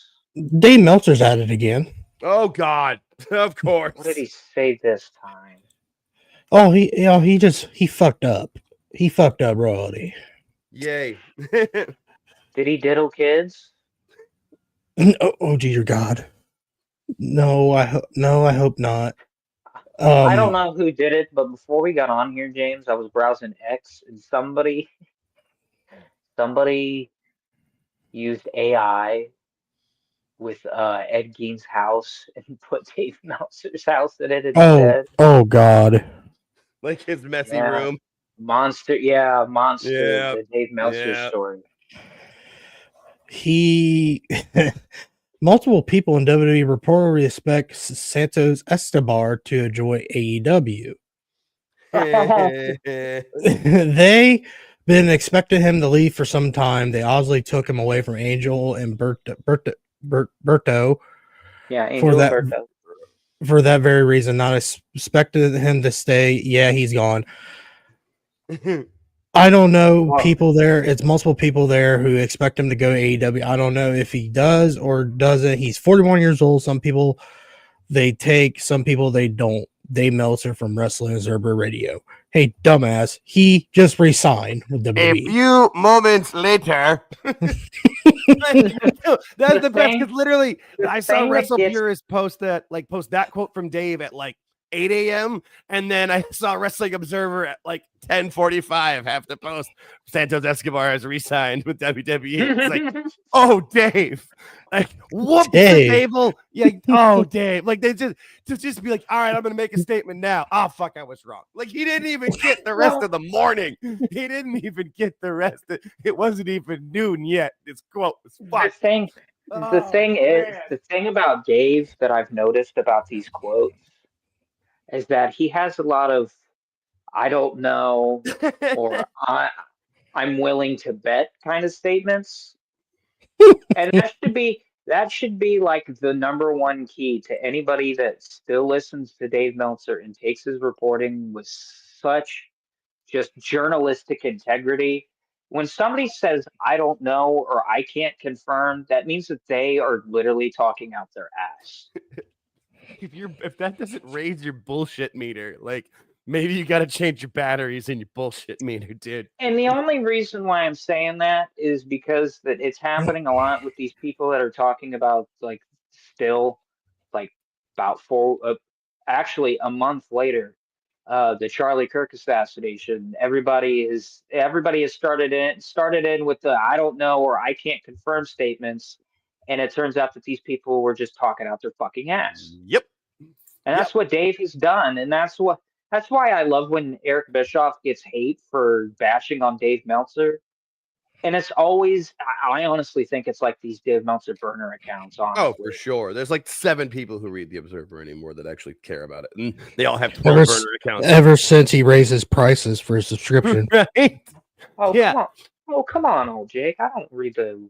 Dave Meltzer's at it again. Oh God, of course. What did he say this time? Oh, he fucked up. He fucked up royalty. Yay. Did he diddle kids? Oh, dear God. No, I hope not. I don't know who did it, but before we got on here, James, I was browsing X, and somebody used AI with Ed Gein's house and put Dave Meltzer's house in it instead. Oh God. Like his messy room. Monster. Yeah. The Dave Meltzer story. Multiple people in WWE reportedly expect Santos Escobar to join AEW. They been expecting him to leave for some time. They obviously took him away from Angel and Berto. Yeah, Angel for that very reason. Not expected him to stay. Yeah, he's gone. I don't know people there. It's multiple people there who expect him to go to AEW. I don't know if he does or doesn't. He's 41 years old. Some people they take, some people they don't. Dave Meltzer from Wrestling Observer Radio. Hey, dumbass, he just resigned with WWE. A few moments later. That's the best, because literally I saw Wrestle Purist post that quote from Dave at like 8 a.m. and then I saw Wrestling Observer at like 10:45 have to post Santos Escobar has re-signed with WWE. It's like, oh, Dave, like whoops, Dave. Yeah, oh, Dave, like they just be like, all right, I'm gonna make a statement now. Oh fuck, I was wrong. Like he didn't even get the rest of the morning. He didn't even get the rest. It wasn't even noon yet. This quote was fucked. The thing about Dave that I've noticed about these quotes is that he has a lot of I don't know or I'm willing to bet kind of statements. And that should be like the number one key to anybody that still listens to Dave Meltzer and takes his reporting with such just journalistic integrity. When somebody says I don't know or I can't confirm, that means that they are literally talking out their ass. If that doesn't raise your bullshit meter, like maybe you got to change your batteries in your bullshit meter, dude. And the only reason why I'm saying that is because that it's happening a lot with these people that are talking about like still like about actually a month later, the Charlie Kirk assassination. Everybody has started in with the I don't know or I can't confirm statements, and it turns out that these people were just talking out their fucking ass. Yep. And that's what Dave has done, and that's why I love when Eric Bischoff gets hate for bashing on Dave Meltzer. And it's always, I honestly think it's like these Dave Meltzer burner accounts. Honestly. Oh, for sure. There's like 7 people who read the Observer anymore that actually care about it, and they all have 12 burner accounts. Ever since he raises prices for his subscription, right? Oh yeah. Come on, old Jake. I don't read the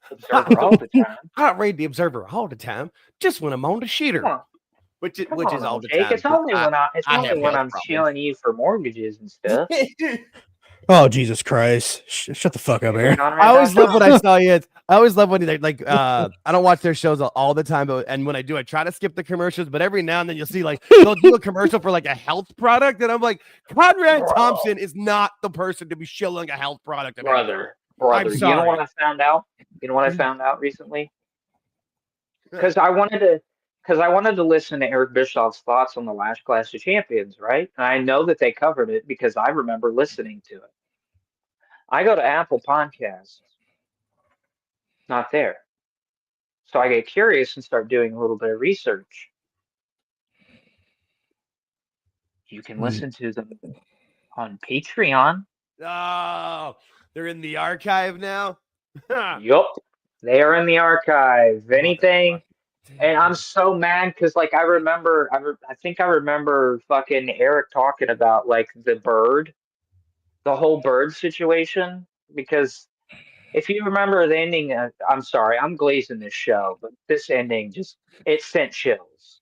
Observer all the time. I don't read the Observer all the time. Just when I'm on the sheeter. Which is all the Jake. time. It's only when I'm shilling you for mortgages and stuff. Oh Jesus Christ! Shut the fuck up, Aaron. I always love when I saw you. I always love when they like. I don't watch their shows all the time, and when I do, I try to skip the commercials. But every now and then, you'll see like they'll do a commercial for like a health product, and I'm like, Conrad Thompson is not the person to be shilling a health product. Brother. You know what I found out? You know what I found out recently? Because I wanted to listen to Eric Bischoff's thoughts on the last Clash of Champions, right? And I know that they covered it because I remember listening to it. I go to Apple Podcasts. Not there. So I get curious and start doing a little bit of research. You can listen to them on Patreon. Oh, they're in the archive now? Yup. They are in the archive. If anything... And I'm so mad because, like, I think I remember fucking Eric talking about, like, the whole bird situation. Because if you remember the ending, I'm sorry, I'm glazing this show, but this ending it sent chills.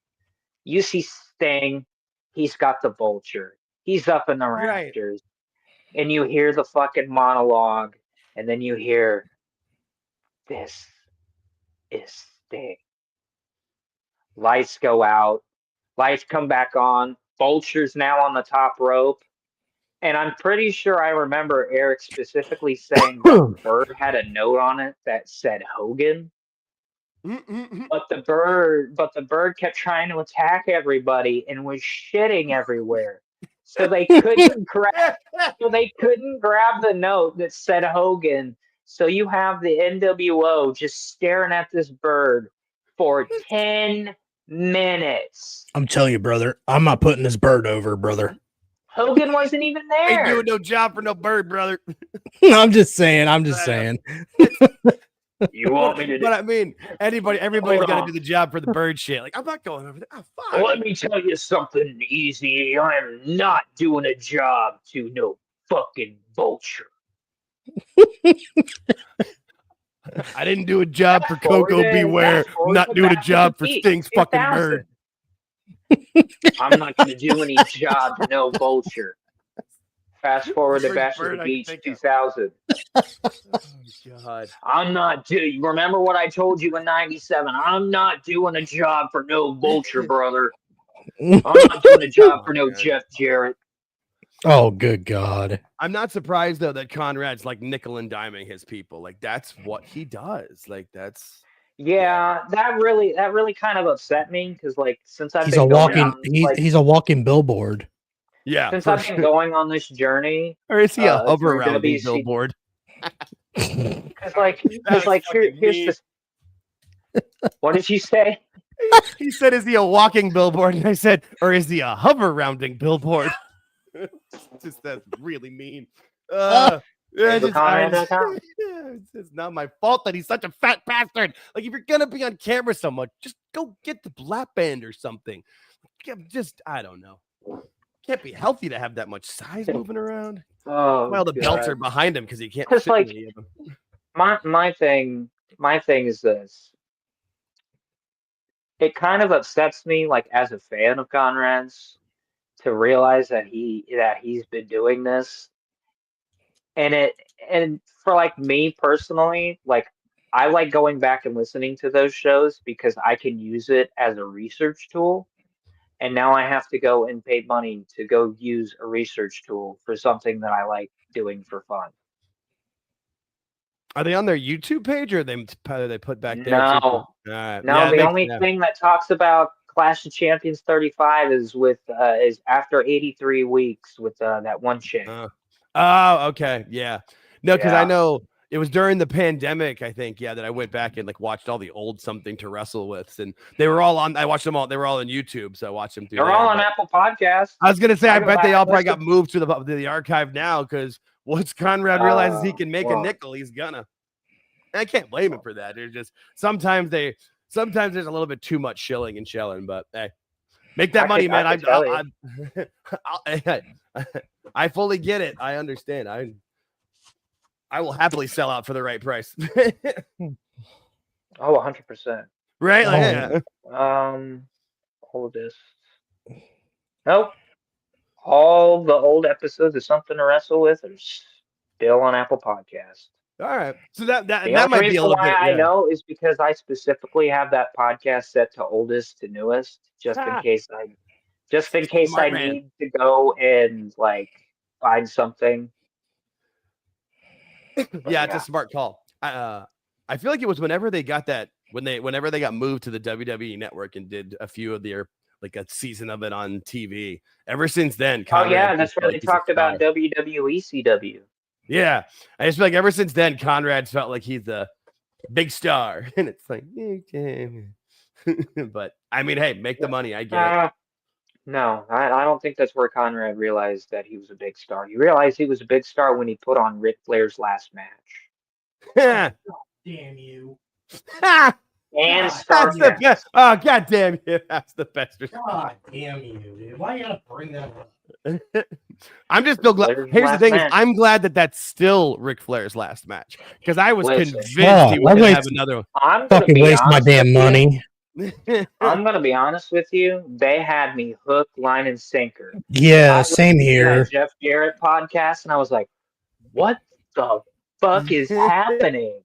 You see Sting, he's got the vulture. He's up in the rafters. Right. And you hear the fucking monologue, and then you hear, "This is Sting." Lights go out. Lights come back on. Vulture's now on the top rope. And I'm pretty sure I remember Eric specifically saying that the bird had a note on it that said Hogan. But the bird kept trying to attack everybody and was shitting everywhere. So they couldn't grab the note that said Hogan. So you have the NWO just staring at this bird for 10 minutes. I'm telling you, brother, I'm not putting this bird over, brother. Hogan wasn't even there. Ain't doing no job for no bird, brother. I'm just saying. You want me to do? But I mean, everybody's got to do the job for the bird shit. Like, I'm not going over there. Oh, fuck. Let me tell you something easy. I am not doing a job to no fucking vulture. I didn't do a job for Coco Beware. I'm not doing a job for Sting's fucking bird. I'm not going to do any job for no vulture. Fast forward to Bash of the Beach 2000. Oh, God. I'm not doing. Remember what I told you in '97? I'm not doing a job for no vulture, brother. I'm not doing a job for no Jeff Jarrett. Oh, good God. I'm not surprised, though, that Conrad's like nickel and diming his people. Like, that's what he does. Like, that's... Yeah, that really kind of upset me because, like, since I've he's been he's a walking billboard. Yeah, since I've been going on this journey, or is he a hover around the billboard? Because here's this. What did you say? He said, "Is he a walking billboard?" And I said, "Or is he a hover rounding billboard?" Just that's really mean. It's not my fault that he's such a fat bastard. Like, if you're gonna be on camera so much, just go get the lap band or something. Just, I don't know. Can't be healthy to have that much size moving around. Oh, the belts are behind him because he can't. Because like, my thing is this. It kind of upsets me, like as a fan of Conrad's, to realize that he's been doing this, and for like me personally, like I like going back and listening to those shows because I can use it as a research tool. And now I have to go and pay money to go use a research tool for something that I like doing for fun. Are they on their YouTube page or are they put back there? No. The only thing that talks about Clash of Champions 35 is is after 83 weeks with that one chick. Oh, okay. Yeah. No, because I know it was during the pandemic, I think, that I went back and like watched all the old Something to Wrestle With, and they were all on. I watched them all. They were all on YouTube, so I watched them through. They're all on Apple Podcasts. I was gonna say, I bet they all probably got moved to the archive now because once Conrad realizes he can make a nickel, he's gonna. And I can't blame him for that. There's just sometimes there's a little bit too much shilling and shelling, but hey, make that money, man. I fully get it. I understand. I will happily sell out for the right price. 100%. Right? Oldest. Nope. All the old episodes of Something to Wrestle With are still on Apple Podcasts. All right. So that might be a little bit. I know is because I specifically have that podcast set to oldest to newest, just in case I need to go and like find something. It's a smart call. I feel like it was whenever they got whenever they got moved to the WWE network and did a few of their like a season of it on TV. Ever since then, that's where they talked about WWE CW. Yeah, I just feel like ever since then, Conrad's felt like he's a big star, and it's like, but I mean, hey, make the money. I get it. No, I don't think that's where Conrad realized that he was a big star. He realized he was a big star when he put on Ric Flair's last match. Damn you. And that's the best. Oh, God damn you. That's the best. God damn you, dude. Why you gotta bring that up? I'm just still glad. Here's the thing: is I'm glad that that's still Ric Flair's last match because I was convinced he was going to have another one. I'm fucking waste my damn money. I'm gonna be honest with you. They had me hook, line, and sinker. Yeah, same here. Jeff Jarrett podcast, and I was like, "What the fuck is happening?"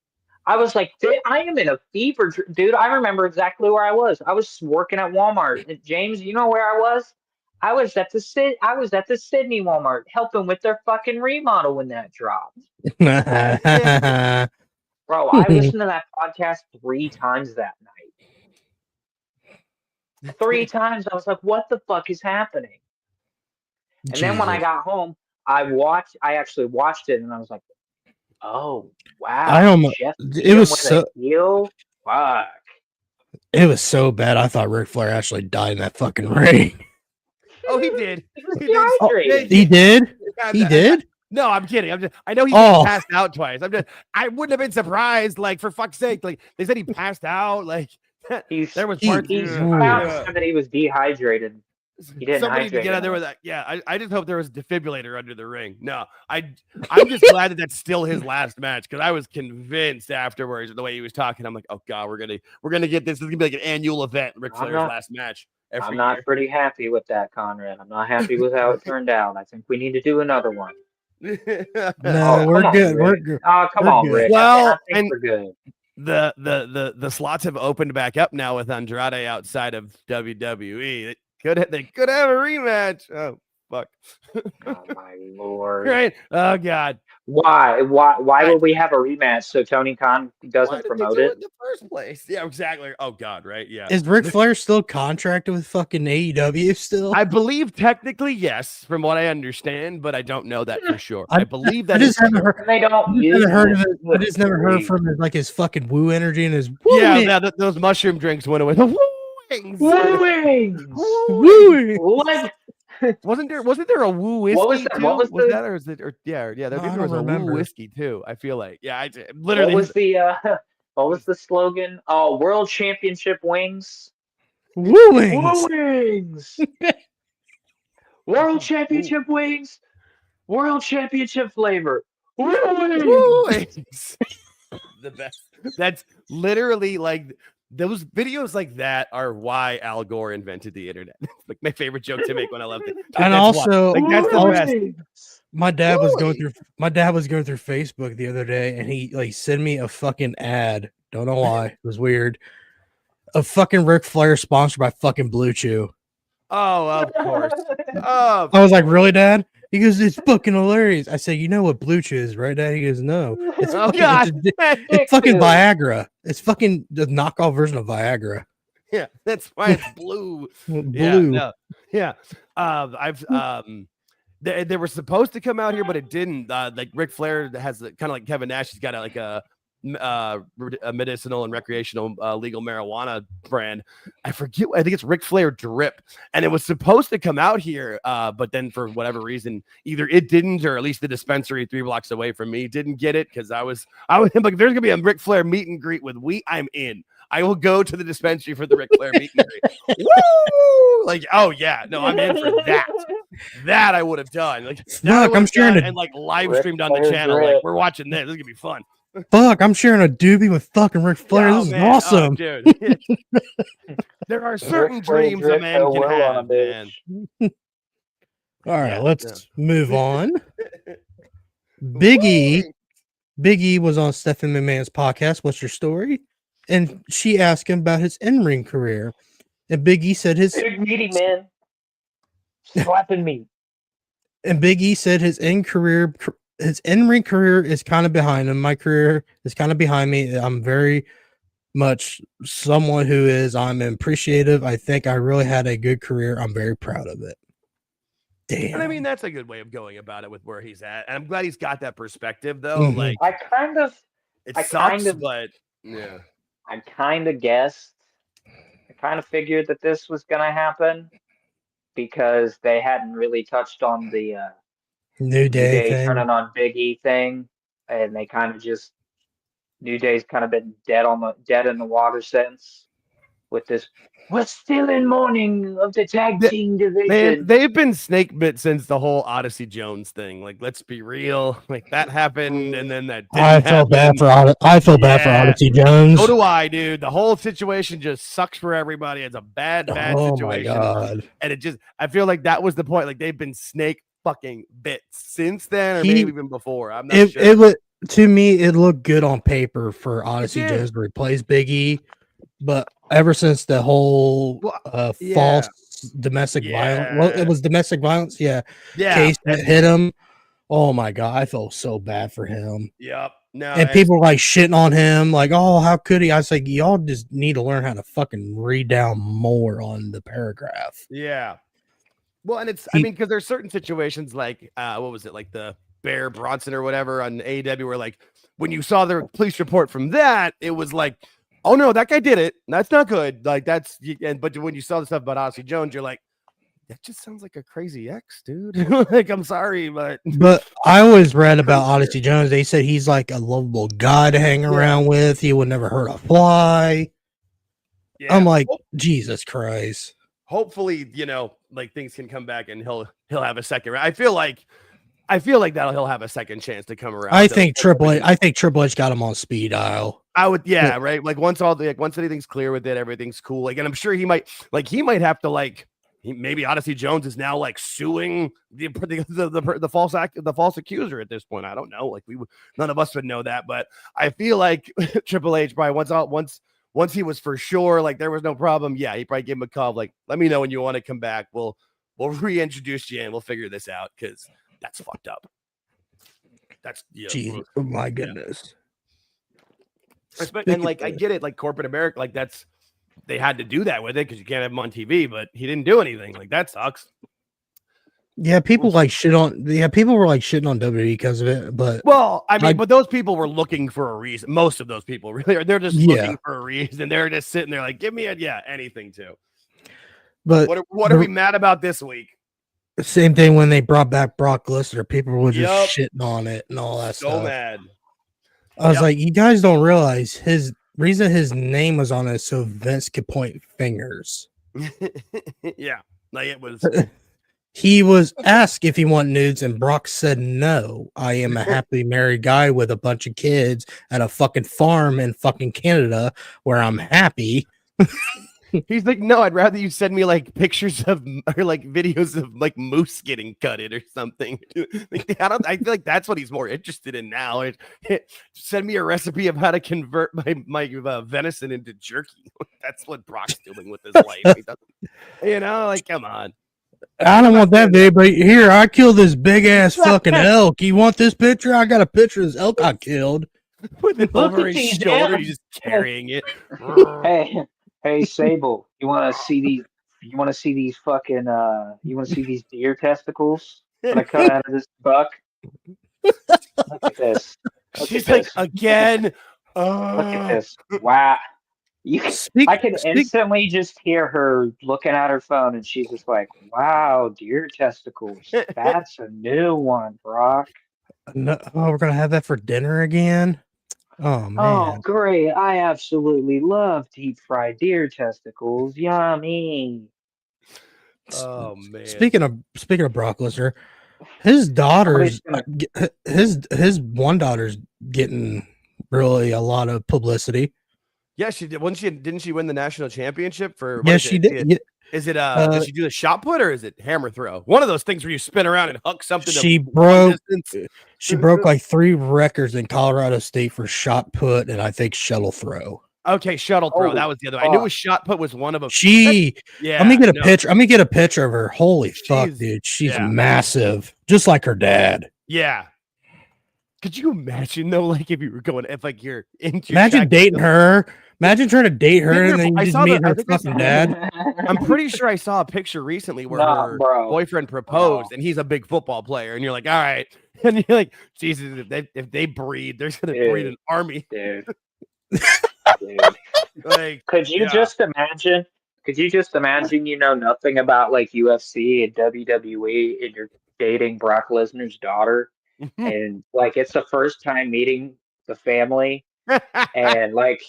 I was like, "I am in a fever, dude." I remember exactly where I was. I was working at Walmart. And James, you know where I was? I was at the Sydney Walmart helping with their fucking remodel when that dropped. Bro, I listened to that podcast 3 times that night. 3 times. I was like, what the fuck is happening? And then when I got home, I actually watched it and I was like, oh, wow. It was so fuck. It was so bad. I thought Ric Flair actually died in that fucking ring. Oh, he did. He did? He did? No, I'm kidding. I know he passed out twice. I wouldn't have been surprised. Like, for fuck's sake, like they said he passed out. Like there was parts that he was dehydrated. He didn't somebody hydrate to get out there with that. Yeah, I just hope there was a defibrillator under the ring. No, I'm just glad that that's still his last match because I was convinced afterwards the way he was talking. I'm like, oh god, we're gonna get this. This is gonna be like an annual event. Ric Flair's last match. I'm not pretty happy with that, Conrad. I'm not happy with how it turned out. I think we need to do another one. No, we're good. We're good. Oh, come on, Rick. Well, I think we're good. The slots have opened back up now with Andrade outside of WWE. They could have a rematch. Oh fuck! Oh my lord! Right? Oh god! Why would we have a rematch so Tony Khan doesn't promote it in the first place? Yeah, exactly. Oh god! Right? Yeah. Is Ric Flair still contracted with fucking AEW still? I believe technically yes, from what I understand, but I don't know that for sure. I believe that. I just haven't heard. They don't. Heard of it. I just never heard from his, like his fucking woo energy and his woo. Yeah, those mushroom drinks went away. Wooing. Wooing. What? Wasn't there a woo whiskey What was that? too? What was that, or is it? Or yeah. I think there was a woo whiskey too. I feel like I literally. What was the what was the slogan? Oh, World Championship wings. Woo wings. Wings. World Championship wings. World Championship flavor. Woo wings. The best. That's literally like those videos like that are why Al Gore invented the internet. Like my favorite joke to make when I loved it. And also, like that's the best. My dad was going through Facebook the other day, and he like sent me a fucking ad. Don't know why. It was weird. A fucking Ric Flair sponsored by fucking Blue Chew. Oh, of course. I was like, really, Dad? He goes, it's fucking hilarious. I said, you know what Blue Chew is, right, Dad? He goes, no. It's it's fucking Viagra. It's fucking the knockoff version of Viagra. Yeah, that's why it's blue. Blue. Yeah. They were supposed to come out here, but it didn't. Like Ric Flair has kind of like Kevin Nash. He's got a medicinal and recreational legal marijuana brand. I forget. I think it's Ric Flair Drip, and it was supposed to come out here, but then for whatever reason, either it didn't, or at least the dispensary 3 blocks away from me didn't get it. Because I was like, there's gonna be a Ric Flair meet and greet with wheat. I'm in. I will go to the dispensary for the Ric Flair meet and greet. Woo! Like, oh yeah, no, I'm in for that. That I would have done. Like, look, I'm sharing and like live streamed on the channel. Like, we're watching this. This is gonna be fun. Fuck, I'm sharing a doobie with fucking Ric Flair. This is awesome. Oh, dude. There are certain dreams a man can have, man. All right, let's move on. Big E was on Stephen McMahon's podcast, What's Your Story? And she asked him about his in-ring career. And Big E said his big meaty man slapping me. And Big E said his in-ring career is kind of behind him. My career is kind of behind me. I'm very much someone I'm appreciative. I think I really had a good career. I'm very proud of it. Damn. And I mean, that's a good way of going about it with where he's at. And I'm glad he's got that perspective, though. Mm-hmm. Like, I kind of guessed. I kind of figured that this was going to happen because they hadn't really touched on the New Day turning on Big E thing, and they kind of just New Day's kind of been dead in the water since with this. We're still in mourning of the tag team division. They've been snake bit since the whole Odyssey Jones thing. Like, let's be real. Like, that happened, and then that didn't I felt bad for Odyssey Jones. So do I, dude. The whole situation just sucks for everybody. It's a bad situation. My God. And I feel like that was the point. Like, they've been snake fucking bits since then, or maybe even before. I'm not sure. It was, to me, it looked good on paper for Odyssey Jones to replace Big E, but ever since the whole false domestic violence, well, it was domestic violence, case that hit him. Oh my God, I felt so bad for him. Yep. No, and people were like shitting on him, like, oh, how could he? I was like, y'all just need to learn how to fucking read down more on the paragraph. Yeah. Well, and I mean, because there's certain situations like, what was it, like the Bear Bronson or whatever on AEW, where like when you saw the police report from that, it was like, oh no, that guy did it. That's not good. Like but when you saw the stuff about Odyssey Jones, you're like, that just sounds like a crazy ex, dude. Like, I'm sorry, but I always read about Odyssey Jones. They said he's like a lovable guy to hang around with. He would never hurt a fly. Yeah. I'm like, Jesus Christ. Hopefully, like things can come back and he'll have a second. I feel like he'll have a second chance to come around. I think Triple H got him on speed dial. I would, right. Like once anything's clear with it, everything's cool. Like, and I'm sure he might have to maybe Odyssey Jones is now like suing the false accuser at this point. I don't know. Like none of us would know that, but I feel like Triple H probably once he was for sure, like there was no problem. Yeah, he probably gave him a call. Like, let me know when you want to come back. We'll reintroduce you and we'll figure this out because that's fucked up. That's Jeez, oh my goodness. And like I get it, like corporate America, like they had to do that with it because you can't have him on TV, but he didn't do anything. Like that sucks. Yeah, people were like shitting on WWE because of it. But but those people were looking for a reason. Most of those people really are. They're just looking for a reason. They're just sitting there like, give me anything too. But what are we mad about this week? Same thing when they brought back Brock Lesnar. People were just shitting on it and all that stuff. So mad. I was like, you guys don't realize his reason his name was on it so Vince could point fingers. Yeah. Like it was. He was asked if he wanted nudes, and Brock said no. I am a happily married guy with a bunch of kids at a fucking farm in fucking Canada where I'm happy. He's like, no, I'd rather you send me like pictures of or like videos of like moose getting gutted or something. I feel like that's what he's more interested in now. Send me a recipe of how to convert my venison into jerky. That's what Brock's doing with his life. He doesn't, like, come on. I don't want that video, but here, I killed this big ass fucking elk. You want this picture? I got a picture of this elk I killed. With it over his shoulder, he's just carrying it. Hey, Sable, you want to see these? You want to see these fucking? You want to see these deer testicles that I cut out of this buck? Look at this. She's like, again. Look at this. Wow. I can instantly just hear her looking at her phone, and she's just like, "Wow, deer testicles. That's a new one, Brock." No, we're gonna have that for dinner again. Oh man! Oh great! I absolutely love deep fried deer testicles. Yummy. Oh man! Speaking of Brock Lesnar, his daughter's his one daughter's getting really a lot of publicity. Yeah, she did. Didn't she win the national championship for? Yes, she did. Is it does she do the shot put or is it hammer throw? One of those things where you spin around and hook something. She broke like 3 records in Colorado State for shot put and I think shuttle throw. Okay, shuttle throw. That was the other. I knew shot put was one of them. Yeah. Let me get a picture. Let me get a picture of her. Holy fuck, dude. She's massive, just like her dad. Yeah. Could you imagine though, like if you were going, if like you're into imagine dating her. Imagine trying to date her and then you just meet her fucking dad. I'm pretty sure I saw a picture recently where her boyfriend proposed and he's a big football player. And you're like, all right. And you're like, Jesus, if they breed, they're going to breed an army. Dude. Like, could you just imagine? Could you just imagine, you know nothing about like UFC and WWE and you're dating Brock Lesnar's daughter and like it's the first time meeting the family and like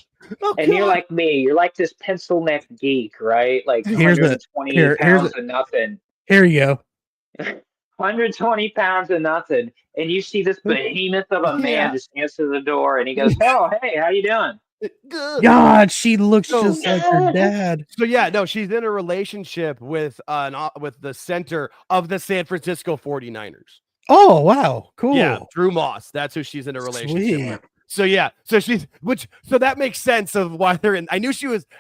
and you're like me, you're like this pencil neck geek, right? Like 120 pounds of nothing. Here you go. 120 pounds of nothing. And you see this behemoth of a man just answer the door and he goes, "Oh, hey, how you doing?" Good. God, she looks just like her dad. So yeah, no, she's in a relationship with the center of the San Francisco 49ers. Oh, wow. Cool. Yeah, Drew Moss. That's who she's in a relationship with. So yeah, so that makes sense of why they're in. I knew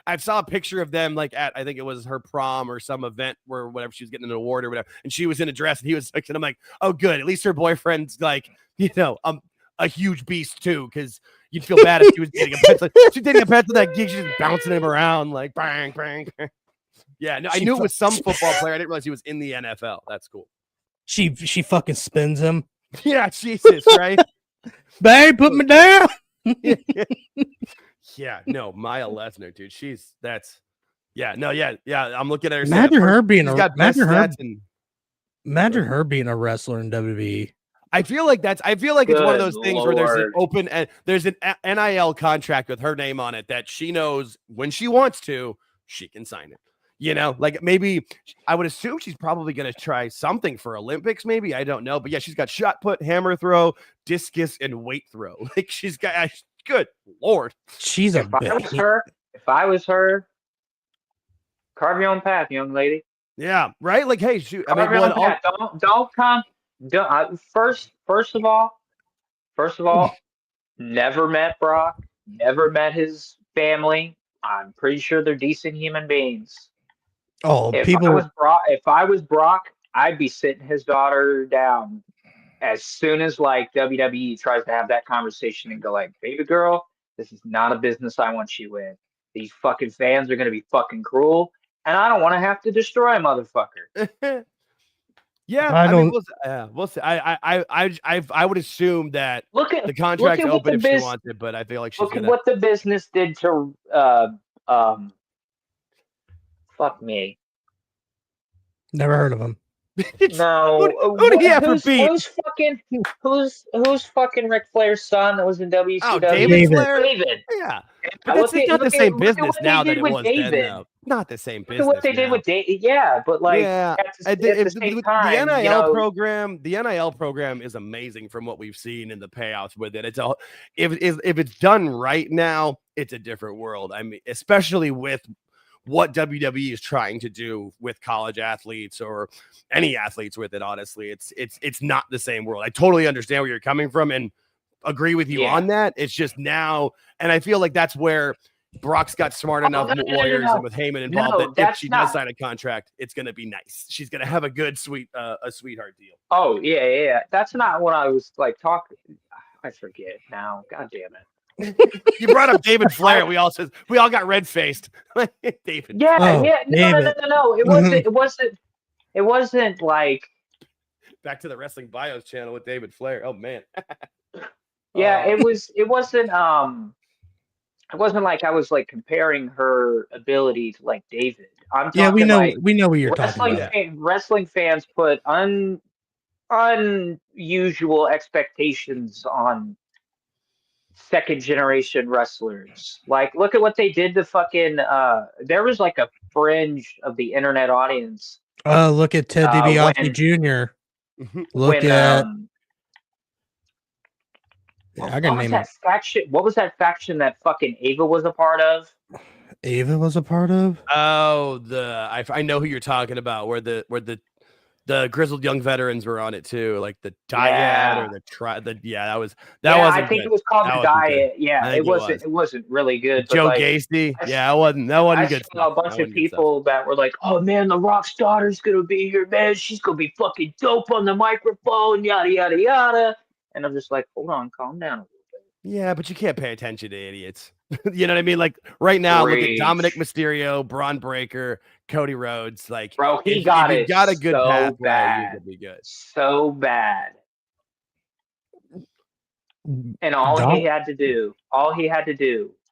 I saw a picture of them like at, I think it was her prom or some event where whatever she was getting an award or whatever, and she was in a dress and he was like, and I'm like, oh good, at least her boyfriend's like, a huge beast too, because you'd feel bad if she was dating a pencil. She's dating a pencil that geek, she's just bouncing him around like bang, bang. Yeah, no, I knew it was some football player. I didn't realize he was in the NFL. That's cool. She fucking spins him. Yeah, Jesus, right? Babe, put me down. Yeah, no, Maya Lesnar, dude. I'm looking at her. Imagine her being a wrestler in WWE. I feel like it's one of those things where there's an open and there's an NIL contract with her name on it that she knows when she wants to, she can sign it. Like maybe I would assume she's probably going to try something for Olympics. Maybe, I don't know. But yeah, she's got shot put, hammer throw, discus, and weight throw. Like she's got, good Lord. She's if I was her, carve your own path, young lady. Yeah. Right. Like, hey, shoot. Don't come. First of all, never met Brock, never met his family. I'm pretty sure they're decent human beings. Oh, if I was Brock, I'd be sitting his daughter down as soon as like WWE tries to have that conversation and go like, "Baby girl, this is not a business I want you in. These fucking fans are gonna be fucking cruel, and I don't want to have to destroy a motherfucker." Yeah, we'll see. I would assume that the contract's open if she wants it, but I feel like she's at what the business did to fuck me. Never heard of him. No, who did he ever beat? Who's fucking Ric Flair's son that was in WCW? Oh, David Flair. David. Yeah, but that's not the same business now that it was then. Though. Not the same business. Look at what they did with David. Yeah, but like at the same time, the NIL program. The NIL program is amazing from what we've seen in the payouts with it. It's a if it's done right now, it's a different world. I mean, especially with what WWE is trying to do with college athletes or any athletes with it. Honestly, it's not the same world. I totally understand where you're coming from and agree with you on that. It's just now, and I feel like that's where Brock's got smart enough lawyers and with Heyman involved that if she does sign a contract, it's going to be nice. She's going to have a good a sweetheart deal. Oh yeah. That's not what I was like talking. I forget now. God damn it. You brought up David Flair. We all got red faced. David. No. It wasn't like back to the Wrestling Bios channel with David Flair. Oh man. Yeah, it wasn't like I was like comparing her ability to like David. I'm talking we know what you're talking about. Wrestling fans put unusual expectations on second generation wrestlers. Like, look at what they did to fucking there was like a fringe of the internet audience. Look at Ted DiBiase Jr. Look at what was that faction that fucking Ava was a part of? Ava was a part of? Oh, I know who you're talking about. Where the grizzled young veterans were on it too, like the Dyad or that was I think it was called the Diet. Yeah, it wasn't really good. Joe Gacy. Yeah, that wasn't good. I saw a bunch of people that were like, "Oh man, the Rock's daughter's gonna be here, man. She's gonna be fucking dope on the microphone, yada yada yada." And I'm just like, hold on, calm down a little bit. Yeah, but you can't pay attention to idiots. You know what I mean? Like right now, look at Dominic Mysterio, Braun Breaker, Cody Rhodes. Like, bro, he got a good pathway, you could be good. So bad. And all he had to do,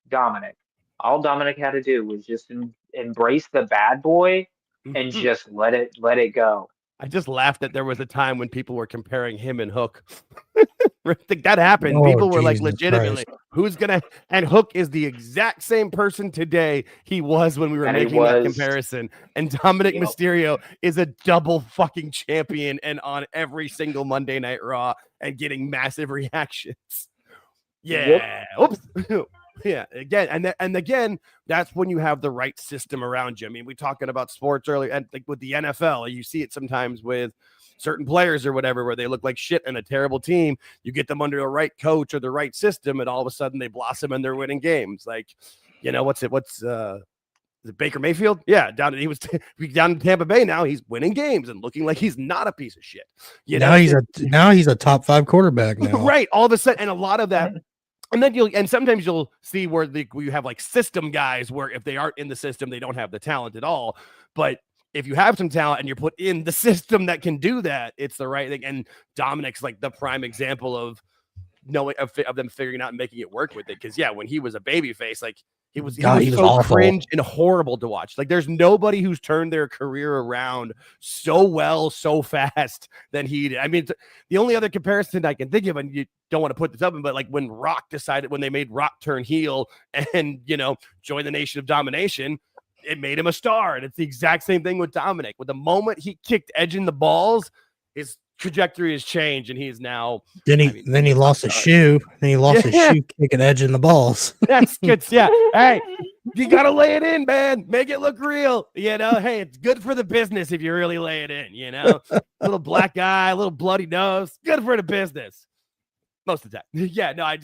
Dominic had to do was just embrace the bad boy and just let it go. I just laughed that there was a time when people were comparing him and Hook. I think that happened. People were like, legitimately, who's gonna? And Hook is the exact same person today he was when we were making that comparison. And Dominic Mysterio is a double fucking champion and on every single Monday Night Raw and getting massive reactions. Yeah. Oops. Yeah, again, and again, that's when you have the right system around you. I mean, we talking about sports earlier, and like with the NFL, you see it sometimes with certain players or whatever, where they look like shit in a terrible team. You get them under the right coach or the right system, and all of a sudden they blossom and they're winning games. Like, you know, is it Baker Mayfield? Yeah, he was down in Tampa Bay. Now he's winning games and looking like he's not a piece of shit. Now he's a top 5 quarterback now. Right, all of a sudden, and a lot of that. And then sometimes you'll see where you have like system guys where if they aren't in the system, they don't have the talent at all. But if you have some talent and you're put in the system that can do that, it's the right thing. And Dominic's like the prime example of knowing of them figuring out and making it work with it. Because when he was a babyface, like he was so awful. Cringe and horrible to watch. Like there's nobody who's turned their career around so well, so fast than he did. I mean, the only other comparison I can think of, and you don't want to put this up, but like when they made Rock turn heel and, join the Nation of Domination, it made him a star. And it's the exact same thing with Dominic. With the moment he kicked Edge in the balls, his trajectory has changed, and he is now. Then he lost his shoe. Then he lost his shoe kicking Edge in the balls. That's good. Yeah. Hey, you gotta lay it in, man. Make it look real. Hey, it's good for the business if you really lay it in. Little black guy, little bloody nose, good for the business. Most of the time. Yeah. No, I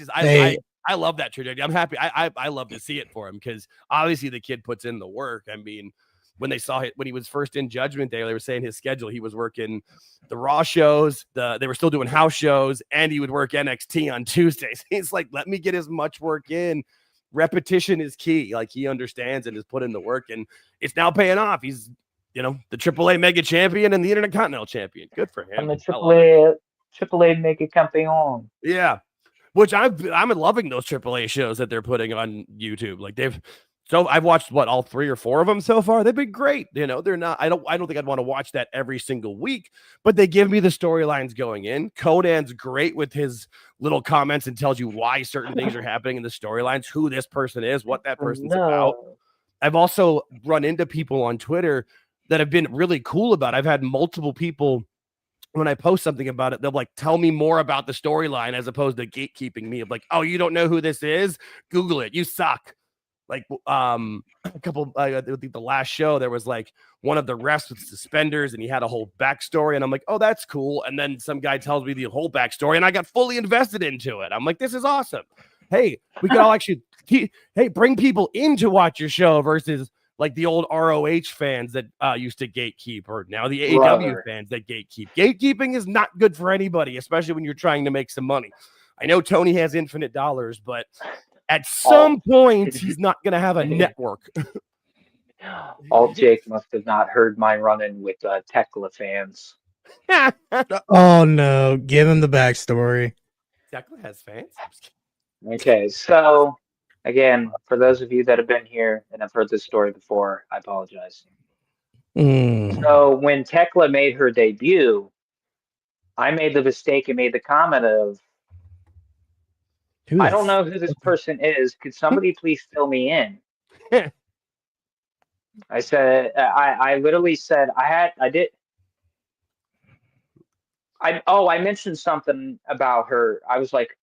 love that trajectory. I'm happy. I love to see it for him because obviously the kid puts in the work. I mean, when they saw it, when he was first in Judgment Day, they were saying his schedule, he was working the Raw shows, they were still doing house shows, and he would work NXT on Tuesdays. He's like, let me get as much work in. Repetition is key. Like he understands and has put in the work, and it's now paying off. He's, the AAA Mega Champion and the Intercontinental Champion. Good for him. And the AAA Mega Campeon. Yeah. Which I'm loving those AAA shows that they're putting on YouTube. Like So I've watched all 3 or 4 of them so far. They've been great. You know, they're not. I don't think I'd want to watch that every single week, but they give me the storylines going in. Conan's great with his little comments and tells you why certain things are happening in the storylines, who this person is, what that person's about. I've also run into people on Twitter that have been really cool about it. I've had multiple people, when I post something about it, they'll like tell me more about the storyline as opposed to gatekeeping me of like, oh, you don't know who this is? Google it. You suck. Like a couple, I think the last show, there was like one of the refs with suspenders and he had a whole backstory. And I'm like, oh, that's cool. And then some guy tells me the whole backstory and I got fully invested into it. I'm like, this is awesome. Hey, we can all actually, bring people in to watch your show versus like the old ROH fans that used to gatekeep, or now the AEW fans that gatekeep. Gatekeeping is not good for anybody, especially when you're trying to make some money. I know Tony has infinite dollars, but at some point, he's not going to have a network. Alt Jake must have not heard my run-in with Tekla fans. Oh, no. Give him the backstory. Tekla has fans? Okay, so, again, for those of you that have been here and have heard this story before, I apologize. So, when Tekla made her debut, I made the mistake and made the comment of, I don't know who this person is. Could somebody please fill me in? I said, I literally said, I mentioned something about her. I was like,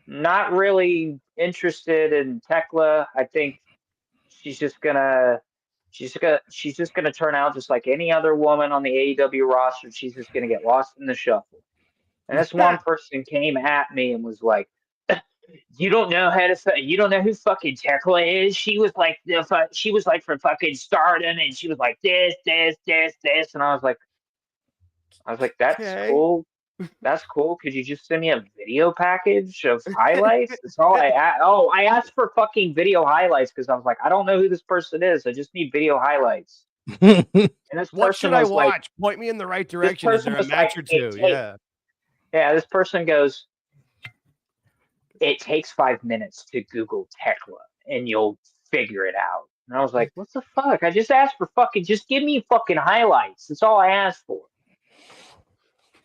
not really interested in Tekla. I think she's just gonna turn out just like any other woman on the AEW roster. She's just gonna get lost in the shuffle. And this one person came at me and was like, you don't know who fucking Tekla is. She was like from fucking Stardom, and she was like this, and I was like, that's cool. That's cool. Could you just send me a video package of highlights? That's all I asked. Oh, I asked for fucking video highlights because I was like, I don't know who this person is. I just need video highlights. And this what should I watch? Like, point me in the right direction. Is there a match or two? Yeah. This person goes, it takes 5 minutes to Google Tekla and you'll figure it out. And I was like, what the fuck? I just asked for just give me fucking highlights. That's all I asked for.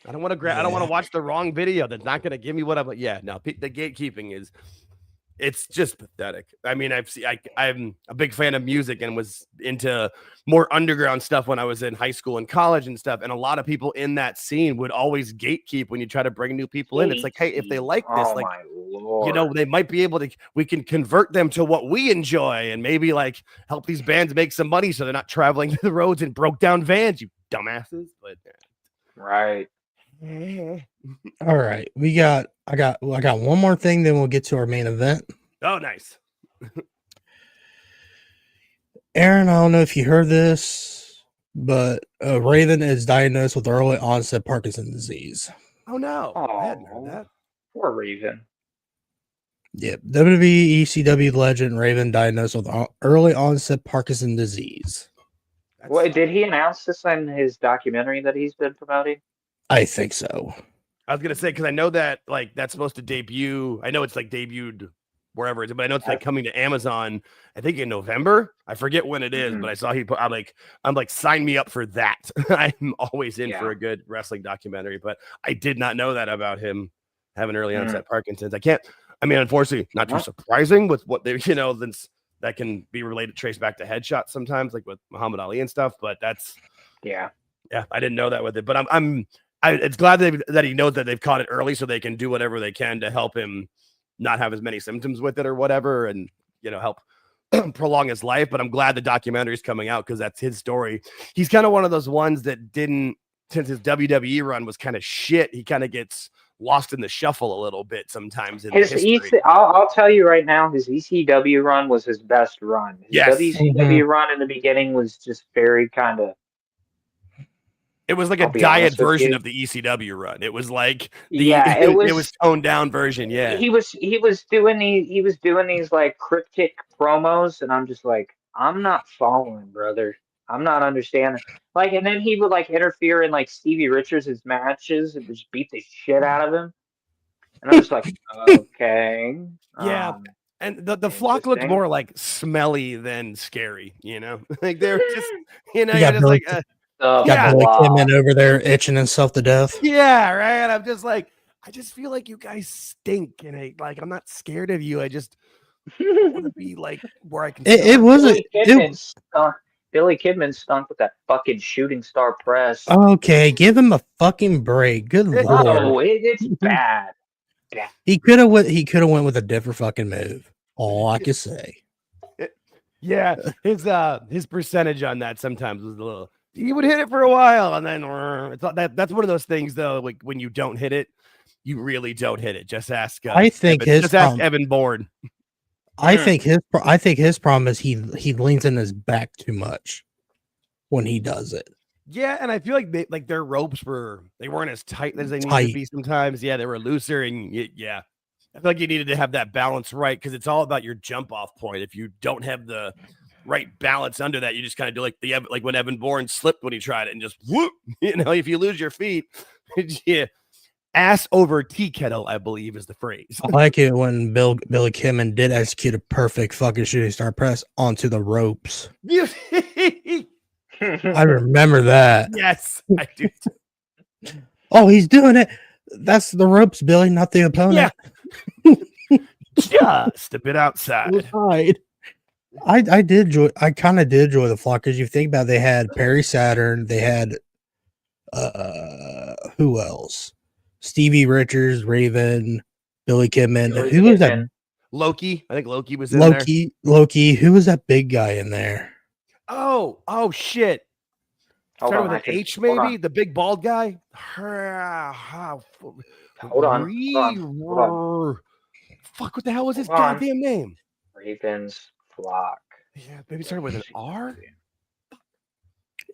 I don't want to I don't want to watch the wrong video that's not going to give me what I'm. Yeah, no, the gatekeeping it's just pathetic. I mean, I'm a big fan of music and was into more underground stuff when I was in high school and college and stuff. And a lot of people in that scene would always gatekeep when you try to bring new people in. It's like, hey, if they like this, they might be able to, we can convert them to what we enjoy and maybe like help these bands make some money so they're not traveling to the roads in broke down vans, you dumbasses. But right. All right, I got one more thing, then we'll get to our main event. Oh, nice. Aaron, I don't know if you heard this, but Raven is diagnosed with early onset Parkinson's disease. Oh no, I hadn't heard that. Poor Raven. Yep, WWE ECW legend Raven diagnosed with early onset Parkinson's disease. What did he announce this in his documentary that he's been promoting? I think so. I was gonna say because I know that like that's supposed to debut. I know it's like debuted wherever it is, but I know it's like coming to Amazon. I think in November. I forget when it is, but I saw he put. I'm like, sign me up for that. I'm always in for a good wrestling documentary, but I did not know that about him having early onset Parkinson's. Unfortunately, not too surprising with what they, since that can be related, traced back to headshots sometimes, like with Muhammad Ali and stuff. But that's I didn't know that with it, but it's glad that he knows that they've caught it early so they can do whatever they can to help him not have as many symptoms with it or whatever, and help prolong his life. But I'm glad the documentary is coming out because that's his story. He's kind of one of those ones that didn't, since his WWE run was kind of shit, he kind of gets lost in the shuffle a little bit sometimes in history. I'll tell you right now, his ECW run was his best run. His WCW run in the beginning was just very kind of. It was like a diet version of the ECW run. It was like it was toned down version. Yeah, he was doing these like cryptic promos, and I'm just like, I'm not following, brother. I'm not understanding. Like, and then he would like interfere in like Stevie Richards' matches and just beat the shit out of him. And I'm just like, okay, yeah. And the flock looked more like smelly than scary, you know? Like they're just, you know, got just like got Billy Kidman over there itching himself to death. Yeah, right. I'm just like, I just feel like you guys stink, and I'm not scared of you. I just want to be like where I can. It wasn't. Billy Kidman stunk with that fucking shooting star press. Okay, give him a fucking break. Good lord. Oh, it's bad. Yeah. He could have went with a different fucking move. All I can say. Yeah, his percentage on that sometimes was a little. He would hit it for a while, and then it's not that's one of those things though. Like when you don't hit it, you really don't hit it. Just ask. I think ask Evan Bourne. I think his problem is he leans in his back too much when he does it. Yeah, and I feel like their ropes weren't as tight as they need to be sometimes. Yeah, they were looser, and yeah, I feel like you needed to have that balance right because it's all about your jump off point. If you don't have the right balance under that, you just kind of do like when Evan Bourne slipped when he tried it and just whoop. You know, if you lose your feet, yeah. Ass over tea kettle, I believe, is the phrase. I like it when Billy Kidman did execute a perfect fucking shooting star press onto the ropes. I remember that. Yes, I do. Oh, he's doing it. That's the ropes, Billy, not the opponent. Yeah. Just a bit outside. I kind of did enjoy the flock because you think about it, they had Perry Saturn, they had who else? Stevie Richards, Raven, Billy Kidman. Who was that? Loki. I think Loki was in there. Loki. Who was that big guy in there? Oh shit. Started with an H, maybe? The big bald guy? Hold on. Fuck, what the hell was his goddamn name? Ravens flock. Yeah, maybe started with an R?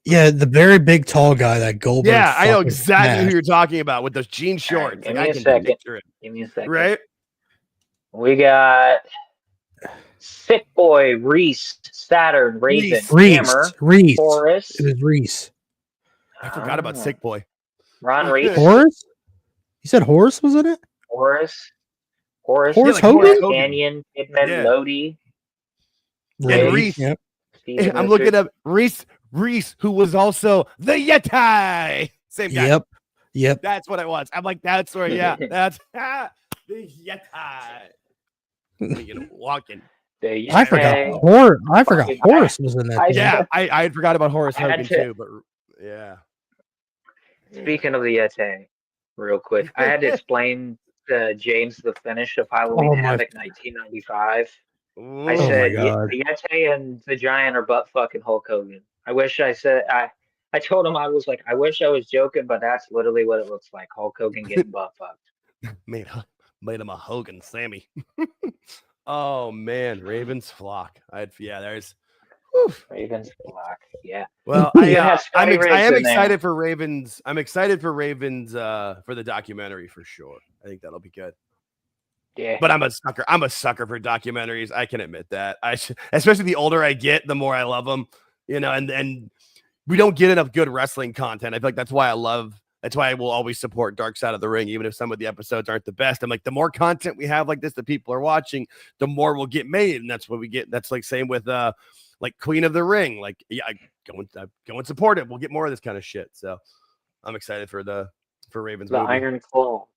Yeah, the very big, tall guy, that Goldberg. Yeah, I know exactly who you're talking about with those jean shorts. Give me a second. Right? We got Sick Boy, Reese, Saturn, Raven, Hammer, Reese. Horace. It was Reese. I forgot about Sick Boy. Ron Reese. Horace? You said Horace was in it? Horace Hogan? Canyon, Kidman, Lodi. And Reese. Yep. I'm looking up Reese, who was also the Yeti. Same guy. Yep. That's what it was. I'm like, that's where, that's the Yeti. Walking. I forgot Horace was in that. I had forgot about Horace Hogan too, but yeah. Speaking of the Yeti, real quick, I had to explain to James the finish of Halloween Havoc 1995. I said the Yeti and the Giant are butt fucking Hulk Hogan. I told him I wish I was joking, but that's literally what it looks like. Hulk Hogan getting butt fucked. Made him a Hogan Sammy. Oh man, Ravens flock. There's Ravens flock. Yeah. Well, I am excited for Ravens. I'm excited for Ravens for the documentary for sure. I think that'll be good. Yeah. But I'm a sucker for documentaries. I can admit that. Especially the older I get, the more I love them. You know, and we don't get enough good wrestling content. I feel like that's why I will always support Dark Side of the Ring, even if some of the episodes aren't the best. I'm like, the more content we have like this that people are watching, the more will get made. And that's what we get. That's like same with like Queen of the Ring. Like, yeah, go and support it. We'll get more of this kind of shit. So I'm excited for Ravens. The movie. Iron Claw.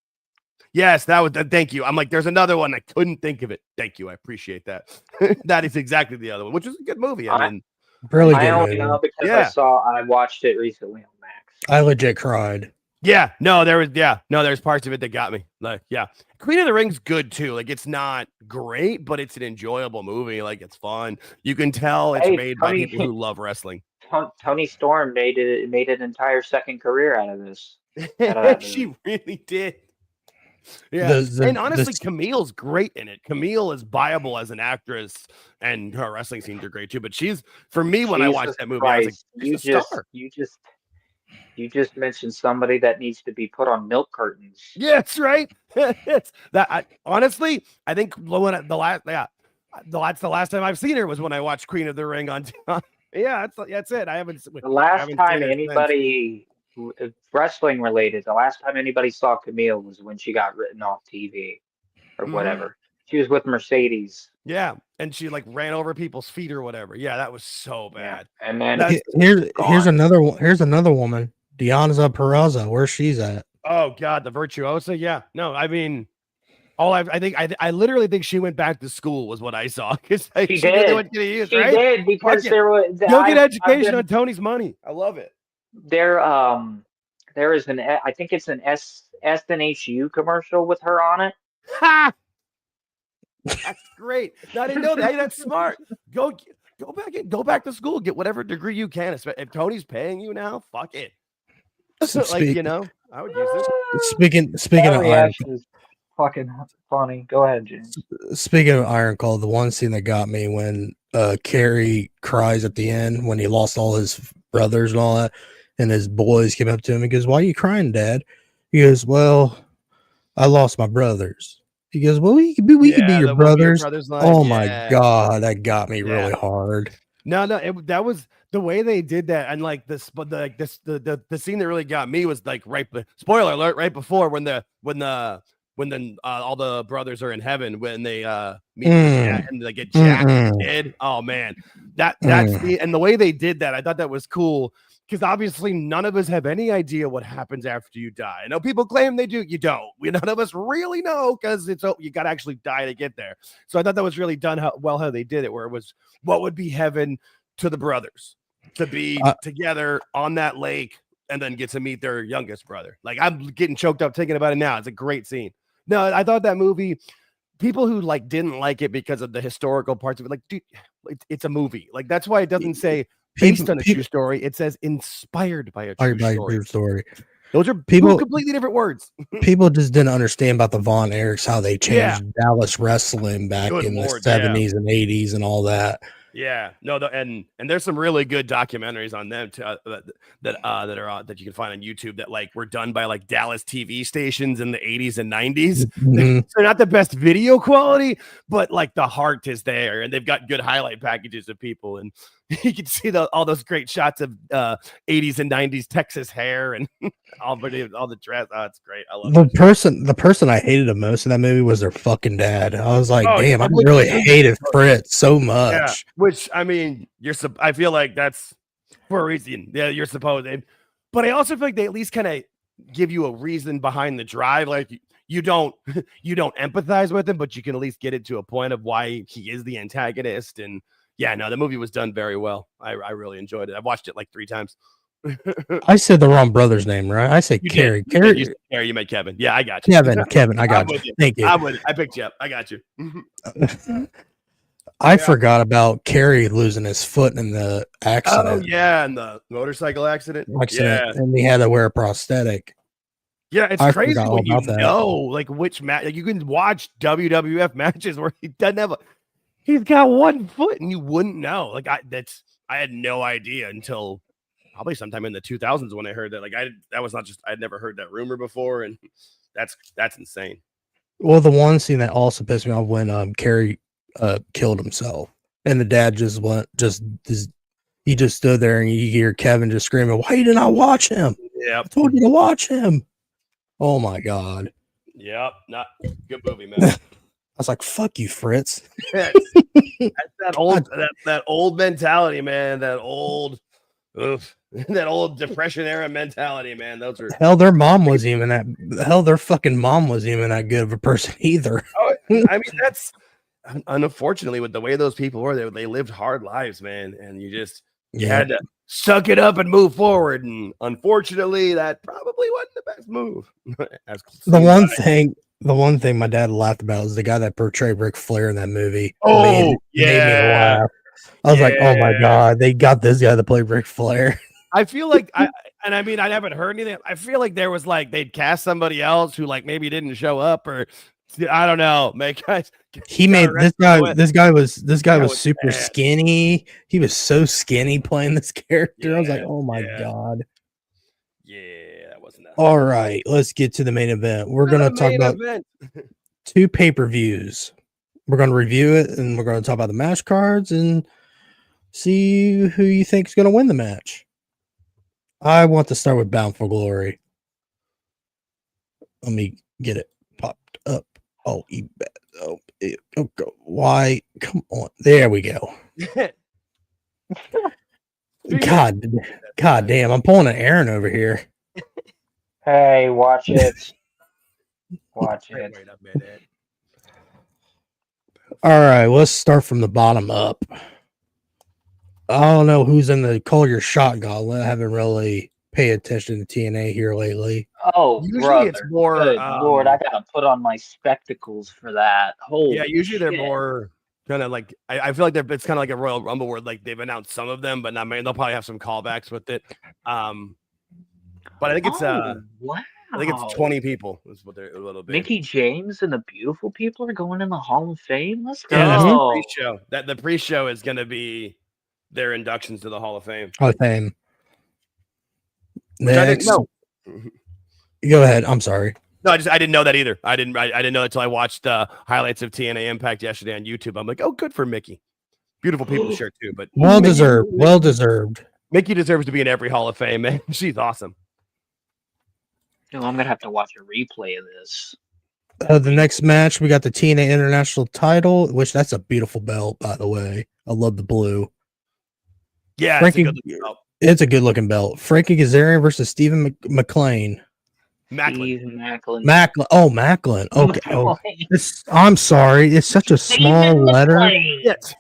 Yes, that was. Thank you. I'm like, there's another one. I couldn't think of it. Thank you. I appreciate that. That is exactly the other one, which is a good movie. I mean, really good. I only know because I watched it recently on Max. I legit cried. Yeah, there's parts of it that got me. Like, yeah, Queen of the Ring's good too. Like, it's not great, but it's an enjoyable movie. Like, it's fun. You can tell it's made by people who love wrestling. Tony Storm made an entire second career out of this. She really did. Yeah, and honestly, Camille's great in it. Camille is viable as an actress, and her wrestling scenes are great too. But for me, when I watched that movie, I was like, you just mentioned somebody that needs to be put on milk curtains. Yeah, that's right. Honestly, I think the last time I've seen her was when I watched Queen of the Ring on. Yeah, that's it. I haven't. The last time anybody wrestling related, the last time anybody saw Camille was when she got written off TV or whatever. She was with Mercedes. Yeah, and she like ran over people's feet or whatever. Yeah, that was so bad. Yeah. And then here's another one. Here's another woman, Diana Peraza. Where she's at? Oh God, the virtuosa. Yeah, no, I mean, I literally think she went back to school was what I saw because she did. What use, she right? did because there was go get education on Tony's money. I love it. There is I think it's an SNHU commercial with her on it. Ha! That's great. No, I didn't know that. Hey, that's smart. Go back to school. Get whatever degree you can. If Tony's paying you now, fuck it. Like, you know, I would use it. Speaking of Iron, fucking funny. Go ahead, James. Speaking of Iron Claw, the one scene that got me when Carrie cries at the end when he lost all his brothers and all that, and his boys came up to him and goes, "Why are you crying, Dad?" He goes, "Well, I lost my brothers." He goes, "Well, we could be your brothers." Oh my God, that got me really hard. No, that was the way they did that, and like this, but the scene that really got me was like spoiler alert, right before when all the brothers are in heaven when they meet and they get jacked dead. Oh man, that's the and the way they did that, I thought that was cool. Because obviously none of us have any idea what happens after you die. I know people claim they do. You don't. None of us really know because you got to actually die to get there. So I thought that was really done how they did it, where it was what would be heaven to the brothers to be together on that lake and then get to meet their youngest brother. Like I'm getting choked up thinking about it now. It's a great scene. No, I thought that movie, people who like didn't like it because of the historical parts of it, like, dude, it's a movie. Like that's why it doesn't say based on a true story. It says inspired by a true story. Those are two completely different words. People just didn't understand about the Von Erichs, how they changed Dallas wrestling back in the 70s and 80s and all that. Yeah, no, and there's some really good documentaries on them too, that you can find on YouTube that like were done by like Dallas TV stations in the 80s and 90s. They're not the best video quality, but like the heart is there, and they've got good highlight packages of people, and you can see all those great shots of 80s and 90s Texas hair and all the dress. Oh, it's great. I love the person I hated the most in that movie was their fucking dad. I was like, damn, I really hated Fritz so much. Yeah. Which I mean, I feel like that's for a reason. Yeah, you're supposed to. But I also feel like they at least kind of give you a reason behind the drive. Like you don't empathize with him, but you can at least get it to a point of why he is the antagonist. And yeah, no, the movie was done very well. I really enjoyed it. I've watched it like 3 times. I said the wrong brother's name, right? I said Carrie. Carrie, you made Kevin. Yeah, I got you. Kevin, I got you. Thank you. I picked you up. I got you. I forgot about Carrie losing his foot in the accident. Oh yeah, in the motorcycle accident. Yeah, and he had to wear a prosthetic. Yeah, it's crazy when you know like which match. Like you can watch WWF matches where he doesn't have he's got 1 foot, and you wouldn't know. Like I had no idea until probably sometime in the 2000s when I heard that. Like I'd never heard that rumor before, and that's insane. Well, the one scene that also pissed me off when Carrie killed himself, and the dad just he just stood there, and you hear Kevin just screaming, "Why didn't I watch him? Yeah, I told you to watch him." Oh my God. Yep, not good movie, man. I was like, "Fuck you, Fritz." That's that old mentality, man. That old Depression era mentality, man. Those are their mom wasn't even that. Their fucking mom wasn't even that good of a person either. I mean, that's unfortunately with the way those people were. They lived hard lives, man, and you had to suck it up and move forward. And unfortunately, that probably wasn't the best move. The one thing my dad laughed about is the guy that portrayed Ric Flair in that movie. Oh, made me laugh. I was like, oh my God, they got this guy to play Ric Flair. I feel like I haven't heard anything. I feel like there was like they'd cast somebody else who like maybe didn't show up, or I don't know. This guy was super skinny. He was so skinny playing this character. I was like, oh my God. Yeah, that wasn't that. All right, let's get to the main event. We're going to talk about 2 pay-per-views. We're going to review it, and we're going to talk about the match cards and see who you think is going to win the match. I want to start with Bound for Glory. Let me get it popped up. Oh, why? Come on. There we go. God damn. I'm pulling an Aaron over here. Hey, watch it. Watch it. Wait a minute. All right, let's start from the bottom up. I don't know who's in the call your shot gauntlet. I haven't really paid attention to TNA here lately. Oh, usually brother. It's more. Good Lord, I gotta put on my spectacles for that. Holy usually shit. they're more kind of like I feel like it's kind of like a Royal Rumble where like they've announced some of them, but not many. They'll probably have some callbacks with it. But I think it's wow. I think it's 20 people is what they're a little bit. Mickey James and the Beautiful People are going in the Hall of Fame. Let's go. Yeah, the pre-show. The pre-show is going to be their inductions to the Hall of Fame. Hall of Fame. Next. I didn't know. Go ahead. I'm sorry. No, I didn't know that either. I didn't know it until I watched highlights of TNA Impact yesterday on YouTube. I'm like, oh, good for Mickey. Beautiful People shirt too, but well deserved. Mickey deserves to be in every Hall of Fame, man. She's awesome. I'm gonna have to watch a replay of this. The next match, we got the TNA International title, which that's a beautiful belt, by the way. I love the blue. Yeah, it's a good looking belt. Frankie Kazarian versus Stephen McLean. Macklin. Oh, Macklin. Okay. Oh, I'm sorry. It's such a small letter. Yes.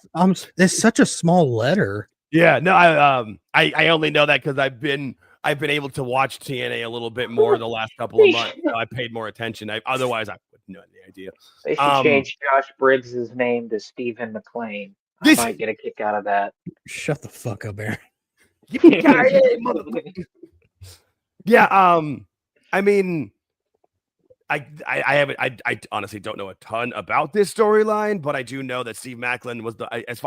It's such a small letter. Yeah. No, I only know that because I've been able to watch TNA a little bit more the last couple of months. So I paid more attention. Otherwise, I wouldn't have any idea. They should change Josh Briggs' name to Stephen McLean. I might get a kick out of that. Shut the fuck up, Aaron. Yeah. I mean, I honestly don't know a ton about this storyline, but I do know that Steve Macklin was as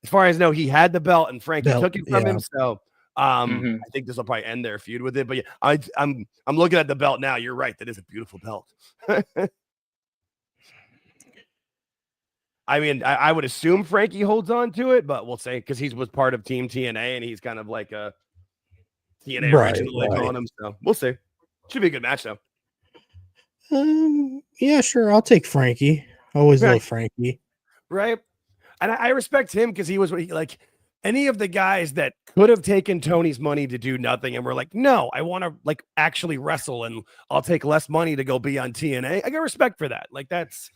far as I know, he had the belt and Frankie took it from him. So I think this will probably end their feud with it. But yeah, I'm looking at the belt now. You're right. That is a beautiful belt. I mean, I would assume Frankie holds on to it, but we'll say because he was part of Team TNA and he's kind of like a TNA original on him. So we'll see. Should be a good match though. Yeah, sure. I'll take Frankie. Always love Frankie. Right. And I respect him because he was like any of the guys that could have taken Tony's money to do nothing and were like, no, I want to like actually wrestle and I'll take less money to go be on TNA. I got respect for that. Like that's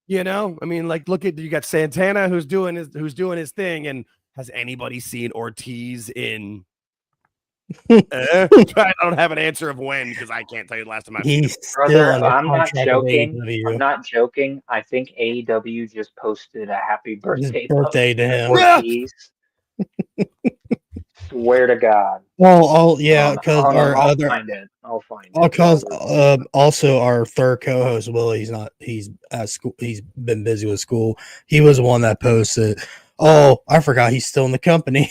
you know, I mean, like look at you got Santana who's doing his thing, and has anybody seen Ortiz in I don't have an answer of when because I can't tell you the last time I've seen him. Brother, I'm not joking. I'm not joking. I think AEW just posted a happy birthday to him. Ortiz. Swear to God. Well, yeah, because I'll find it. Because also our third co-host Will, he's at school. He's been busy with school. He was the one that posted. Oh, I forgot he's still in the company.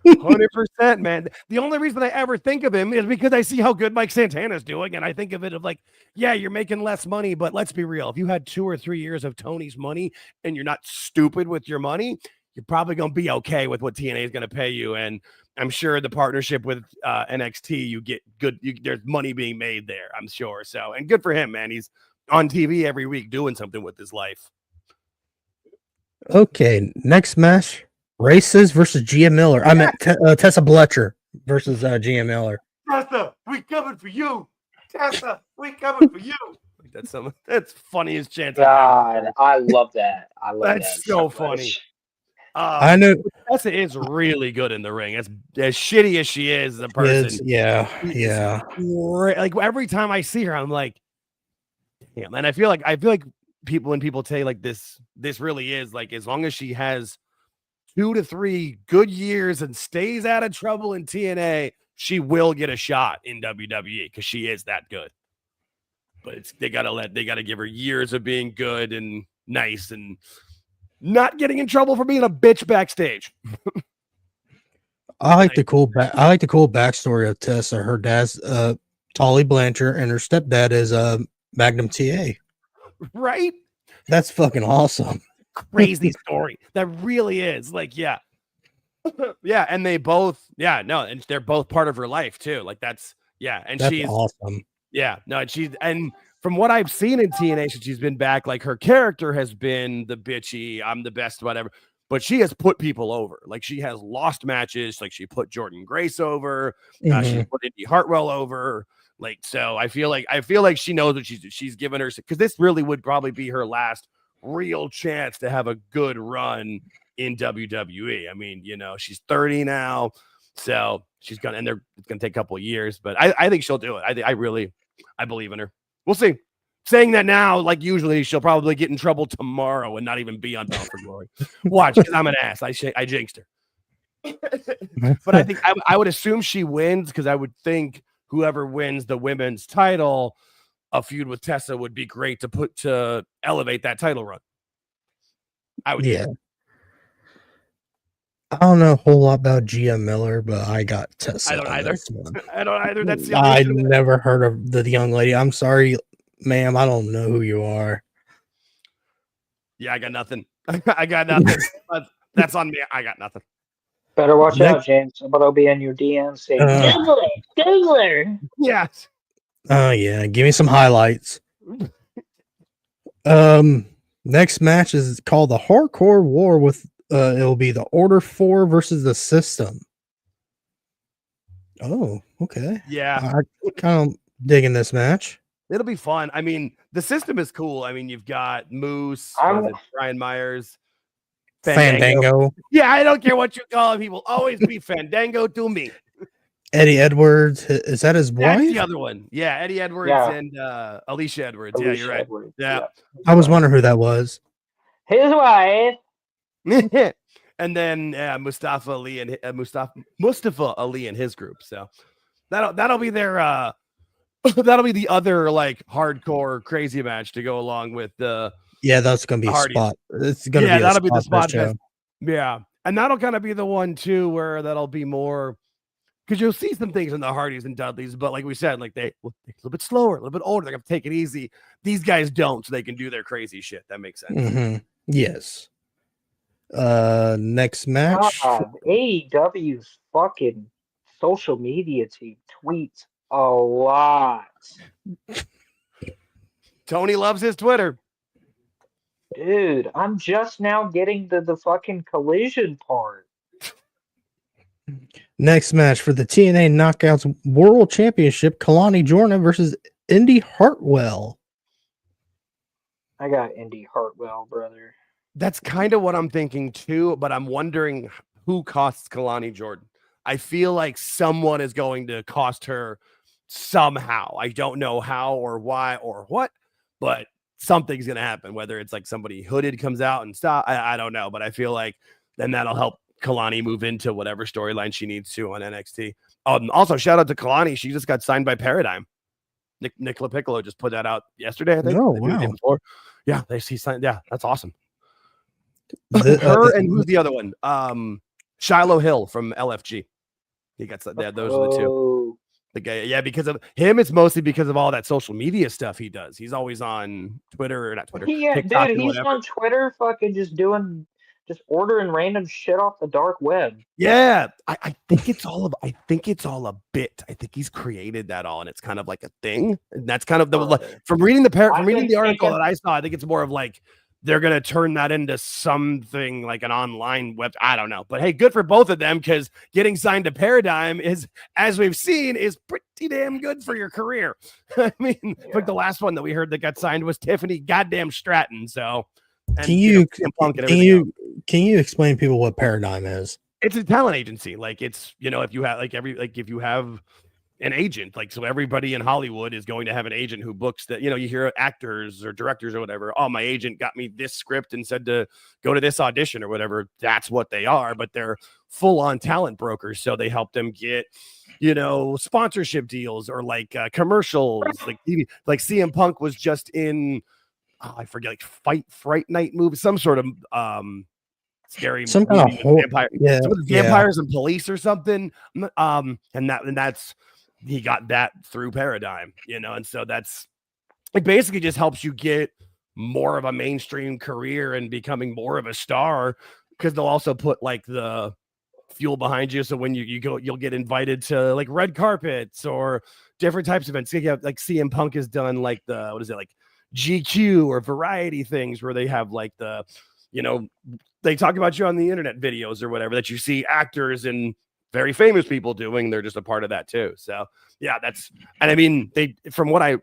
100%, man. The only reason I ever think of him is because I see how good Mike Santana's doing, and I think of it of like, yeah, you're making less money, but let's be real. If you had 2 or 3 years of Tony's money and you're not stupid with your money, you're probably going to be okay with what TNA is going to pay you. And I'm sure the partnership with NXT, you get good. There's money being made there, I'm sure. So, and good for him, man. He's on TV every week doing something with his life. Okay, next match. Races versus Gia Miller. I meant Tessa Bletcher versus Gia Miller. Tessa, we coming for you. Tessa, we coming for you. That's funniest chance. God, I love that. That's so funny. I know Tessa is really good in the ring. As shitty as she is, the person. Yeah. Like every time I see her, I'm like, damn. And I feel like when people say like this really is like as long as she has 2 to 3 good years and stays out of trouble in TNA, she will get a shot in WWE because she is that good. But they gotta give her years of being good and nice and not getting in trouble for being a bitch backstage. I like the cool backstory of Tessa. Her dad's Tolly Blanchard and her stepdad is Magnum TA. Right? That's fucking awesome. Crazy story. That really is. Like, yeah. Yeah, and they both, and they're both part of her life too. Like that's and that's she's awesome. Yeah, no, and from what I've seen in TNA since she's been back, like her character has been the bitchy, I'm the best, whatever. But she has put people over. Like she has lost matches. Like she put Jordan Grace over. She put Indy Hartwell over. Like, so I feel like she knows what she's given her, because this really would probably be her last real chance to have a good run in WWE. I mean, she's 30 now, so she's gonna, and it's gonna take a couple of years, but I think she'll do it. I believe in her. We'll see. Saying that now, like usually she'll probably get in trouble tomorrow and not even be on Bound for Glory. Watch, because I'm an ass. I jinxed her. But I think I would assume she wins, because I would think whoever wins the women's title, a feud with Tessa would be great to elevate that title run. I would. Yeah. I don't know a whole lot about Gia Miller, but I got Tessa. I don't either. I don't either. That's the I never heard of the young lady. I'm sorry, ma'am. I don't know who you are. Yeah, I got nothing. I got nothing. That's on me. I got nothing. Better watch out, James. Somebody will be in your DMs saying, Googler. Yes. Oh, yeah. Give me some highlights. Next match is called the Hardcore War with it'll be the Order 4 versus the System. Oh, okay. Yeah. I kind of digging this match. It'll be fun. I mean, the System is cool. I mean, you've got Moose, Brian Myers, Fandango. Yeah, I don't care what you call him. He will always be Fandango to me. Eddie Edwards. Is that his wife? That's the other one. Yeah, Eddie Edwards and Alicia Edwards. Alicia, you're right. Edwards. Yeah. I was wondering who that was. His wife. And then Mustafa Ali and Mustafa Ali and his group. So that'll be their that'll be the other like hardcore crazy match to go along with the. Yeah, that's gonna be a spot. It's gonna be that'll be the spot show. Yeah, and that'll kind of be the one too where that'll be more, because you'll see some things in the Hardys and Dudleys, but like we said, like they look a little bit slower, a little bit older. They have to take it easy. These guys don't, so they can do their crazy shit. That makes sense. Mm-hmm. Yes. Next match. AEW's fucking social media team tweets a lot. Tony loves his Twitter. Dude, I'm just now getting the fucking collision part. Next match for the TNA Knockouts World Championship, Kalani Jordan versus Indy Hartwell. I got Indy Hartwell, brother. That's kind of what I'm thinking too, but I'm wondering who costs Kalani Jordan. I feel like someone is going to cost her somehow. I don't know how or why or what, but something's going to happen, whether it's like somebody hooded comes out and stop. I don't know, but I feel like then that'll help Kalani move into whatever storyline she needs to on NXT. Also, shout out to Kalani. She just got signed by Paradigm. Nicola Piccolo just put that out yesterday, I think. Oh, wow. Yeah, he signed. Yeah, that's awesome. Her and who's the other one? Shiloh Hill from LFG. He got those are the two. The guy, yeah, because of him, it's mostly because of all that social media stuff he does. He's always on Twitter, or not Twitter. Yeah, TikTok, dude, he's on Twitter, fucking just ordering random shit off the dark web. Yeah, I think it's all a bit. I think he's created that all, and it's kind of like a thing. And that's kind of from reading the article that I saw. I think it's more of like they're going to turn that into something like an online web. I don't know. But hey, good for both of them, because getting signed to Paradigm is, as we've seen, is pretty damn good for your career. I mean, like the last one that we heard that got signed was Tiffany goddamn Stratton. So can you explain to people what Paradigm is? It's a talent agency. Like it's, if you have if you have an agent, like, so everybody in Hollywood is going to have an agent who books that, you hear actors or directors or whatever. Oh, my agent got me this script and said to go to this audition or whatever. That's what they are, but they're full on talent brokers. So they help them get, sponsorship deals or like commercials, like TV, like CM Punk was just in, I forget, like Fright Night movie, some sort of, scary, some kind of vampire, vampires and police or something. And that's, he got that through Paradigm, and so that's, it basically just helps you get more of a mainstream career and becoming more of a star, because they'll also put like the fuel behind you. So when you go, you'll get invited to like red carpets or different types of events. Like CM Punk has done like what is it, like GQ or variety things where they have like they talk about you on the internet videos or whatever that you see actors and very famous people doing. They're just a part of that too. So yeah, and I mean, from what I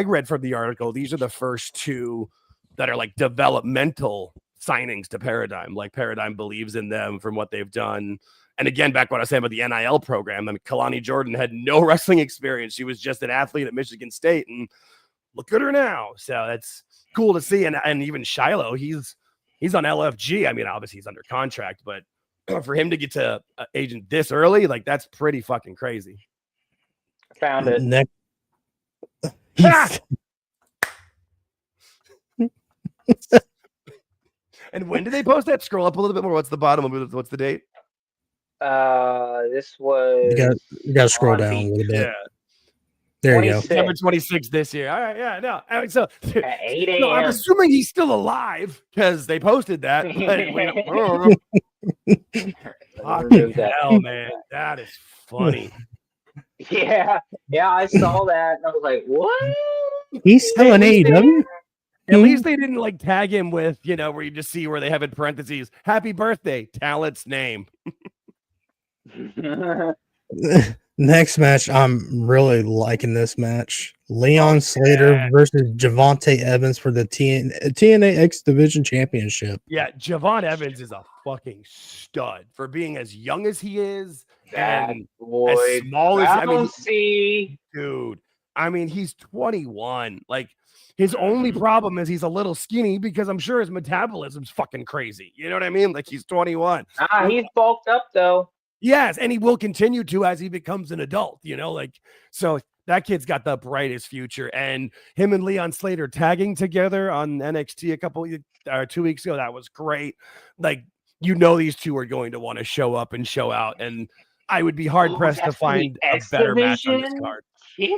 read from the article, these are the first two that are like developmental signings to Paradigm. Like Paradigm believes in them from what they've done. And again, back what I was saying about the NIL program, I mean, Kalani Jordan had no wrestling experience. She was just an athlete at Michigan State, and look at her now. So that's cool to see. And even Shiloh, he's on LFG. I mean, obviously he's under contract, but for him to get to agent this early, like that's pretty fucking crazy. Found it. And when did they post that? Scroll up a little bit more. What's the bottom? What's the date? This was. You got to scroll down a little bit. Yeah. There you go. September 26th this year. All right, yeah, no. All right, so at 8 a.m. No, I'm assuming he's still alive because they posted that. Fucking hell, man, that is funny. Yeah, I saw that and I was like, what? He's still an AEW. At least they didn't like tag him with, where you just see where they have in parentheses, happy birthday, talent's name. Next match, I'm really liking this match. Leon Slater versus Javante Evans for the TNA X Division Championship. Yeah, Javon Evans is a fucking stud for being as young as he is and as small as dude. I mean, he's 21. Like, his only problem is he's a little skinny because I'm sure his metabolism's fucking crazy. You know what I mean? Like, he's 21. He's bulked up though. Yes, and he will continue to as he becomes an adult, so that kid's got the brightest future. And him and Leon Slater tagging together on NXT 2 weeks ago, that was great. Like, these two are going to want to show up and show out, and I would be hard pressed to find a better match on this card. Yeah.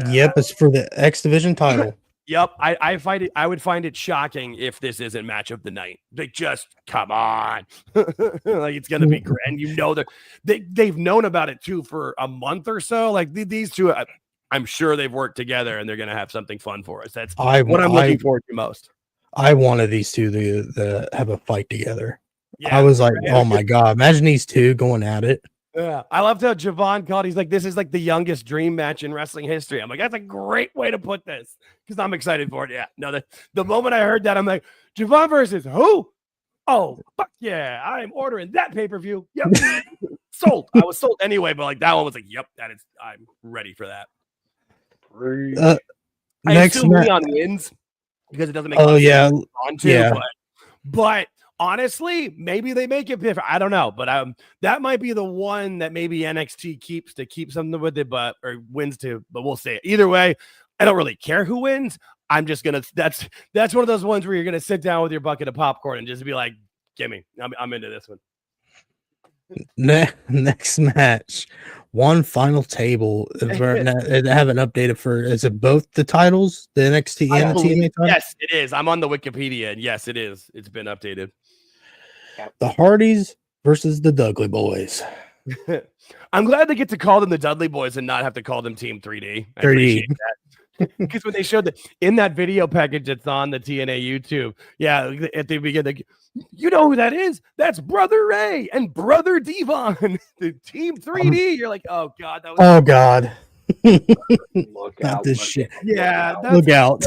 Yep, it's for the X Division title. Yep, I would find it shocking if this isn't match of the night. Like, just come on, like it's gonna be great. And they've known about it too for a month or so. Like these two, I'm sure they've worked together and they're gonna have something fun for us. That's what I'm looking forward to most. I wanted these two to have a fight together. Yeah, I was like, oh my god, imagine these two going at it. Yeah, I loved how Javon called. He's like, this is like the youngest dream match in wrestling history. I'm like, that's a great way to put this because I'm excited for it. Yeah, no, the moment I heard that, I'm like, Javon versus who? Oh, fuck yeah, I'm ordering that pay-per-view. Yep, sold. I was sold anyway, but like that one was like, yep, I'm ready for that. I assume Leon wins because it doesn't make sense but honestly, maybe they make it different. I don't know, but that might be the one that maybe NXT keeps to keep something with it, or wins to. But we'll see. Either way, I don't really care who wins. I'm just gonna. That's one of those ones where you're gonna sit down with your bucket of popcorn and just be like, "Give me. I'm into this one." Next match, one final table. I haven't updated for. Is it both the titles, the NXT and the TNA title? Yes, it is. I'm on the Wikipedia, and yes, it is. It's been updated. The Hardys versus the Dudley Boys. I'm glad they get to call them the Dudley Boys and not have to call them Team 3D. 3D. Because when they showed that in that video package that's on the TNA YouTube, at the beginning, you know who that is? That's Brother Ray and Brother Devon, the Team 3D. You're like, oh god, that was god. Look Not out, this shit. Yeah, look out.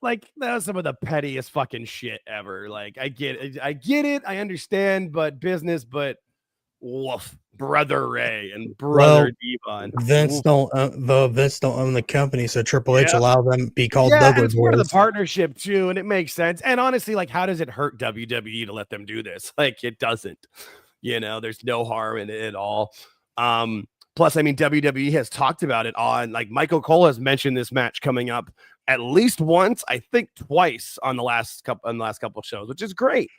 Like, that was some of the pettiest fucking shit ever. Like, I get it, I understand, but woof, Brother Ray and Brother Devon. Vince don't own the company, so Triple H allow them to be called Dudley Boys. Part of the partnership too, and it makes sense. And honestly, like, how does it hurt WWE to let them do this? Like, it doesn't. There's no harm in it at all. Plus, I mean, WWE has talked about it on, like, Michael Cole has mentioned this match coming up at least once, I think twice on the last couple of shows, which is great.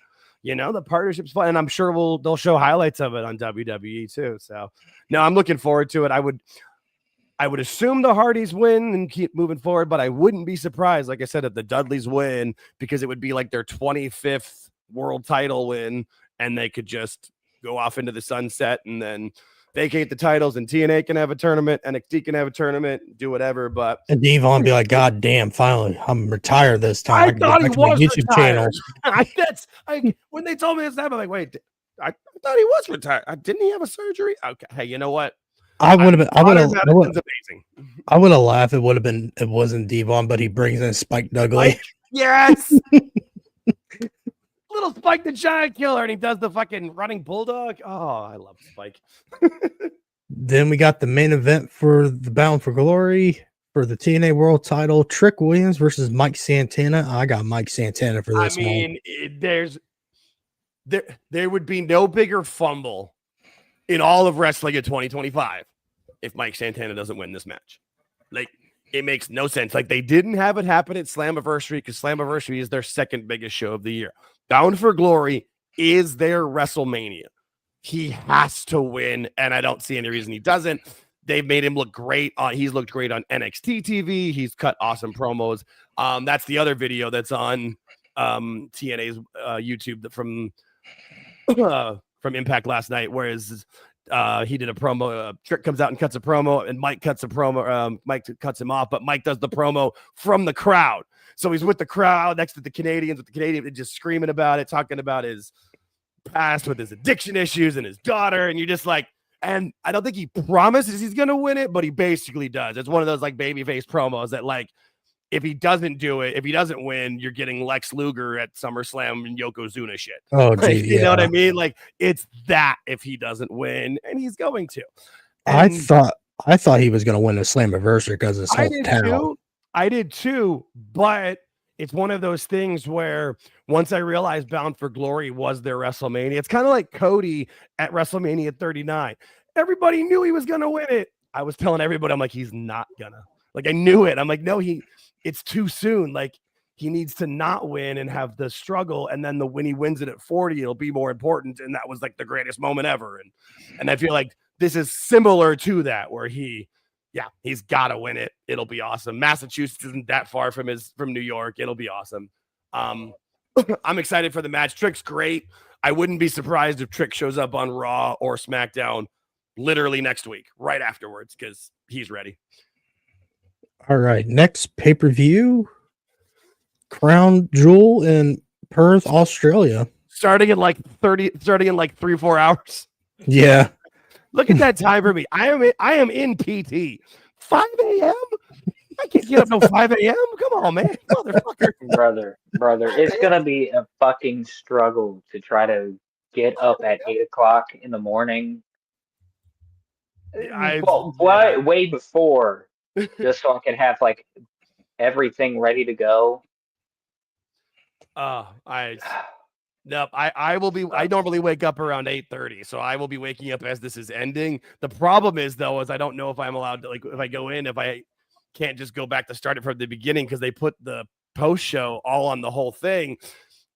The partnership's fun, and I'm sure they'll show highlights of it on WWE too. So, no, I'm looking forward to it. I would assume the Hardys win and keep moving forward, but I wouldn't be surprised, like I said, if the Dudleys win, because it would be like their 25th world title win, and they could just go off into the sunset and then vacate the titles, and TNA can have a tournament, NXT can have a tournament, do whatever. But and Devon be like, God damn, finally, I'm retired this time. I thought he was YouTube retired. When they told me this happened, I'm like, wait, I thought he was retired. Didn't he have a surgery? Okay, hey, you know what? I would have amazing. I would have laughed. It wasn't Devon, but he brings in Spike Dudley. Yes. Little Spike the Giant Killer, and he does the fucking running bulldog. Oh, I love Spike. Then we got the main event for the Bound for Glory for the TNA World Title: Trick Williams versus Mike Santana. I got Mike Santana for this. There would be no bigger fumble in all of wrestling in 2025 if Mike Santana doesn't win this match. Like, it makes no sense. Like, they didn't have it happen at Slammiversary because Slammiversary is their second biggest show of the year. Bound for Glory is their WrestleMania. He has to win, and I don't see any reason he doesn't. They've made him look great. He's looked great on NXT TV. He's cut awesome promos. That's the other video that's on TNA's YouTube from Impact last night, whereas he did a promo. Trick comes out and cuts a promo, and Mike cuts a promo. Mike cuts him off, but Mike does the promo from the crowd. So he's with the crowd next to the Canadians, just screaming about it, talking about his past with his addiction issues and his daughter. And you're just like, and I don't think he promises he's going to win it, but he basically does. It's one of those like babyface promos that, like, if he doesn't do it, if he doesn't win, you're getting Lex Luger at SummerSlam and Yokozuna shit. Oh, geez, you know what I mean? Like, it's that if he doesn't win, and he's going to. And I thought he was going to win the Slammiversary because of his hometown. I did too, but it's one of those things where once I realized Bound for Glory was their WrestleMania, it's kind of like Cody at WrestleMania 39. Everybody knew he was going to win it. I was telling everybody, I'm like, he's not gonna. Like, I knew it. I'm like, no, it's too soon. Like, he needs to not win and have the struggle. And then when he wins it at 40, it'll be more important. And that was like the greatest moment ever. And I feel like this is similar to that, where he's got to win it. It'll be awesome. Massachusetts isn't that far from New York. It'll be awesome. I'm excited for the match. Trick's great. I wouldn't be surprised if Trick shows up on Raw or SmackDown literally next week, right afterwards, because he's ready. All right, next pay-per-view, Crown Jewel in Perth, Australia. Starting in like 3-4 hours. Yeah. Look at that time for me. I am in PT. 5 a.m. I can't get up till 5 a.m. Come on, man. Motherfucker. Brother. It's gonna be a fucking struggle to try to get up at 8 o'clock in the morning. Way before, just so I can have like everything ready to go. Nope. I will be. I normally wake up around 8:30, so I will be waking up as this is ending. The problem is, though, is I don't know if I'm allowed to, like, if I go in, if I can't just go back to start it from the beginning, because they put the post show all on the whole thing.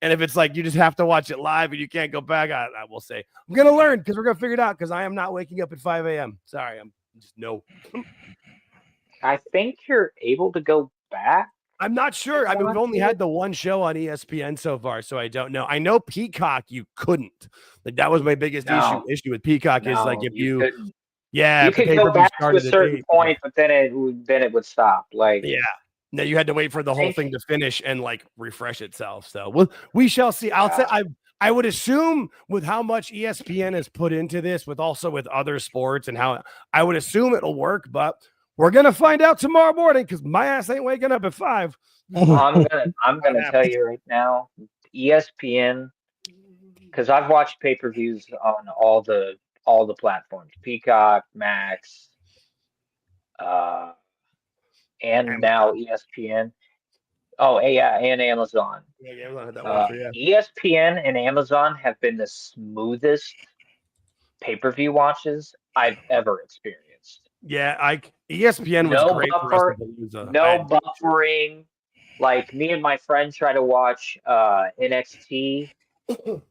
And if it's like you just have to watch it live and you can't go back, I will say I'm gonna learn, because we're gonna figure it out, because I am not waking up at 5 a.m. Sorry, I'm just no. I think you're able to go back. I'm not sure. I mean, we've only had the one show on ESPN so far, so I don't know. I know Peacock, you couldn't. Like, that was my biggest issue with Peacock, is like if you couldn't. Yeah, you could go back to a certain point, but then it would stop. Like, yeah, no, you had to wait for the whole thing to finish and like refresh itself. So we shall see. I'll say I would assume, with how much ESPN has put into this, with other sports, and how I would assume it'll work, but we're gonna find out tomorrow morning, because my ass ain't waking up at 5. I'm gonna tell you right now, ESPN, because I've watched pay-per-views on all the platforms, Peacock, Max, and now ESPN. Oh, yeah, and Amazon. Yeah, Amazon had that one for you. ESPN and Amazon have been the smoothest pay-per-view watches I've ever experienced. Yeah, ESPN was great for no buffering. Like, me and my friend try to watch NXT, the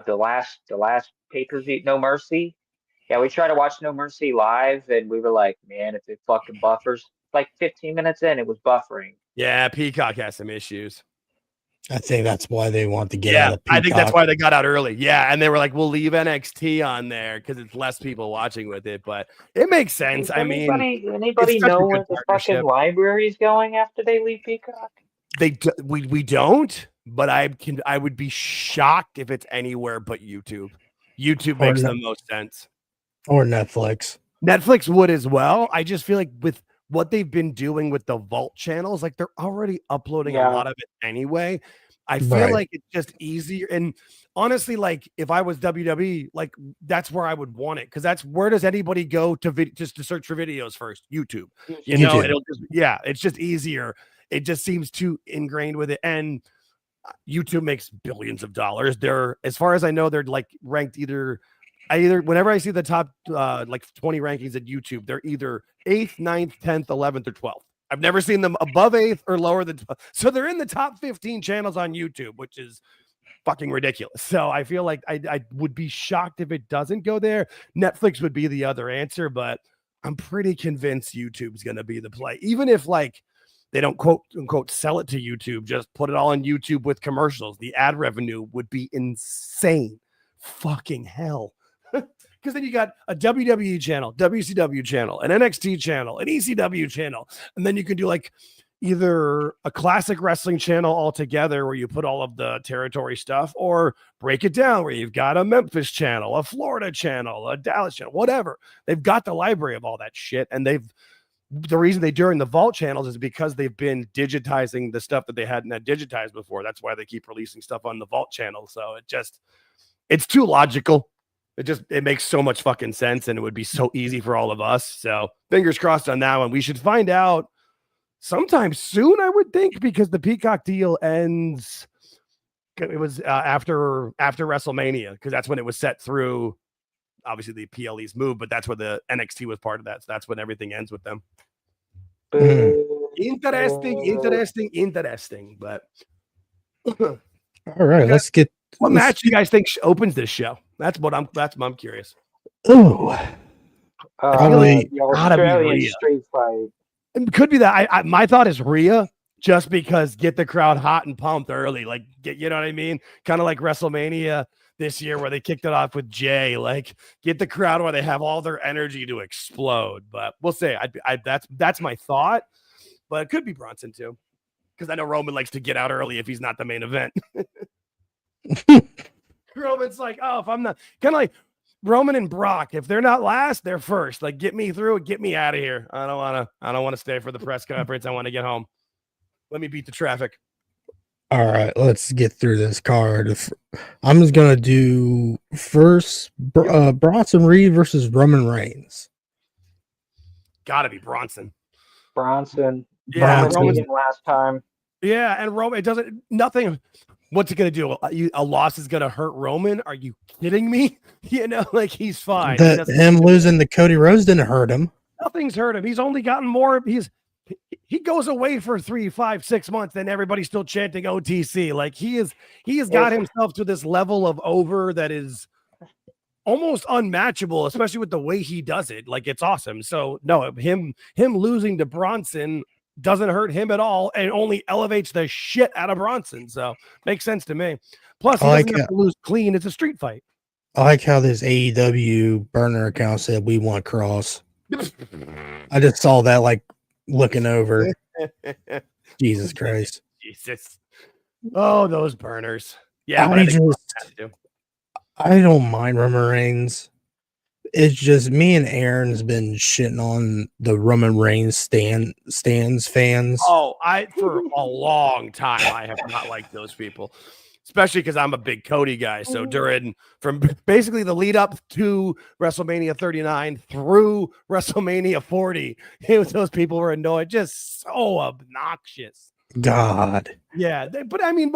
last pay-per-view, No Mercy. Yeah, we tried to watch No Mercy live, and we were like, man, if it fucking buffers, like 15 minutes in, it was buffering. Yeah, Peacock has some issues. I think that's why they want to get out of Peacock. I think that's why they got out early. Yeah, and they were like, "We'll leave NXT on there because it's less people watching with it." But it makes sense. Does anybody it's know where the fucking library's going after they leave Peacock? We don't, but I would be shocked if it's anywhere but YouTube. YouTube makes the most sense. Or Netflix. Netflix would as well. I just feel like with what they've been doing with the Vault channels, like they're already uploading a lot of it anyway. I feel like it's just easier. And honestly, like if I was WWE, like that's where I would want it, because that's where does anybody go to just to search for videos first? YouTube. You know, it's just easier. It just seems too ingrained with it. And YouTube makes billions of dollars. They're, as far as I know, they're like ranked either whenever I see the top like 20 rankings at YouTube, they're either 8th, 9th, 10th, 11th, or 12th. I've never seen them above 8th or lower than 12th. So they're in the top 15 channels on YouTube, which is fucking ridiculous. So I feel like I would be shocked if it doesn't go there. Netflix would be the other answer, but I'm pretty convinced YouTube's going to be the play. Even if like they don't quote unquote sell it to YouTube, just put it all on YouTube with commercials. The ad revenue would be insane. Fucking hell. Because then you got a WWE channel, WCW channel, an NXT channel, an ECW channel. And then you can do like either a classic wrestling channel altogether where you put all of the territory stuff, or break it down where you've got a Memphis channel, a Florida channel, a Dallas channel, whatever. They've got the library of all that shit. And the reason they during the Vault channels is because they've been digitizing the stuff that they hadn't had digitized before. That's why they keep releasing stuff on the Vault channel. So it's too logical. It makes so much fucking sense, and it would be so easy for all of us. So fingers crossed on that one. We should find out sometime soon, I would think, because the Peacock deal ends. It was after WrestleMania, because that's when it was set through. Obviously, the PLE's moved, but that's where the NXT was part of that. So that's when everything ends with them. Interesting. But all right, let's get. What match do you guys think opens this show? That's what I'm curious. Oh, probably the Australian street fight. It could be that. My thought is Rhea, just because get the crowd hot and pumped early, like you know what I mean? Kind of like WrestleMania this year where they kicked it off with Jay, like get the crowd where they have all their energy to explode. But we'll see. That's my thought, but it could be Bronson too, because I know Roman likes to get out early if he's not the main event. Roman's like, oh, if I'm not, kind of like Roman and Brock, if they're not last, they're first. Like, get me through, get me out of here. I don't want to stay for the press conference. I want to get home. Let me beat the traffic. All right, let's get through this card. I'm just gonna do first Bronson Reed versus Roman Reigns. Gotta be Bronson. Yeah, Roman last time. Yeah, and Roman, it doesn't, nothing. What's it going to do? A loss is going to hurt Roman? Are you kidding me? You know, like he's fine. Him losing to Cody Rhodes didn't hurt him. Nothing's hurt him. He's only gotten more. He goes away for 3, 5, 6 months, and everybody's still chanting OTC. Like he has got himself to this level of over that is almost unmatchable, especially with the way he does it. Like it's awesome. So no, him losing to Bronson doesn't hurt him at all, and only elevates the shit out of Bronson. So makes sense to me. Plus, he doesn't have to lose clean. It's a street fight. I like how this AEW burner account said we want Cross. I just saw that like looking over. Jesus Christ. Jesus. Oh, those burners. Yeah, I don't mind Roman Reigns. It's just me and Aaron's been shitting on the Roman Reigns stands fans. Oh, for a long time I have not liked those people, especially because I'm a big Cody guy. So from basically the lead up to WrestleMania 39 through WrestleMania 40, those people were annoyed, just so obnoxious. God. Yeah, but I mean,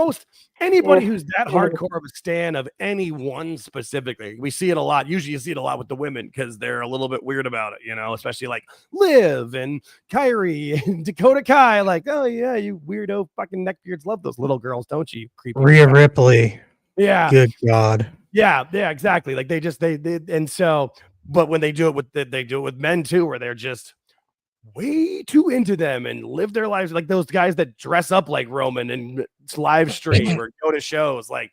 anybody who's that hardcore of a stan of anyone specifically, we see it a lot. Usually you see it a lot with the women because they're a little bit weird about it, you know, especially like Liv and Kyrie and Dakota Kai. Like, oh yeah, you weirdo fucking neckbeards love those little girls, don't you? Creepy. Rhea Ripley. Yeah. Good God. Yeah, exactly. Like they and so, but when they do it with men too, where they're just way too into them and live their lives like those guys that dress up like Roman and live stream or go to shows. Like,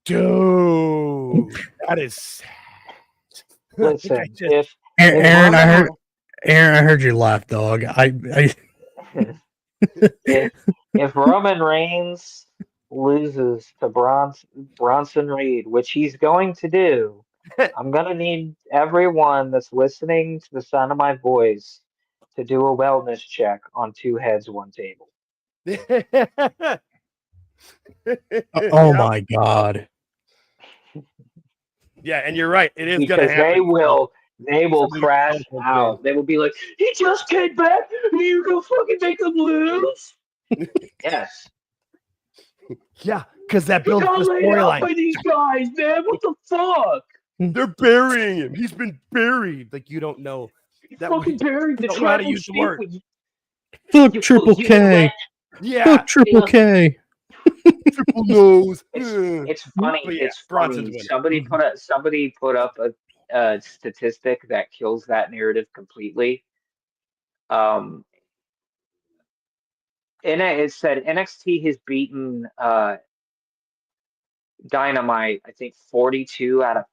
dude, that is sad. Listen, Aaron, I heard you laugh, dog. If Roman Reigns loses to Bronson Reed, which he's going to do, I'm gonna need everyone that's listening to the sound of my voice to do a wellness check on Two Heads, One Table. Oh my God. Yeah, and you're right. It is because gonna happen. they will crash out. They will be like, he just came back and you go fucking make them lose. Yes. Yeah, because that builds the storyline. By these guys, man, what the fuck? They're burying him. He's been buried. Like, you don't know. That fucking buried. You don't know how to use the word. Fuck Triple K. Yeah. Fuck Triple K. Triple nose. It's funny. It's funny. Somebody put up a statistic that kills that narrative completely. And it said NXT has beaten Dynamite, I think 42 out of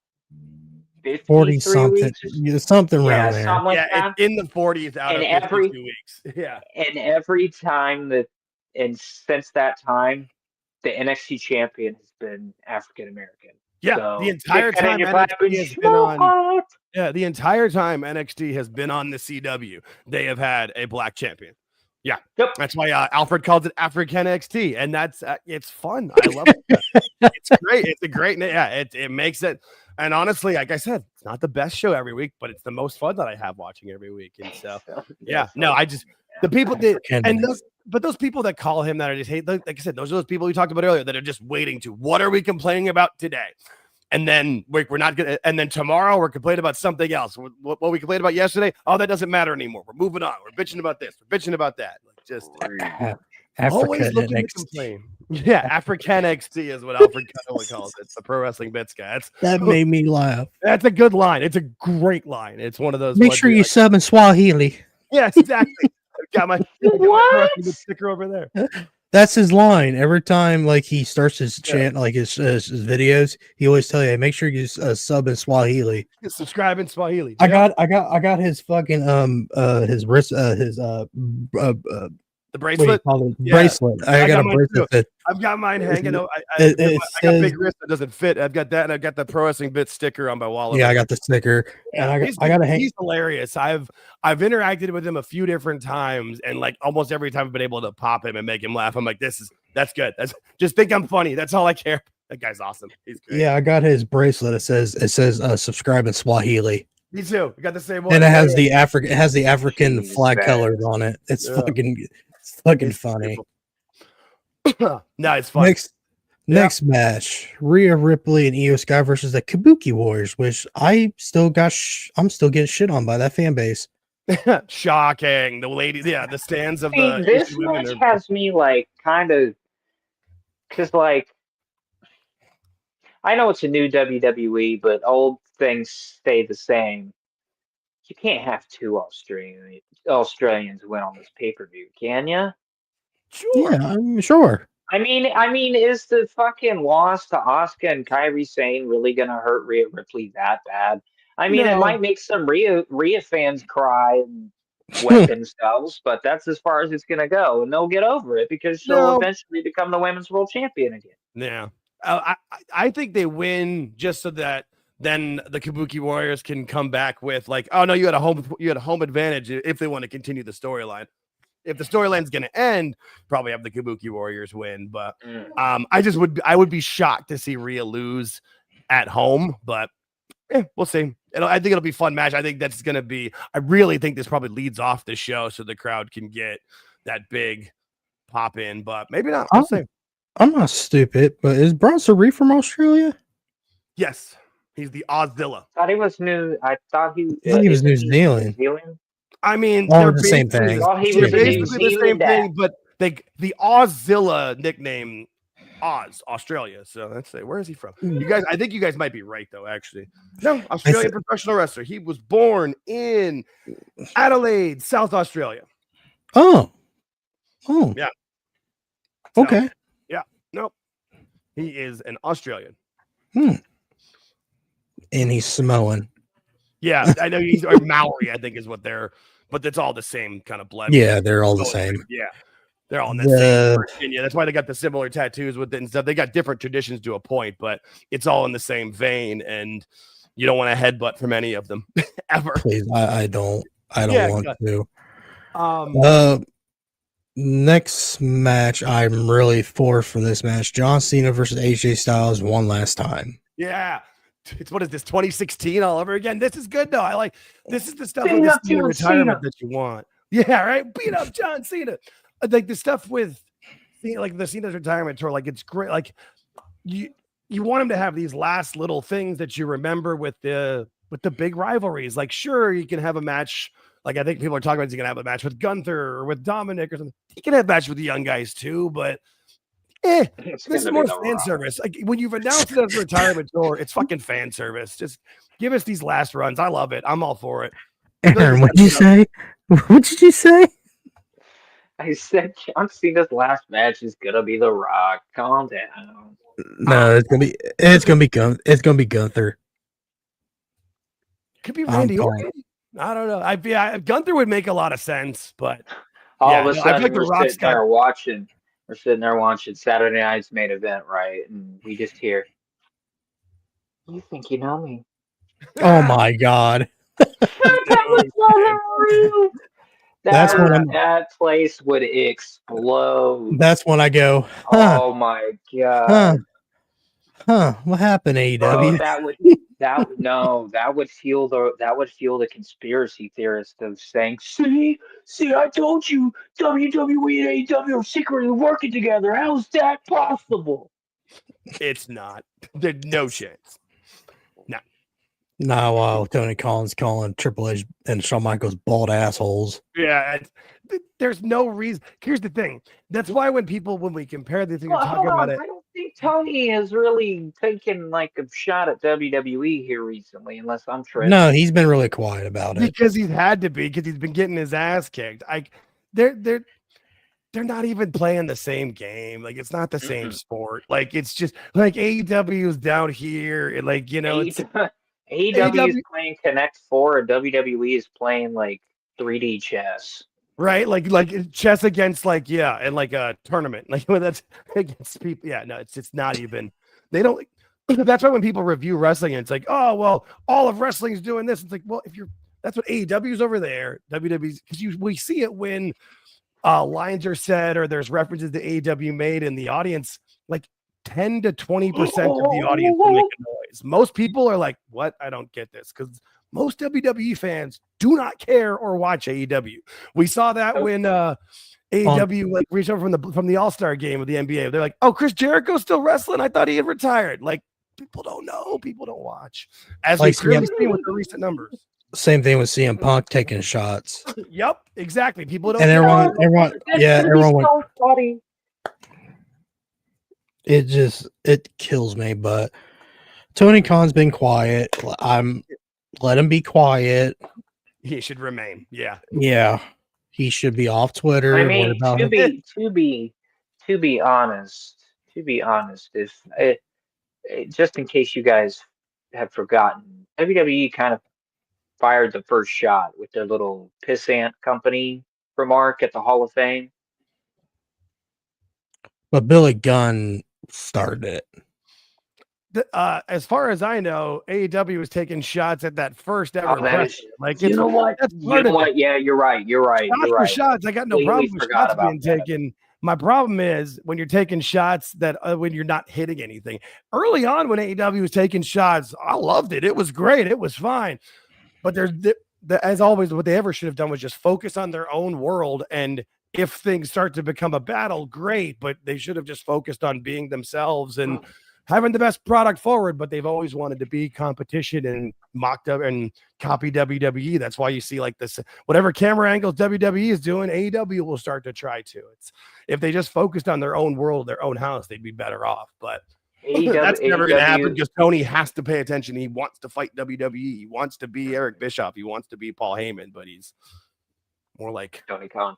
40 something, something around there. Something like it's in the 40s out of 52 weeks. Yeah. And every time since that time, the NXT champion has been African American. Yeah, so, the entire time NXT has been on. Yeah, the entire time NXT has been on the CW, they have had a black champion. Yeah, That's why Alfred calls it African NXT, and that's it's fun. I love it. It's great. It's a great. Yeah, it makes it. And honestly, like I said, it's not the best show every week, but it's the most fun that I have watching every week. And so, I just the people that but those people that call him that I just hate, like I said, those are those people we talked about earlier that are just waiting to what are we complaining about today? And then we're not gonna. And then tomorrow we're complaining about something else. What we complained about yesterday? Oh, that doesn't matter anymore. We're moving on. We're bitching about this. We're bitching about that. Like just always looking to complain. Yeah, African NXT is what Alfred Cutler calls it. It's the pro wrestling bits guy. That made me laugh. That's a good line. It's a great line. It's one of those. Make sure you sub in Swahili. Yes, exactly. Got my sticker over there. That's his line every time. Like he starts his chant, like his videos. He always tell you, hey, make sure you sub in Swahili. Subscribe in Swahili. I got his fucking his wrist the bracelet. Bracelet. I got a bracelet. I've got mine hanging out. I got big wrist that doesn't fit. I've got that, and I've got the Pro Wrestling Bit sticker on my wallet. Yeah, I got the sticker, and I got to hang. He's hilarious. I've interacted with him a few different times, and like almost every time I've been able to pop him and make him laugh. I'm like, that's good. That's just think I'm funny. That's all I care. That guy's awesome. He's great. Yeah, I got his bracelet. It says subscribe in Swahili. Me too. We got the same one. And it has the African flag colors on it. It's fucking funny. No, it's fun. Next match, Rhea Ripley and Io Sky versus the Kabuki Warriors, which I'm still getting shit on by that fan base. Shocking. The ladies, the stands of the this match has me like kind of because like I know it's a new WWE, but old things stay the same. You can't have two Australians win on this pay-per-view, can you? Sure. Yeah, I'm sure. I mean, is the fucking loss to Asuka and Kairi Sane really gonna hurt Rhea Ripley that bad? I mean, It might make some Rhea fans cry and wet themselves, but that's as far as it's gonna go, and they'll get over it because she'll eventually become the women's world champion again. Yeah, I think they win just so that then the Kabuki Warriors can come back with like, oh no, you had a home advantage if they want to continue the storyline. If the storyline's going to end, probably have the Kabuki Warriors win. But I would be shocked to see Rhea lose at home. But we'll see. I think it'll be a fun match. I think that's going to be. I really think this probably leads off the show so the crowd can get that big pop in. But maybe not. We'll see. I'm not stupid, but is Bronson Reed from Australia? Yes, he's the Auszilla. I thought he was new. I thought he was New Zealand. I mean, they're the same thing. He was basically the same thing, but the Auszilla nickname Oz, Australia. So let's say, where is he from? You guys, I think you guys might be right though. Actually, no, Australian professional wrestler. He was born in Adelaide, South Australia. Oh, yeah. Okay. So, yeah. Nope. He is an Australian. And he's Samoan. Yeah, I know he's or Maori. I think is what they're, but it's all the same kind of blood. Yeah, they're all the same. Yeah. They're all in the same Virginia. That's why they got the similar tattoos with it and stuff. They got different traditions to a point, but it's all in the same vein. And you don't want to headbutt from any of them ever. Please, I don't want to. Next match, I'm really for this match. John Cena versus AJ Styles one last time. Yeah. It's what is this 2016 all over again? This is good though. This is the stuff with the Cena retirement that you want. Yeah, right. Beat up John Cena. Like the stuff with like the Cena's retirement tour, like it's great. Like you want him to have these last little things that you remember with the big rivalries. Like sure, you can have a match. Like I think people are talking about he's gonna have a match with Gunther or with Dominic or something. He can have matches with the young guys too, but this is more fan service. Like when you've announced it as a retirement tour, it's fucking fan service. Just give us these last runs. I love it. I'm all for it. Aaron, what'd you say? What did you say? I said John Cena's last match is gonna be The Rock. Calm down. No, it's gonna be Gunther. Could be Randy Orton. I don't know. Gunther would make a lot of sense, but all of a sudden we're sitting there watching Saturday night's main event, right? And we just hear, "You think you know me?" Oh my god. That place would explode. That's when I go, oh my god. What happened, AEW? That would fuel the conspiracy theorist of saying, see, I told you WWE and AEW are secretly working together. How is that possible? It's not. There's no chance. Nah, while Tony Khan's calling Triple H and Shawn Michaels bald assholes. Yeah, there's no reason. Here's the thing. That's why when we compare the things, talking about it. I don't think Tony has really taken like a shot at WWE here recently, unless I'm tripping. No, he's been really quiet about it because he's had to be because he's been getting his ass kicked. They're not even playing the same game. Like it's not the same sport. Like it's just like AEW is down here, and like AEW is playing Connect 4 and WWE is playing like 3D chess. Right? Like chess against and like a tournament. Like when that's against people. Yeah, no, it's not even they don't that's why when people review wrestling, it's like, oh well, all of wrestling is doing this. It's like, well, that's what AEW is over there, WWE's because we see it when lines are said or there's references to AEW made in the audience, like 10 to 20% of the audience will make a noise. Most people are like, what? I don't get this because most WWE fans do not care or watch AEW. We saw that when AEW reached over from the All-Star game with the NBA. They're like, oh, Chris Jericho's still wrestling? I thought he had retired. Like, people don't know. People don't watch. As we clearly see with the recent numbers. Same thing with CM Punk taking shots. Yep, exactly. People don't and everyone went, so funny. It kills me, but Tony Khan's been quiet. Let him be quiet. He should remain. Yeah. Yeah. He should be off Twitter. I mean, to be honest, if just in case you guys have forgotten, WWE kind of fired the first shot with their little pissant company remark at the Hall of Fame. But Billy Gunn started it. As far as I know, AEW was taking shots at that first ever. You know what? Yeah, you're right. Shots. I got no problem with shots being taken. My problem is when you're taking shots that when you're not hitting anything. Early on, when AEW was taking shots, I loved it. It was great. It was fine. But as always, what they ever should have done was just focus on their own world. And if things start to become a battle, great. But they should have just focused on being themselves and having the best product forward, but they've always wanted to be competition and mocked up and copy WWE. That's why you see like this, whatever camera angles WWE is doing, AEW will start to try to. It's if they just focused on their own world, their own house, they'd be better off. But that's never going to happen because Tony has to pay attention. He wants to fight WWE. He wants to be Eric Bischoff. He wants to be Paul Heyman, but he's more like Tony Khan.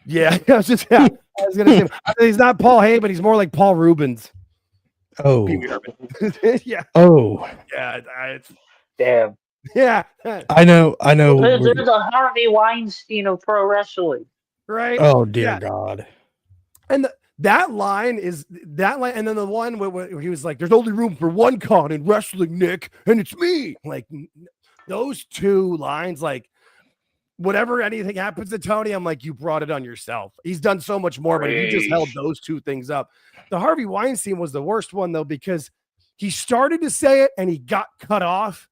Yeah, I was gonna say he's not Paul Heyman. He's more like Paul Rubens. Oh, yeah. Oh, yeah. Damn. Yeah. I know. There's a Harvey Weinstein of pro wrestling, right? Oh dear God. And that line, and then the one where he was like, "There's only room for one con in wrestling, Nick, and it's me." Like those two lines, like. Whatever anything happens to Tony, I'm like, you brought it on yourself. He's done so much more, but if you just held those two things up. The Harvey Weinstein was the worst one, though, because he started to say it and he got cut off,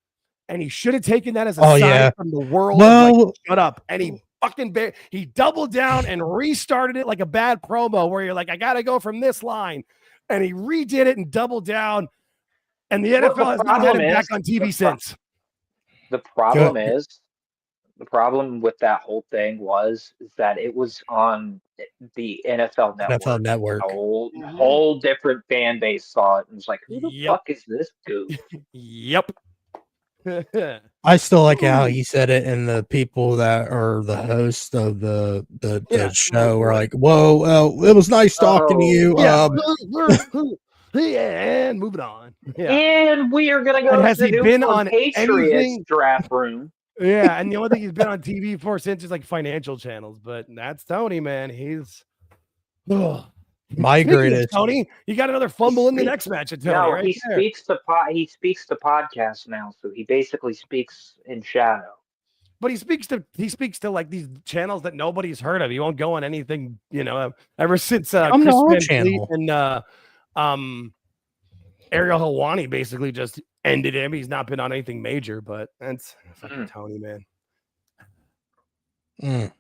and he should have taken that as a sign from the world. Well, shut up. And he he doubled down and restarted it like a bad promo where you're like, I got to go from this line. And he redid it and doubled down. And the NFL has not had him back on TV since. The problem is, the problem with that whole thing is that it was on the NFL Network. NFL Network. A whole different fan base saw it and was like, who the fuck is this dude? Yep. I still like how he said it, and the people that are the host of the show were like, whoa, it was nice talking to you. Yeah. And moving on. Yeah. And we are going to go has to he been on Patriots draft room. Yeah, and the only thing he's been on TV for since is like financial channels, but that's Tony, man. He's my greatest. Tony, you got another fumble in the next match at Tony. No, right he speaks to podcasts now, so he basically speaks in shadow. But he speaks to like these channels that nobody's heard of. He won't go on anything, ever since Chris Van Fleet and Ariel Helwani basically just ended him. He's not been on anything major, but that's fucking Tony, man.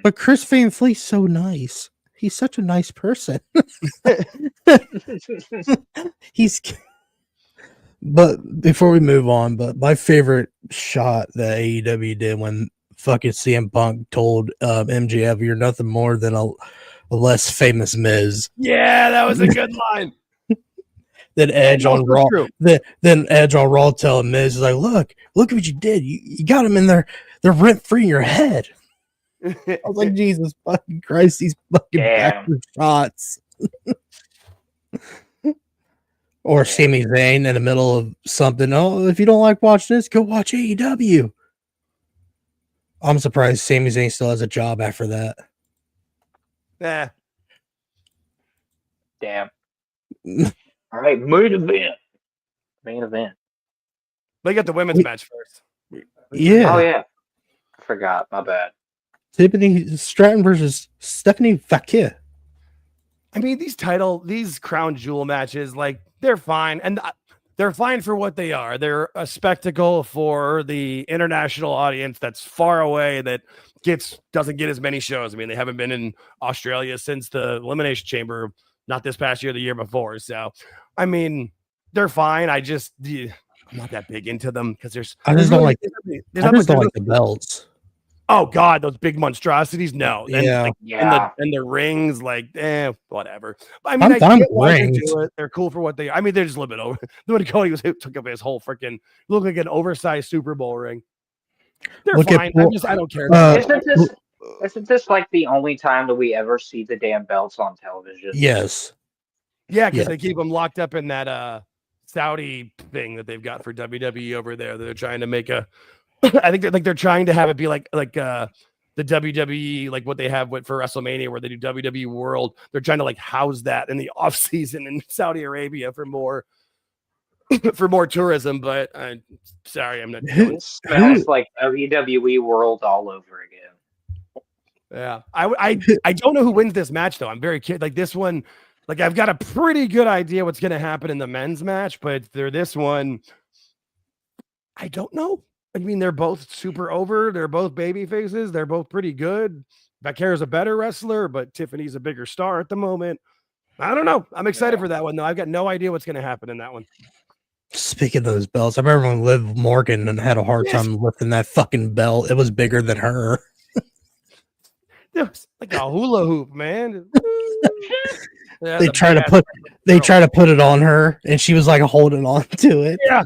But Chris Van Fleet's so nice. He's such a nice person. But before we move on, but my favorite shot that AEW did when fucking CM Punk told MJF, "You're nothing more than a less famous Miz." Yeah, that was a good line. Then Edge on Raw. Then Edge on Raw telling Miz, "Is like, look what you did. You got him in there. They're rent free in your head." I was like, Jesus fucking Christ, these fucking backward shots. Or Sami Zayn in the middle of something. Oh, if you don't like watching this, go watch AEW. I'm surprised Sami Zayn still has a job after that. Yeah. Damn. All right, main event. They got the women's match first. Yeah. Oh yeah. I forgot. My bad. Tiffany Stratton versus Stephanie Vakir. I mean, these crown jewel matches, like, they're fine. And they're fine for what they are. They're a spectacle for the international audience that's far away, that doesn't get as many shows. I mean, they haven't been in Australia since the Elimination Chamber, not this past year, the year before. So, I mean, they're fine. I'm not that big into them because I just don't like the belts. Oh God, those big monstrosities. No. And, and the rings, like, whatever. I mean, I get why they do it. They're cool for what they. I mean, they're just a little bit over. When Cody took up his whole freaking look like an oversized Super Bowl ring. They're fine. I don't care. Isn't this like the only time that we ever see the damn belts on television? Yes. Yeah, because they keep them locked up in that Saudi thing that they've got for WWE over there. They're trying to make I think they're trying to have it be like the WWE, like what they have for WrestleMania, where they do WWE World. They're trying to like house that in the off season in Saudi Arabia for more tourism. But I'm sorry, I'm not. It smells like WWE World all over again. Yeah, I don't know who wins this match though. I'm very curious. Like this one, like I've got a pretty good idea what's going to happen in the men's match, but for this one, I don't know. I mean, they're both super over. They're both baby faces. They're both pretty good. Vakir's a better wrestler, but Tiffany's a bigger star at the moment. I don't know. I'm excited for that one, though. I've got no idea what's going to happen in that one. Speaking of those belts, I remember when Liv Morgan had a hard time lifting that fucking belt. It was bigger than her. It was like a hula hoop, man. Yeah, they try to put it on her, and she was like holding on to it. Yeah,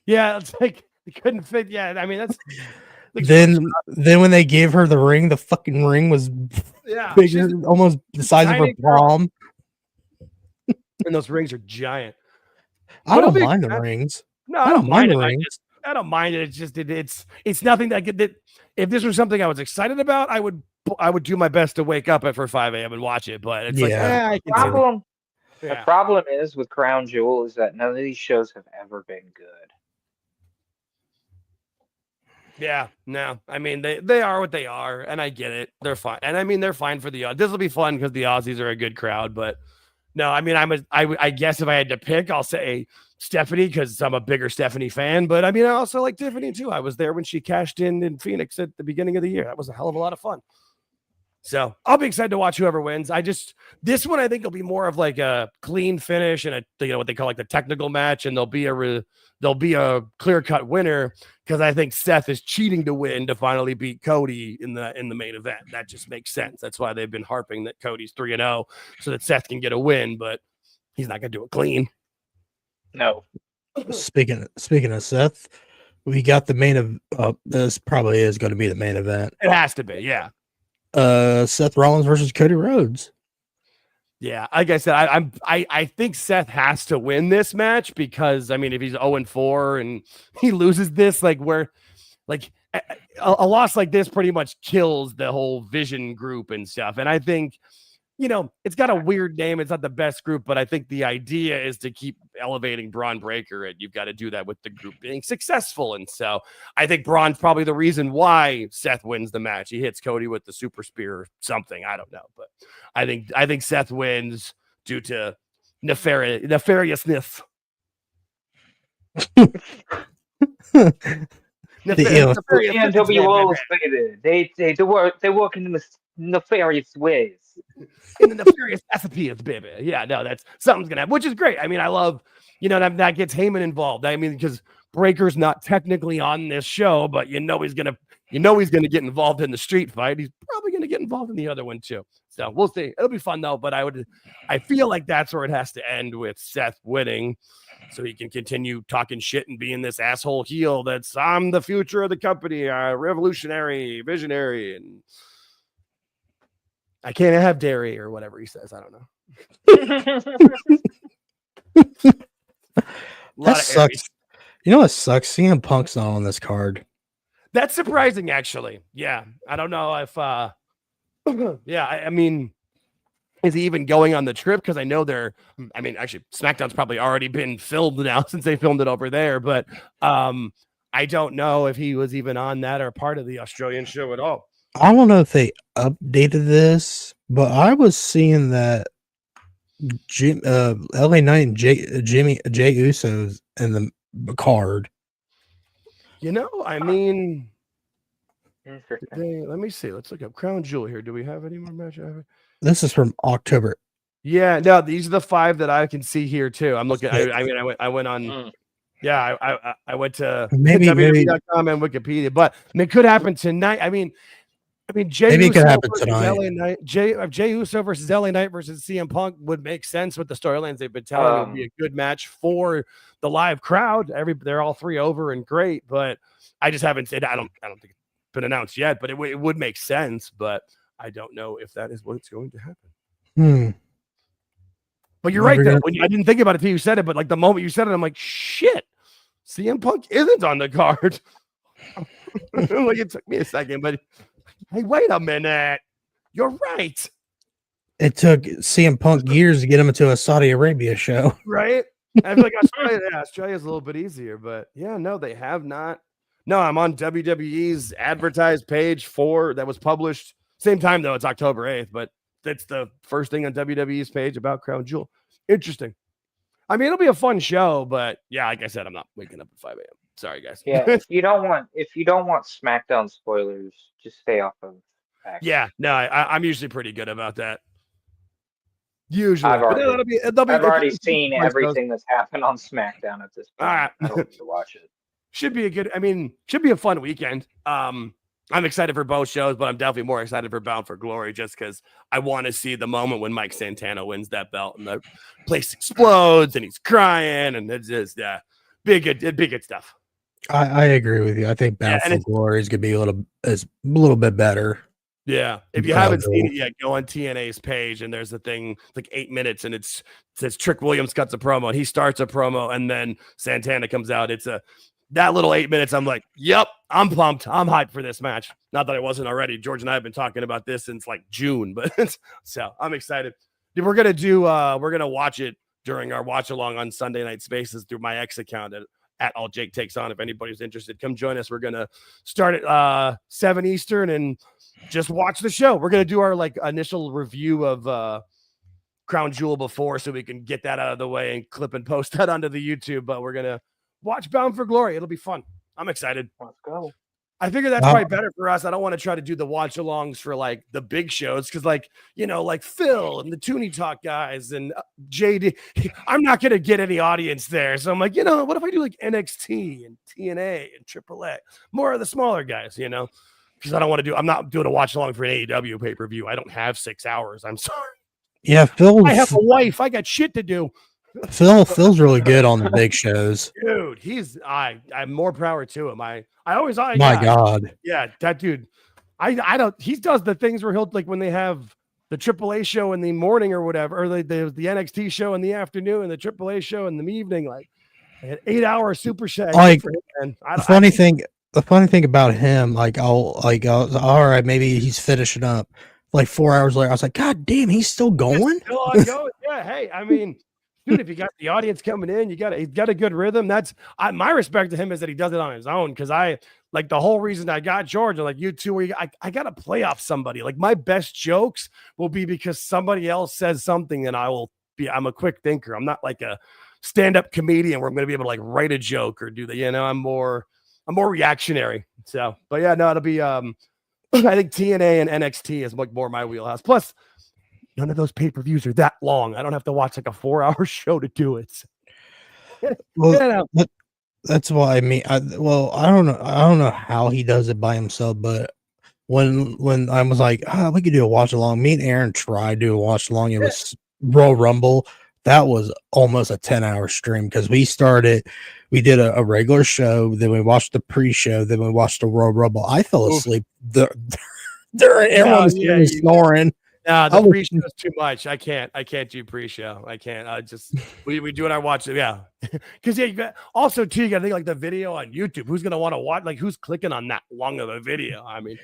yeah. It's like it couldn't fit. Yeah, I mean that's. Like, then when they gave her the ring, the fucking ring was bigger, almost the size of her palm. And those rings are giant. I don't mind the rings. No, I don't mind the rings. I don't mind it. It's just it's nothing that could. That if this was something I was excited about, I would do my best to wake up at 5 a.m. and watch it. But it's the problem is with Crown Jewel is that none of these shows have ever been good. Yeah, no. I mean, they are what they are, and I get it. They're fine, and I mean, they're fine for the. This will be fun because the Aussies are a good crowd. But no, I mean, I guess if I had to pick, I'll say Stephanie because I'm a bigger Stephanie fan. But I mean, I also like Tiffany too. I was there when she cashed in Phoenix at the beginning of the year. That was a hell of a lot of fun. So I'll be excited to watch whoever wins. This one I think will be more of like a clean finish and what they call like the technical match, and there'll be a clear-cut winner because I think Seth is cheating to win to finally beat Cody in the main event. That just makes sense. That's why they've been harping that Cody's 3-0 so that Seth can get a win, but he's not gonna do it clean. No. Speaking of Seth, we got the main of this probably is going to be the main event. It has to be, yeah. Seth Rollins versus Cody Rhodes. Yeah, like I said, I think Seth has to win this match because I mean, if he's 0-4 and he loses this, like a loss like this pretty much kills the whole Vision group and stuff. And I think, it's got a weird name. It's not the best group, but I think the idea is to keep elevating Braun Breaker, and you've got to do that with the group being successful. And so I think Braun's probably the reason why Seth wins the match. He hits Cody with the super spear or something. I don't know, but I think Seth wins due to nefariousness. NWOs, baby. They work in the nefarious ways. In the nefarious recipes, baby. Yeah, no, that's something's gonna happen, which is great. I mean, I love, that gets Heyman involved. I mean, because Breaker's not technically on this show, but he's gonna get involved in the street fight. He's probably gonna get involved in the other one too. So we'll see. It'll be fun though. But I feel like that's where it has to end with Seth winning, so he can continue talking shit and being this asshole heel. I'm the future of the company, revolutionary, visionary, and I can't have dairy or whatever he says. I don't know. That sucks. You know what sucks? CM Punk's not on this card. That's surprising, actually. Yeah. I don't know if yeah, I mean, is he even going on the trip? Because I know actually SmackDown's probably already been filmed now since they filmed it over there, but I don't know if he was even on that or part of the Australian show at all. I don't know if they updated this, but I was seeing that LA Knight and Jay Uso's in the card. I mean, let me see. Let's look up Crown Jewel here. Do we have any more matches? This is from October. Yeah, no, these are the 5 that I can see here too. I'm looking. I went on. Yeah, I went to WWE.com and Wikipedia, but it could happen tonight. I mean, Jay maybe it Uso could happen tonight. LA Knight, Jay Uso versus LA Knight versus CM Punk would make sense with the storylines they've been telling. It would be a good match for the live crowd. They're all 3 over and great, but I just haven't said. I don't think it's been announced yet, but it would make sense. But I don't know if that is what's going to happen. But you're right though. I didn't think about it till you said it, but like the moment you said it, I'm like, shit. CM Punk isn't on the card. Like it took me a second, but. Hey, wait a minute. You're right. It took CM Punk years to get him into a Saudi Arabia show. Right? I feel like Australia's a little bit easier, but yeah, no, they have not. No, I'm on WWE's advertised page that was published. Same time, though, it's October 8th, but that's the first thing on WWE's page about Crown Jewel. Interesting. I mean, it'll be a fun show, but yeah, like I said, I'm not waking up at 5 a.m. Sorry, guys. Yeah, if you don't want SmackDown spoilers, just stay off of. Yeah, no, I'm usually pretty good about that. Usually, I've already seen everything that's happened on SmackDown at this point. I don't need to watch it. Should be a fun weekend. I'm excited for both shows, but I'm definitely more excited for Bound for Glory just because I want to see the moment when Mike Santana wins that belt and the place explodes and he's crying and it's just big good stuff. I agree with you. I think Bound for Glory is gonna be a little bit better. Yeah, if you haven't seen it yet, go on TNA's page and there's a thing like 8 minutes and it says Trick Williams cuts a promo and he starts a promo and then Santana comes out. It's that little 8 minutes. I'm like, yep, I'm pumped. I'm hyped for this match. Not that I wasn't already. George and I have been talking about this since like June, but so I'm excited. We're gonna watch it during our watch along on Sunday Night Spaces through my X account at All Jake Takes On. If anybody's interested, come join us. We're gonna start at 7 Eastern and just watch the show. We're gonna do our like initial review of Crown Jewel before, so we can get that out of the way and clip and post that onto the YouTube. But we're gonna watch Bound for Glory. It'll be fun. I'm excited. Let's go. I figure that's probably better for us. I don't want to try to do the watch alongs for like the big shows because, like, you know, like Phil and the Toonie Talk guys and JD, I'm not going to get any audience there. So I'm like, you know, what if I do like NXT and TNA and AAA? More of the smaller guys, you know, because I'm not doing a watch along for an AEW pay per view. I don't have 6 hours. I'm sorry. Yeah, I have a wife. I got shit to do. Phil's really good on the big shows, dude. I'm more power to him. God, yeah, that dude. I don't. He does the things where he'll like when they have the AAA show in the morning or whatever, or the NXT show in the afternoon and the AAA show in the evening, like an 8-hour super show. Like the funny thing about him, I was all right, maybe he's finishing up. Like 4 hours later, I was like, God damn, he's still going. Still ongoing. Yeah. Hey, I mean. Dude, if you got the audience coming in, he's got a good rhythm. That's my respect to him is that he does it on his own. Because I like the whole reason I got George and like you two, where I got to play off somebody. Like my best jokes will be because somebody else says something, and I'm a quick thinker. I'm not like a stand-up comedian where I'm going to be able to like write a joke or do that. You know, I'm more reactionary. So, but yeah, no, it'll be. I think TNA and NXT is like more my wheelhouse. Plus. None of those pay-per-views are that long. I don't have to watch like a 4-hour show to do it. Well, that's why I mean. I don't know how he does it by himself, but when I was like, we could do a watch along. Me and Aaron tried to do a watch along. It was Royal Rumble. That was almost a 10-hour stream because we did a regular show, then we watched the pre-show, then we watched the Royal Rumble. I fell asleep during everyone was snoring. No, the pre-show is too much. I can't do pre-show. I can't. I just we do it. I watch it. Yeah, because you got to think like the video on YouTube. Who's gonna want to watch? Like who's clicking on that long of a video? I mean,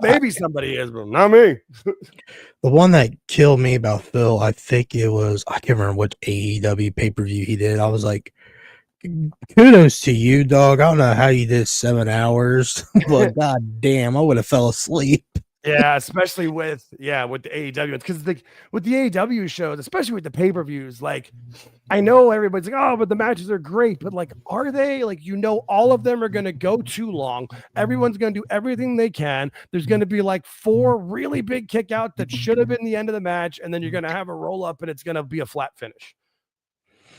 maybe somebody is, but not me. The one that killed me about Phil, I think it was I can't remember which AEW pay-per-view he did. I was like, kudos to you, dog. I don't know how you did 7 hours, but god damn, I would have fell asleep. Yeah, especially with the AEW, because with the AEW shows, especially with the pay-per-views, like I know everybody's like, oh, but the matches are great, but like, are they? Like, you know, all of them are going to go too long. Everyone's going to do everything they can. There's going to be like 4 really big kick out that should have been the end of the match, and then you're going to have a roll up, and it's going to be a flat finish.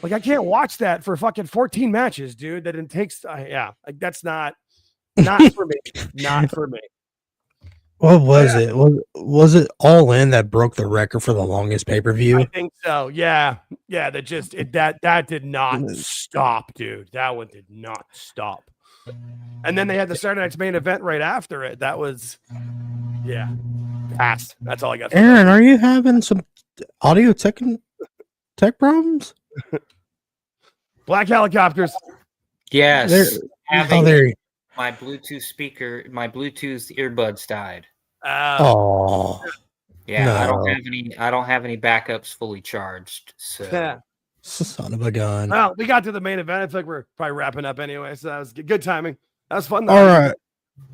Like, I can't watch that for fucking 14 matches, dude. That it takes, like that's not for me. Not for me. What was it? Was it All In that broke the record for the longest pay-per-view? I think so. Yeah. That did not stop, dude. That one did not stop. And then they had the Saturday Night's Main Event right after it. That was, pass. That's all I got. Aaron, are you having some audio tech problems? Black helicopters. Yes. There. My Bluetooth earbuds died. Oh. Yeah, no. I don't have any backups fully charged. So son of a gun. Well, we got to the main event. I feel like we're probably wrapping up anyway. So that was good timing. That was fun. All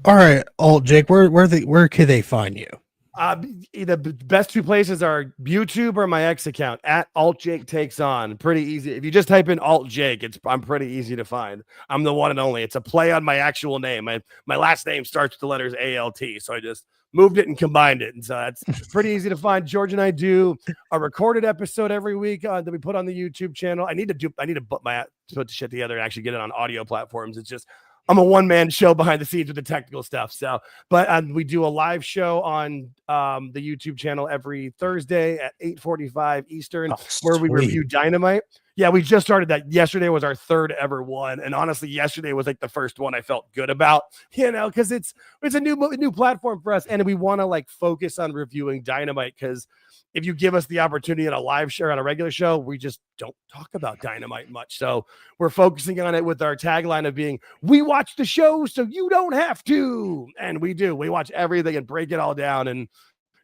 right. Oh, Jake, where could they find you? The best two places are YouTube or my X account at Alt Jake Takes On. Pretty easy. If you just type in Alt Jake, I'm pretty easy to find. I'm the one and only. It's a play on my actual name. My last name starts with the letters ALT, so I just moved it and combined it, and so that's pretty easy to find. George and I do a recorded episode every week that we put on the YouTube channel. I need to put the shit together and actually get it on audio platforms. It's just I'm a one-man show behind the scenes with the technical stuff. So, but we do a live show on the YouTube channel every Thursday at 8:45 Eastern, where we review Dynamite. Yeah, we just started that. Yesterday was our third ever one, and honestly, yesterday was like the first one I felt good about, because it's a new platform for us, and we want to like focus on reviewing Dynamite, because if you give us the opportunity on a live show, on a regular show, we just don't talk about Dynamite much. So we're focusing on it with our tagline of being, we watch the show so you don't have to. And we do. We watch everything and break it all down, and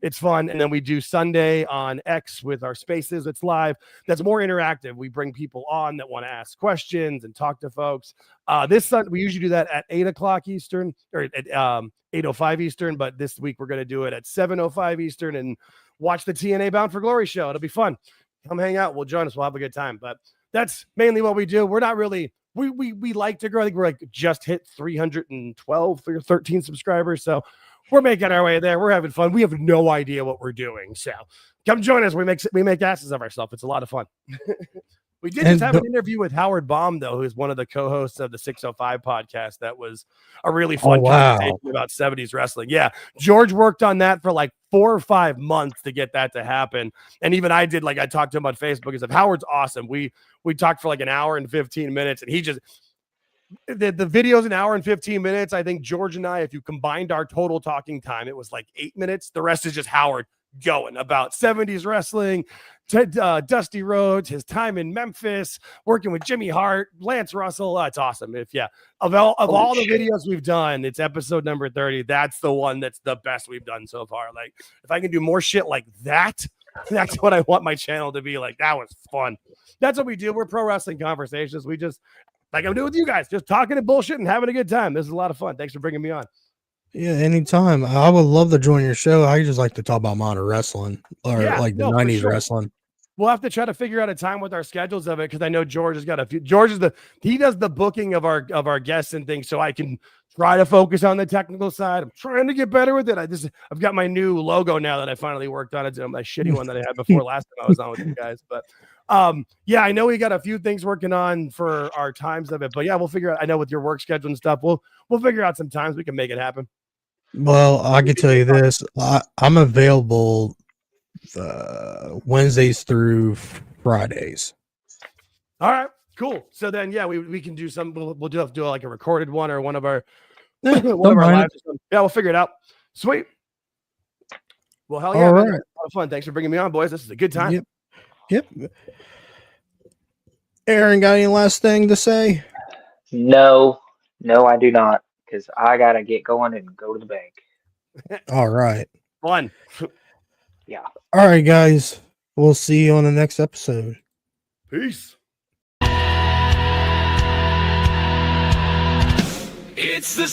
it's fun. And then we do Sunday on X with our Spaces. It's live. That's more interactive. We bring people on that want to ask questions and talk to folks. This Sunday, we usually do that at 8 o'clock Eastern, or at 8:05 Eastern. But this week we're going to do it at 7:05 Eastern and watch the TNA Bound for Glory show. It'll be fun. Come hang out. We'll join us. We'll have a good time. But that's mainly what we do. We're not really, we like to grow. I think we're like just hit 312 or 13 subscribers. So we're making our way there. We're having fun. We have no idea what we're doing. So come join us. We make asses of ourselves. It's a lot of fun. We did just have an interview with Howard Baum, though, who's one of the co-hosts of the 605 podcast. That was a really fun conversation about 70s wrestling. Yeah, George worked on that for like 4 or 5 months to get that to happen. And even I did, I talked to him on Facebook. He said, Howard's awesome. We talked for like an hour and 15 minutes, and he just the video's an hour and 15 minutes. I think George and I, if you combined our total talking time, it was like 8 minutes. The rest is just Howard going about 70s wrestling, Dusty Rhodes, his time in Memphis, working with Jimmy Hart, Lance Russell. It's awesome. Of all the videos we've done, it's episode number 30. That's the one that's the best we've done so far. Like, if I can do more shit like that, that's what I want my channel to be like. That was fun. That's what we do. We're pro wrestling conversations. We just, like I'm doing with you guys, just talking and bullshit and having a good time. This is a lot of fun. Thanks for bringing me on. Yeah, anytime. I would love to join your show. I just like to talk about modern wrestling or the 90s wrestling. We'll have to try to figure out a time with our schedules of it, because I know George has got a few. He does the booking of our guests and things, so I can try to focus on the technical side. I'm trying to get better with it. I've got my new logo now that I finally worked on. It's my shitty one that I had before last time I was on with you guys. But yeah, I know we got a few things working on for our times of it. But yeah, we'll figure out. I know with your work schedule and stuff, we'll figure out some times we can make it happen. Well, I can tell you this. I'm available Wednesdays through Fridays. All right, cool. So then, yeah, we can do some. We'll do like a recorded one or one of our lives. Yeah, we'll figure it out. Sweet. Well, hell yeah, man. Right. A lot of fun. Thanks for bringing me on, boys. This is a good time. Yep. Aaron, got any last thing to say? No, I do not. Because I got to get going and go to the bank. All right. Fun. Yeah. All right, guys. We'll see you on the next episode. Peace. It's the